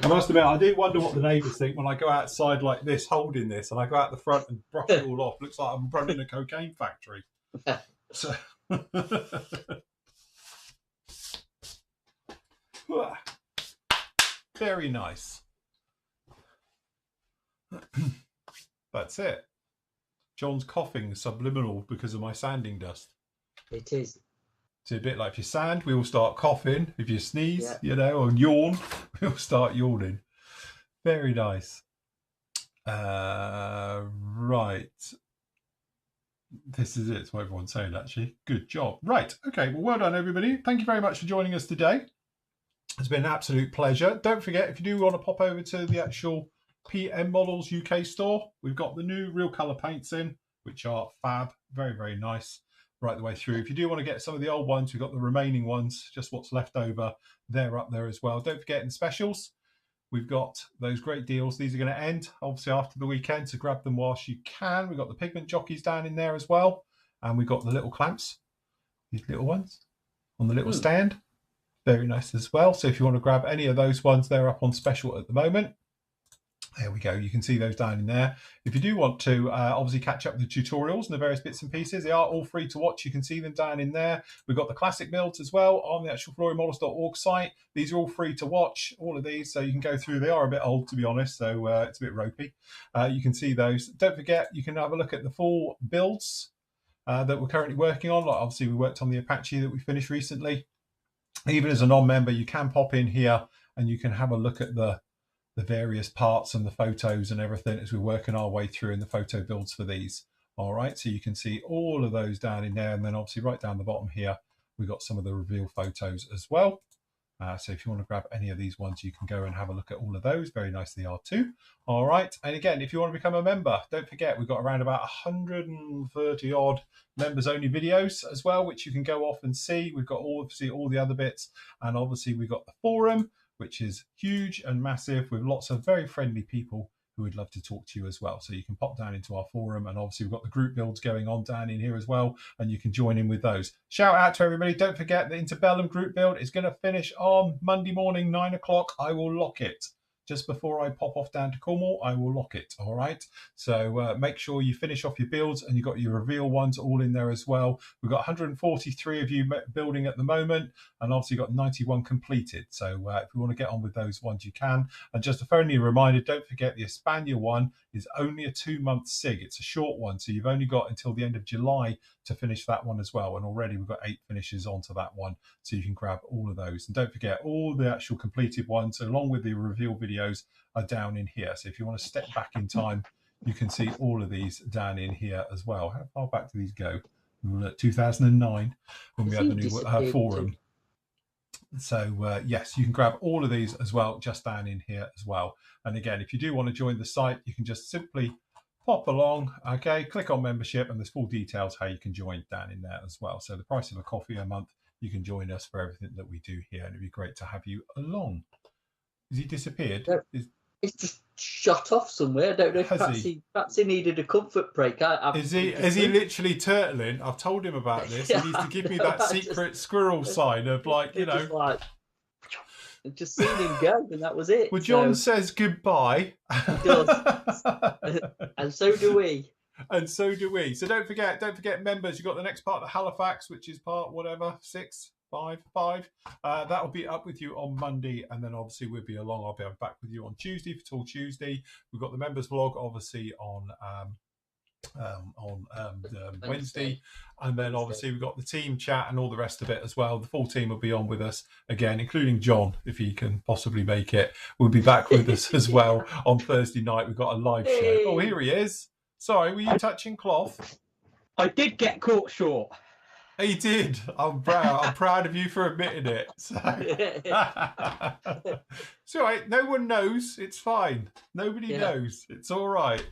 I must admit, I do wonder what the neighbours think when I go outside like this, holding this, and I go out the front and brush it all off. Looks like I'm running a cocaine factory. So. Very nice. That's it. John's coughing subliminal because of my sanding dust. It is. It's a bit like if you sand, we all start coughing. If you sneeze, you know, or yawn, we'll start yawning. Very nice. Right. This is it. It's what everyone's saying, actually. Good job. Right. Okay. Well done, everybody. Thank you very much for joining us today. It's been an absolute pleasure. Don't forget, if you do want to pop over to the actual PM Models UK store, we've got the new real colour paints in, which are fab. Very, very nice right the way through. If you do want to get some of the old ones, we've got the remaining ones, just what's left over. They're up there as well. Don't forget, in specials, we've got those great deals. These are going to end, obviously, after the weekend, so grab them whilst you can. We've got the pigment jockeys down in there as well. And we've got the little clamps, these little ones, on the little stand. Very nice as well. So if you want to grab any of those ones, they're up on special at the moment. There we go. You can see those down in there. If you do want to obviously catch up with the tutorials and the various bits and pieces, they are all free to watch. You can see them down in there. We've got the classic builds as well on the actual flooringmodels.org site. These are all free to watch, all of these. So you can go through. They are a bit old, to be honest, so it's a bit ropey. You can see those. Don't forget, you can have a look at the full builds that we're currently working on. Like obviously, we worked on the Apache that we finished recently. Even as a non-member, you can pop in here and you can have a look at the various parts and the photos and everything as we're working our way through in the photo builds for these. All right, so you can see all of those down in there, and then obviously right down the bottom here, we've got some of the reveal photos as well. So if you want to grab any of these ones, you can go and have a look at all of those. Very nice they are too. All right, and again, if you want to become a member, don't forget we've got around about 130 odd members only videos as well, which you can go off and see. We've got obviously all the other bits, and obviously we've got the forum, which is huge and massive with lots of very friendly people who would love to talk to you as well. So you can pop down into our forum, and obviously we've got the group builds going on down in here as well, and you can join in with those. Shout out to everybody. Don't forget the Interbellum group build is going to finish on Monday morning, 9 o'clock. I will lock it. Just before I pop off down to Cornwall, I will lock it, all right? So make sure you finish off your builds, and you've got your reveal ones all in there as well. We've got 143 of you building at the moment, and obviously got 91 completed. So if you want to get on with those ones, you can. And just a friendly reminder, don't forget the Espana one is only a 2-month SIG. It's a short one, so you've only got until the end of July to finish that one as well. And already we've got 8 finishes onto that one, so you can grab all of those. And don't forget, all the actual completed ones, along with the reveal videos, are down in here. So if you want to step back in time, you can see all of these down in here as well. How far back do these go? 2009, when we had the new forum. So yes, you can grab all of these as well, just down in here as well. And again, if you do want to join the site, you can just simply pop along, okay, click on membership, and there's full details how you can join down in there as well. So the price of a coffee a month, you can join us for everything that we do here, and it'd be great to have you along. Has he disappeared? It's just shot off somewhere. I don't know if perhaps he needed a comfort break. Is he literally turtling? I've told him about this. He needs to give me that secret squirrel sign of, like, you know. Just seen him go, and that was it. Well, John says goodbye. He does. And so do we. And so do we. So don't forget members, you've got the next part of Halifax, which is part whatever, 6, 5. That'll be up with you on Monday, and then obviously we'll be along. I'll be back with you on Tuesday for Talk Tuesday. We've got the members vlog obviously on Wednesday, and then obviously we've got the team chat and all the rest of it as well. The full team will be on with us again, including John, if he can possibly make it. We'll be back with us as well on Thursday night. We've got a live show. Oh, here he is. Sorry, were you touching cloth? I did get caught short. He did. I'm proud of you for admitting it. So. It's all right. No one knows. It's fine. Nobody knows. It's all right.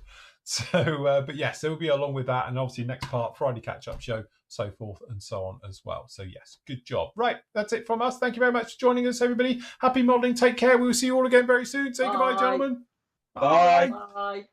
So, but yes, there will be along with that, and obviously next part, Friday catch-up show, so forth and so on as well. So yes, good job. Right, that's it from us. Thank you very much for joining us, everybody. Happy modelling. Take care. We will see you all again very soon. Say goodbye, gentlemen. Bye. Bye.